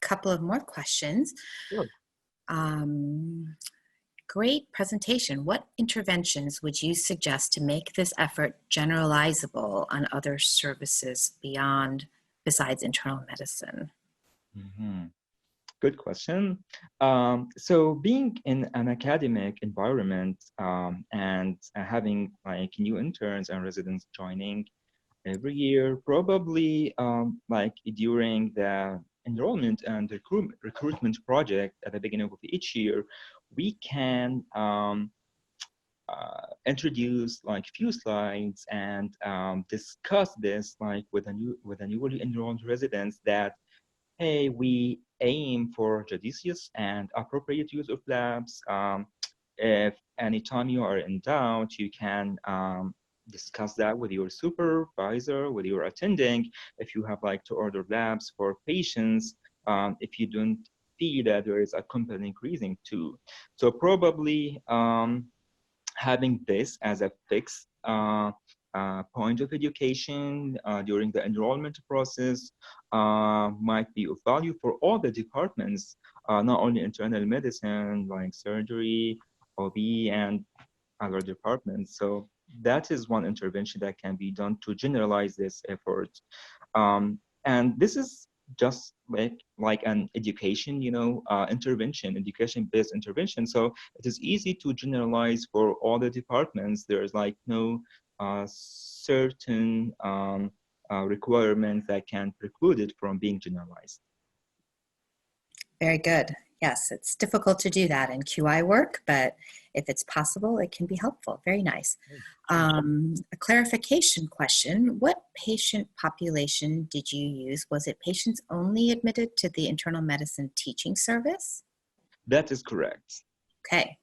Couple of more questions. Sure. great presentation. What interventions would you suggest to make this effort generalizable on other services besides internal medicine? Mhm. Good question. So being in an academic environment and having like new interns and residents joining every year, probably like during the enrollment and recruitment project at the beginning of each year, we can introduce like few slides and discuss this like with a newly enrolled residents that, hey, we aim for judicious and appropriate use of labs. If anytime you are in doubt, you can discuss that with your supervisor, with your attending, if you have like to order labs for patients, if you don't feel that there is a compelling reason to. So probably having this as a fixed point of education during the enrollment process might be of value for all the departments, not only internal medicine, like surgery, OB, and other departments. So that is one intervention that can be done to generalize this effort. And this is just like an education, intervention, education-based intervention. So it is easy to generalize for all the departments. There's like no certain requirements that can preclude it from being generalized. Very good. Yes, it's difficult to do that in QI work, but if it's possible, it can be helpful. Very nice. A clarification question. What patient population did you use? Was it patients only admitted to the internal medicine teaching service? That is correct. Okay.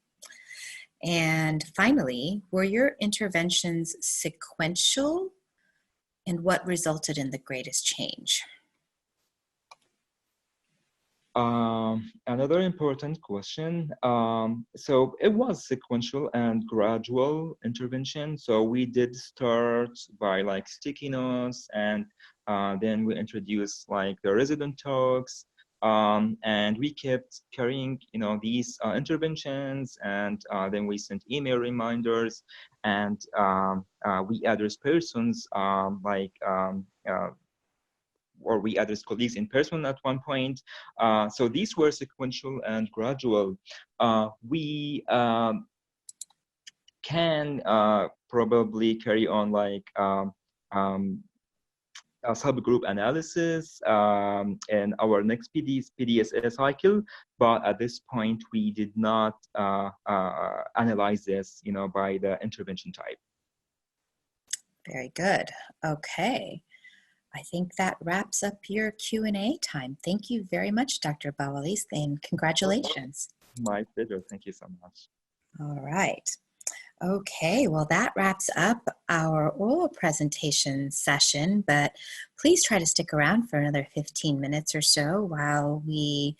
And finally, were your interventions sequential? And what resulted in the greatest change? Another important question. So it was sequential and gradual intervention. So we did start by like sticky notes, and then we introduced like the resident talks, and we kept carrying, these interventions, and then we sent email reminders, and we address persons or we address colleagues in person at one point. So these were sequential and gradual. We can probably carry on like a subgroup analysis in our next PDSA cycle, but at this point we did not analyze this, by the intervention type. Very good. Okay. I think that wraps up your Q&A time. Thank you very much, Dr. Bawalis, and congratulations. My pleasure. Thank you so much. All right. Okay, well, that wraps up our oral presentation session, but please try to stick around for another 15 minutes or so while we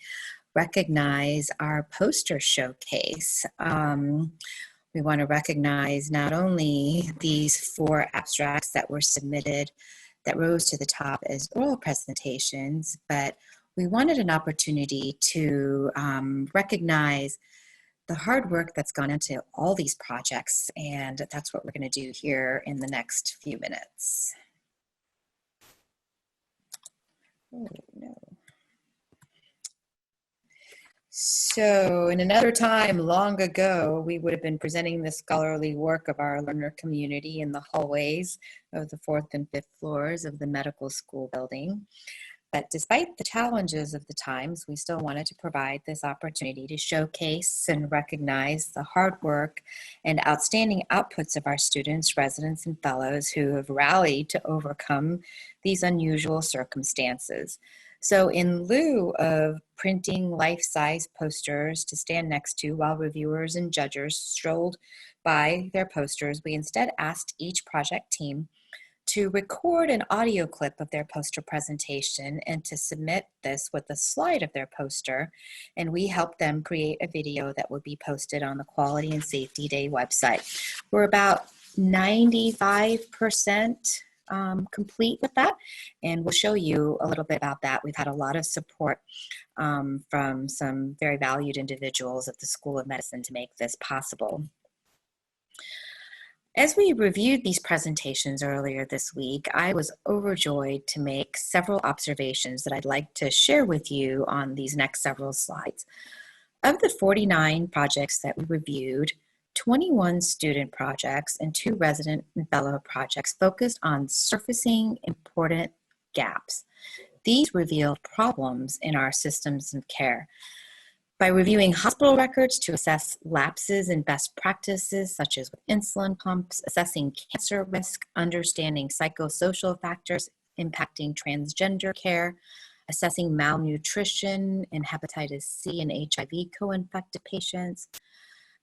recognize our poster showcase. We want to recognize not only these 4 abstracts that were submitted that rose to the top as oral presentations, but we wanted an opportunity to recognize the hard work that's gone into all these projects, and that's what we're going to do here in the next few minutes. Oh, no. So in another time long ago, we would have been presenting the scholarly work of our learner community in the hallways of the 4th and 5th floors of the medical school building. But despite the challenges of the times, we still wanted to provide this opportunity to showcase and recognize the hard work and outstanding outputs of our students, residents, and fellows who have rallied to overcome these unusual circumstances. So in lieu of printing life-size posters to stand next to while reviewers and judges strolled by their posters, we instead asked each project team to record an audio clip of their poster presentation and to submit this with a slide of their poster. And we helped them create a video that would be posted on the Quality and Safety Day website. We're about 95% complete with that, and we'll show you a little bit about that. We've had a lot of support from some very valued individuals at the School of Medicine to make this possible. As we reviewed these presentations earlier this week, I was overjoyed to make several observations that I'd like to share with you on these next several slides. Of the 49 projects that we reviewed, 21 student projects and 2 resident and fellow projects focused on surfacing important gaps. These revealed problems in our systems of care. By reviewing hospital records to assess lapses in best practices, such as with insulin pumps, assessing cancer risk, understanding psychosocial factors impacting transgender care, assessing malnutrition and hepatitis C and HIV co-infected patients,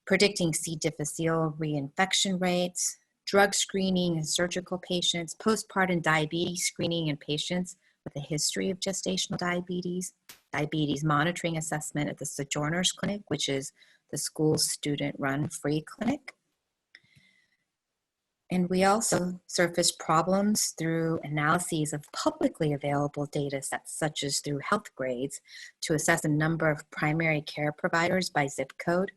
predicting C. difficile reinfection rates, drug screening in surgical patients, postpartum diabetes screening in patients with a history of gestational diabetes, diabetes monitoring assessment at the Sojourners Clinic, which is the school's student-run free clinic. And we also surfaced problems through analyses of publicly available data sets, such as through health grades, to assess the number of primary care providers by zip code,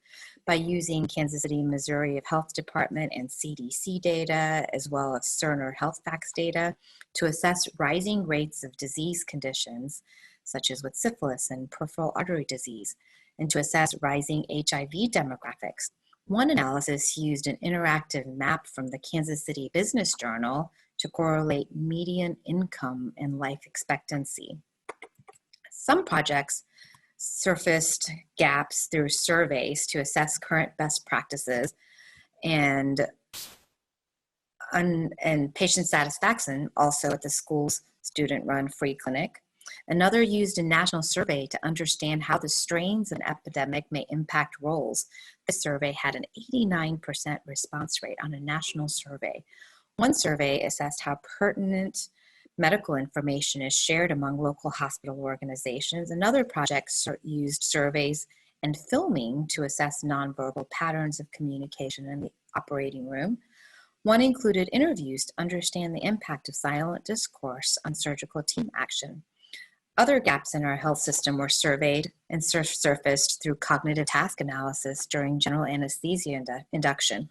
by using Kansas City, Missouri Health Department and CDC data, as well as Cerner Health Facts data, to assess rising rates of disease conditions, such as with syphilis and peripheral artery disease, and to assess rising HIV demographics. One analysis used an interactive map from the Kansas City Business Journal to correlate median income and life expectancy. Some projects surfaced gaps through surveys to assess current best practices and patient satisfaction, also at the school's student-run free clinic. Another used a national survey to understand how the strains of an epidemic may impact roles. This survey had an 89% response rate on a national survey. One survey assessed how pertinent medical information is shared among local hospital organizations. Another project used surveys and filming to assess nonverbal patterns of communication in the operating room. One included interviews to understand the impact of silent discourse on surgical team action. Other gaps in our health system were surveyed and surfaced through cognitive task analysis during general anesthesia induction,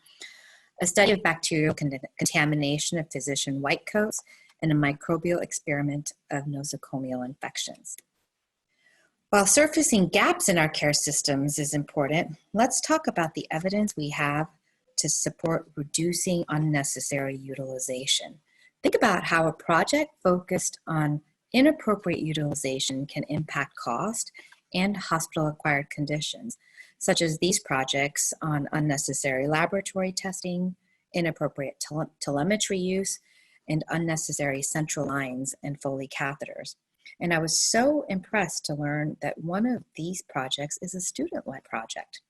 a study of bacterial contamination of physician white coats, and a microbial experiment of nosocomial infections. While surfacing gaps in our care systems is important, let's talk about the evidence we have to support reducing unnecessary utilization. Think about how a project focused on inappropriate utilization can impact cost and hospital-acquired conditions, such as these projects on unnecessary laboratory testing, inappropriate telemetry use, and unnecessary central lines and Foley catheters. And I was so impressed to learn that one of these projects is a student-led project.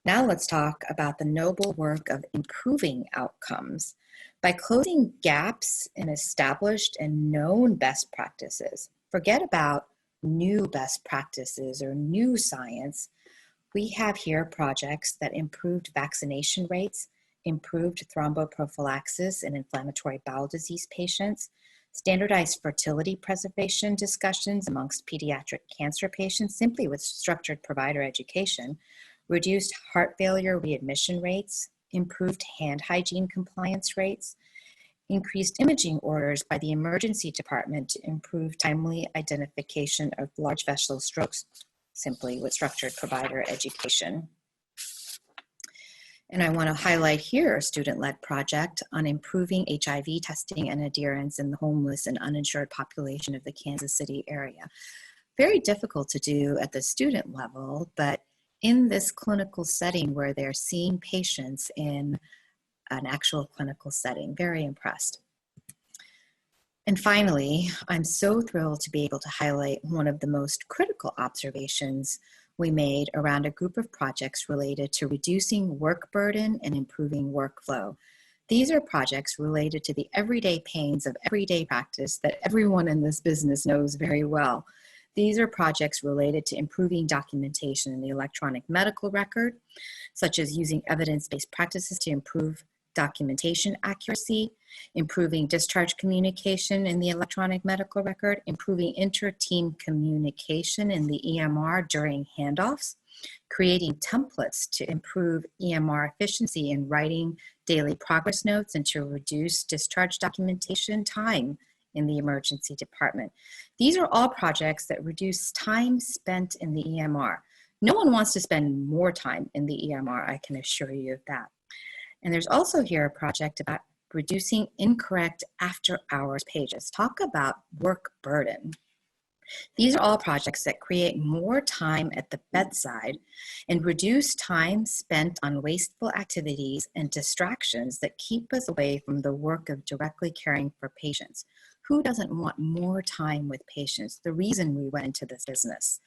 Now let's talk about the noble work of improving outcomes. By closing gaps in established and known best practices, forget about new best practices or new science, we have here projects that improved vaccination rates, improved thromboprophylaxis in inflammatory bowel disease patients, standardized fertility preservation discussions amongst pediatric cancer patients simply with structured provider education, reduced heart failure readmission rates, improved hand hygiene compliance rates, increased imaging orders by the emergency department to improve timely identification of large vessel strokes, simply with structured provider education. And I want to highlight here a student-led project on improving HIV testing and adherence in the homeless and uninsured population of the Kansas City area. Very difficult to do at the student level, but in this clinical setting where they're seeing patients in an actual clinical setting. Very impressed. And finally, I'm so thrilled to be able to highlight one of the most critical observations we made around a group of projects related to reducing work burden and improving workflow. These are projects related to the everyday pains of everyday practice that everyone in this business knows very well. These are projects related to improving documentation in the electronic medical record, such as using evidence-based practices to improve documentation accuracy, improving discharge communication in the electronic medical record, improving inter-team communication in the EMR during handoffs, creating templates to improve EMR efficiency in writing daily progress notes and to reduce discharge documentation time in the emergency department. These are all projects that reduce time spent in the EMR. No one wants to spend more time in the EMR, I can assure you of that. And there's also here a project about reducing incorrect after-hours pages. Talk about work burden. These are all projects that create more time at the bedside and reduce time spent on wasteful activities and distractions that keep us away from the work of directly caring for patients. Who doesn't want more time with patients? The reason we went into this business.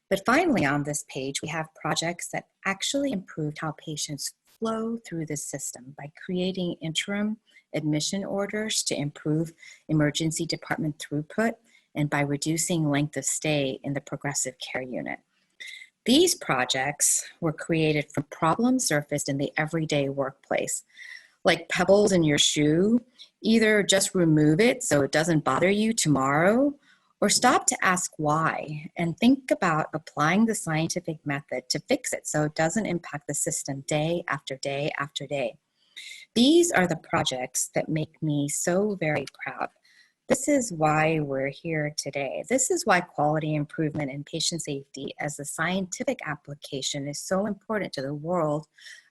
But finally, on this page, we have projects that actually improved how patients flow through the system by creating interim admission orders to improve emergency department throughput and by reducing length of stay in the progressive care unit. These projects were created from problems surfaced in the everyday workplace. Like pebbles in your shoe, either just remove it so it doesn't bother you tomorrow, or stop to ask why and think about applying the scientific method to fix it so it doesn't impact the system day after day after day. These are the projects that make me so very proud. This is why we're here today. This is why quality improvement and patient safety as a scientific application is so important to the world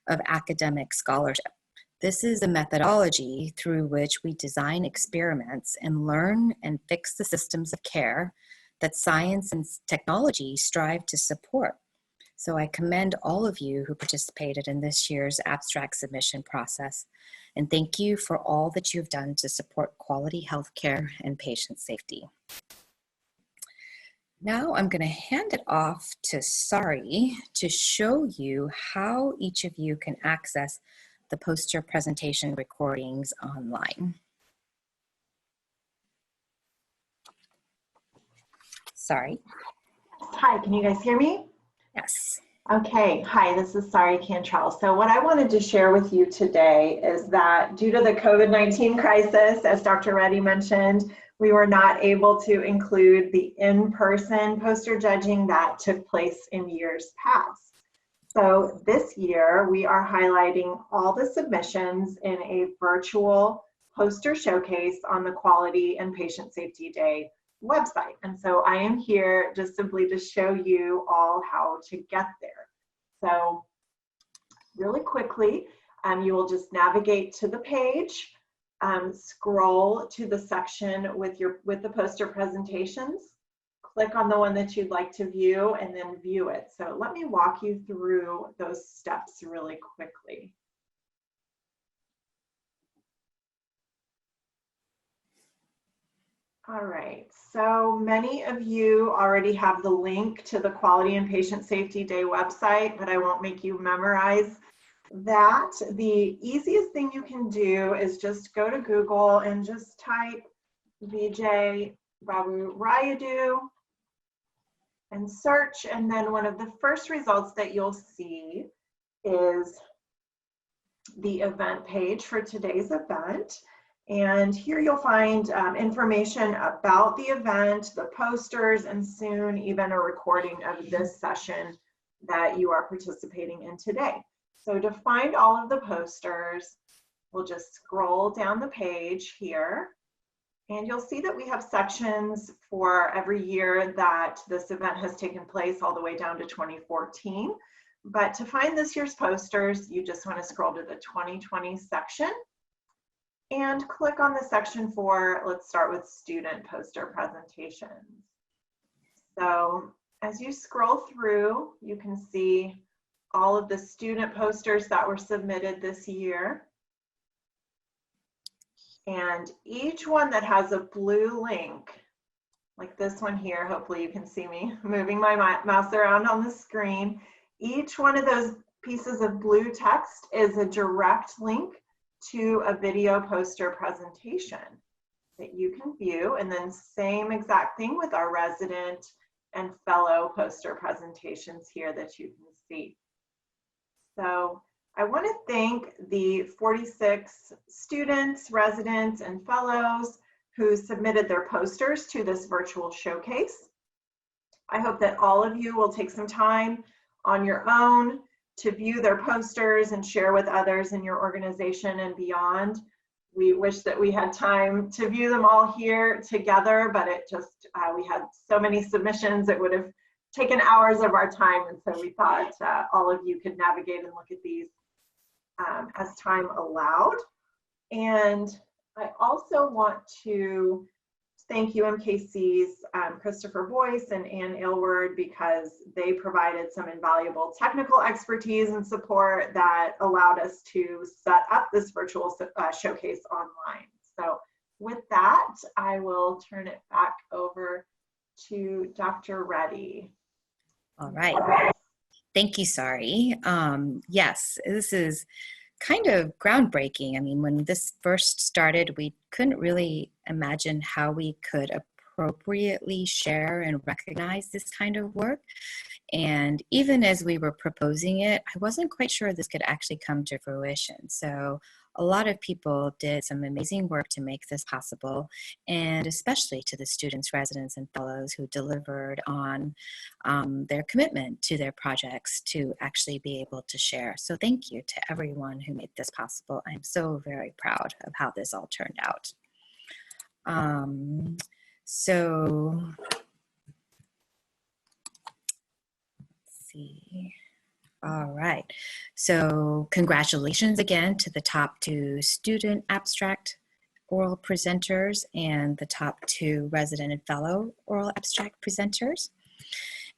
of academic scholarship. This is a methodology through which we design experiments and learn and fix the systems of care that science and technology strive to support. So I commend all of you who participated in this year's abstract submission process, and thank you for all that you've done to support quality healthcare and patient safety. Now I'm going to hand it off to Sari to show you how each of you can access the poster presentation recordings online. Sari. Hi, can you guys hear me? Yes. Okay, hi, this is Sari Cantrell. So what I wanted to share with you today is that due to the COVID-19 crisis, as Dr. Reddy mentioned, we were not able to include the in-person poster judging that took place in years past. So this year, we are highlighting all the submissions in a virtual poster showcase on the Quality and Patient Safety Day website. And so I am here just simply to show you all how to get there. So really quickly, you will just navigate to the page, scroll to the section with the poster presentations, click on the one that you'd like to view, and then view it. So let me walk you through those steps really quickly. All right, so many of you already have the link to the Quality and Patient Safety Day website, but I won't make you memorize that. The easiest thing you can do is just go to Google and just type Vijay Babu Rayudu and search, and then one of the first results that you'll see is the event page for today's event. And here you'll find information about the event, the posters, and soon even a recording of this session that you are participating in today. So to find all of the posters, we'll just scroll down the page here, and you'll see that we have sections for every year that this event has taken place all the way down to 2014. But to find this year's posters, you just want to scroll to the 2020 section and click on the section for, let's start with student poster presentations. So as you scroll through, you can see all of the student posters that were submitted this year. And each one that has a blue link, like this one here, hopefully you can see me moving my mouse around on the screen. Each one of those pieces of blue text is a direct link to a video poster presentation that you can view, and then same exact thing with our resident and fellow poster presentations here that you can see. So I want to thank the 46 students, residents, and fellows who submitted their posters to this virtual showcase. I hope that all of you will take some time on your own to view their posters and share with others in your organization and beyond. We wish that we had time to view them all here together, but it just, we had so many submissions, it would have taken hours of our time. And so we thought all of you could navigate and look at these as time allowed. And I also want to thank UMKC's Christopher Boyce and Ann Aylward, because they provided some invaluable technical expertise and support that allowed us to set up this virtual showcase online. So with that, I will turn it back over to Dr. Reddy. All right. Thank you, Sari. Yes, this is kind of groundbreaking. I mean, when this first started, we couldn't really imagine how we could appropriately share and recognize this kind of work. And even as we were proposing it, I wasn't quite sure this could actually come to fruition. So a lot of people did some amazing work to make this possible, and especially to the students, residents, and fellows who delivered on their commitment to their projects to actually be able to share. So thank you to everyone who made this possible. I'm so very proud of how this all turned out. So let's see. All right, so congratulations again to the top 2 student abstract oral presenters and the top 2 resident and fellow oral abstract presenters.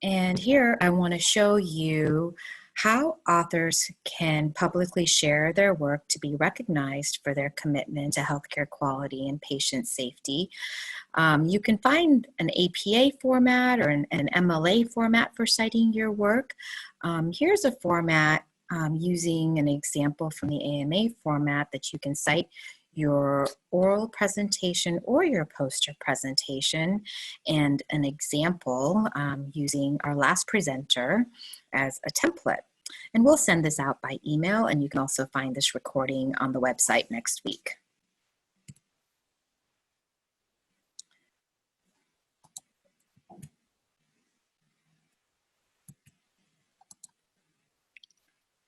And here I want to show you how authors can publicly share their work to be recognized for their commitment to healthcare quality and patient safety. You can find an APA format or an MLA format for citing your work. Here's a format using an example from the AMA format that you can cite your oral presentation or your poster presentation, and an example using our last presenter as a template. And we'll send this out by email, and you can also find this recording on the website next week.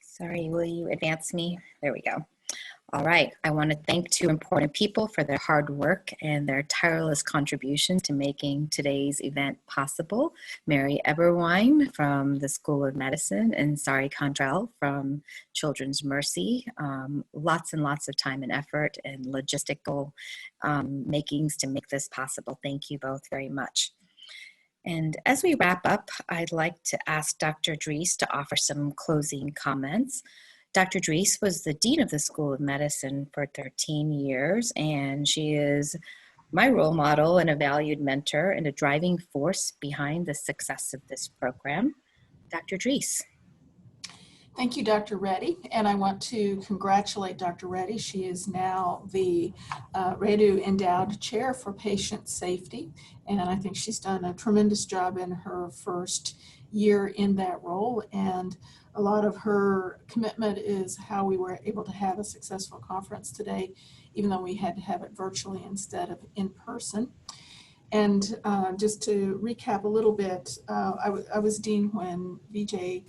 Sorry, will you advance me? There we go. All right, I want to thank 2 important people for their hard work and their tireless contribution to making today's event possible. Mary Eberwein from the School of Medicine and Sari Condrell from Children's Mercy. Lots and lots of time and effort and logistical makings to make this possible. Thank you both very much. And as we wrap up, I'd like to ask Dr. Dries to offer some closing comments. Dr. Dries was the Dean of the School of Medicine for 13 years, and she is my role model and a valued mentor and a driving force behind the success of this program. Dr. Dries. Thank you, Dr. Reddy, and I want to congratulate Dr. Reddy. She is now the Rayudu Endowed Chair for Patient Safety, and I think she's done a tremendous job in her first year in that role, and a lot of her commitment is how we were able to have a successful conference today, even though we had to have it virtually instead of in person. And just to recap a little bit, I was Dean when Vijay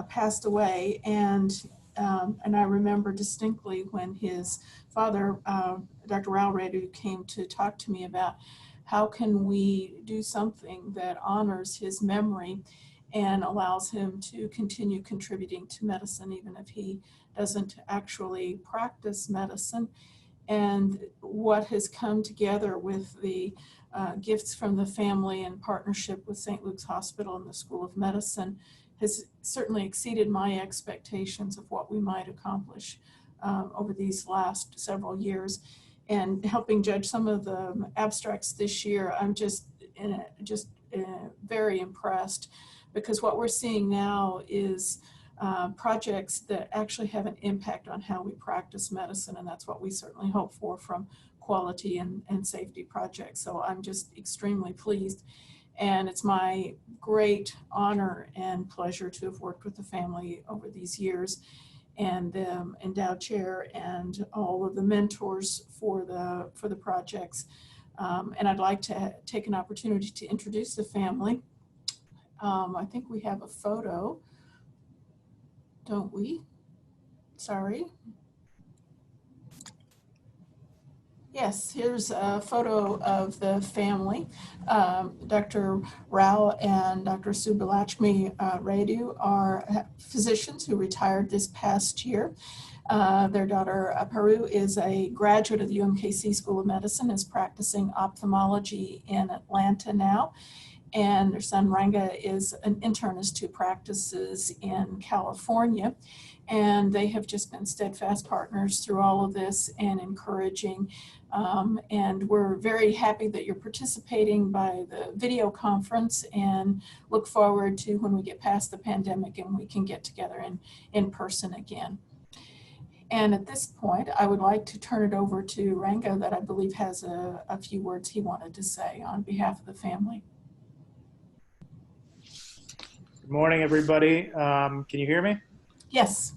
passed away, and I remember distinctly when his father, Dr. Rao Rayudu, came to talk to me about how can we do something that honors his memory and allows him to continue contributing to medicine even if he doesn't actually practice medicine. And what has come together with the gifts from the family in partnership with St. Luke's Hospital and the School of Medicine has certainly exceeded my expectations of what we might accomplish over these last several years. And helping judge some of the abstracts this year, I'm just very impressed, because what we're seeing now is projects that actually have an impact on how we practice medicine, and that's what we certainly hope for from quality and safety projects. So I'm just extremely pleased, and it's my great honor and pleasure to have worked with the family over these years. and the endowed chair and all of the mentors for the projects. And I'd like to take an opportunity to introduce the family. I think we have a photo, don't we? Sorry. Yes, here's a photo of the family. Dr. Rao and Dr. Subbulakshmi Rayudu are physicians who retired this past year. Their daughter Paru is a graduate of the UMKC School of Medicine, is practicing ophthalmology in Atlanta now. And their son Ranga is an internist who practices in California. And they have just been steadfast partners through all of this and encouraging. And we're very happy that you're participating by the video conference, and look forward to when we get past the pandemic and we can get together in person again. And at this point, I would like to turn it over to Ranga, that I believe has a few words he wanted to say on behalf of the family. Good morning, everybody. Can you hear me? Yes.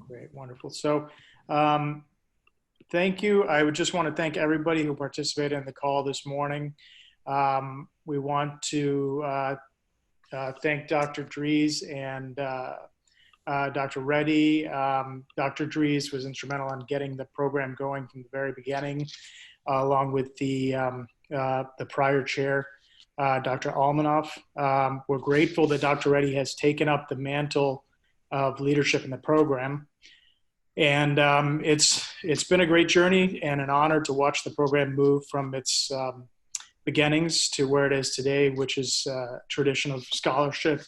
Great, wonderful. So thank you. I would just want to thank everybody who participated in the call this morning. We want to thank Dr. Dries and Dr. Reddy. Dr. Dries was instrumental in getting the program going from the very beginning, along with the prior chair, Dr. Almanoff. We're grateful that Dr. Reddy has taken up the mantle of leadership in the program. And it's been a great journey and an honor to watch the program move from its beginnings to where it is today, which is a tradition of scholarship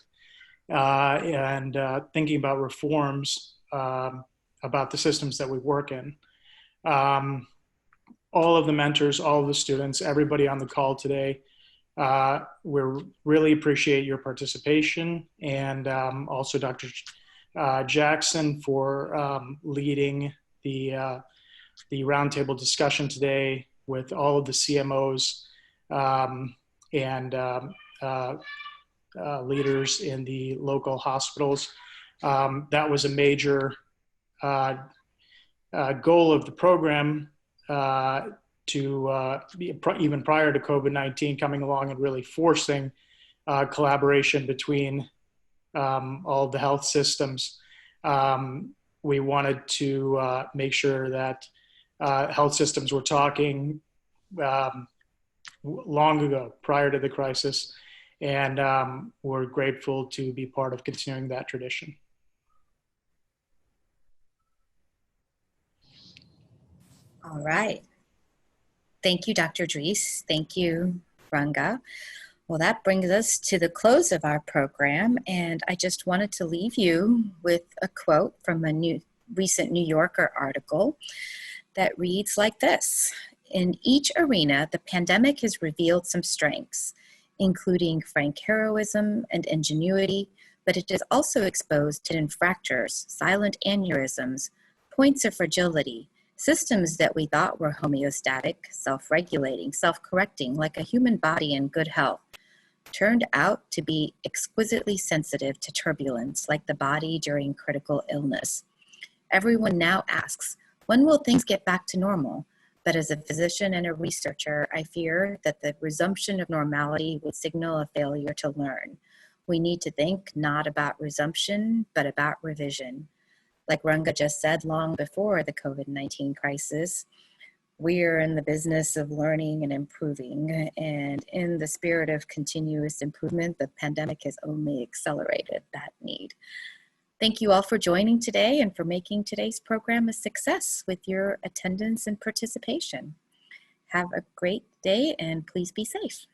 and thinking about reforms about the systems that we work in. All of the mentors, all of the students, everybody on the call today, we really appreciate your participation, and also Dr. Jackson for leading the roundtable discussion today with all of the CMOs and leaders in the local hospitals. That was a major goal of the program to even prior to COVID-19 coming along and really forcing collaboration between all the health systems. We wanted to make sure that health systems were talking long ago, prior to the crisis, and we're grateful to be part of continuing that tradition. All right. Thank you, Dr. Dries. Thank you, Ranga. Well, that brings us to the close of our program, and I just wanted to leave you with a quote from a recent New Yorker article that reads like this: "In each arena, the pandemic has revealed some strengths, including frank heroism and ingenuity, but it has also exposed hidden fractures, silent aneurysms, points of fragility, systems that we thought were homeostatic, self-regulating, self-correcting, like a human body in good health, turned out to be exquisitely sensitive to turbulence, like the body during critical illness. Everyone now asks, when will things get back to normal? But as a physician and a researcher, I fear that the resumption of normality would signal a failure to learn. We need to think not about resumption, but about revision. Like Ranga just said long before the COVID-19 crisis, we're in the business of learning and improving, and in the spirit of continuous improvement, the pandemic has only accelerated that need. Thank you all for joining today and for making today's program a success with your attendance and participation. Have a great day, and please be safe.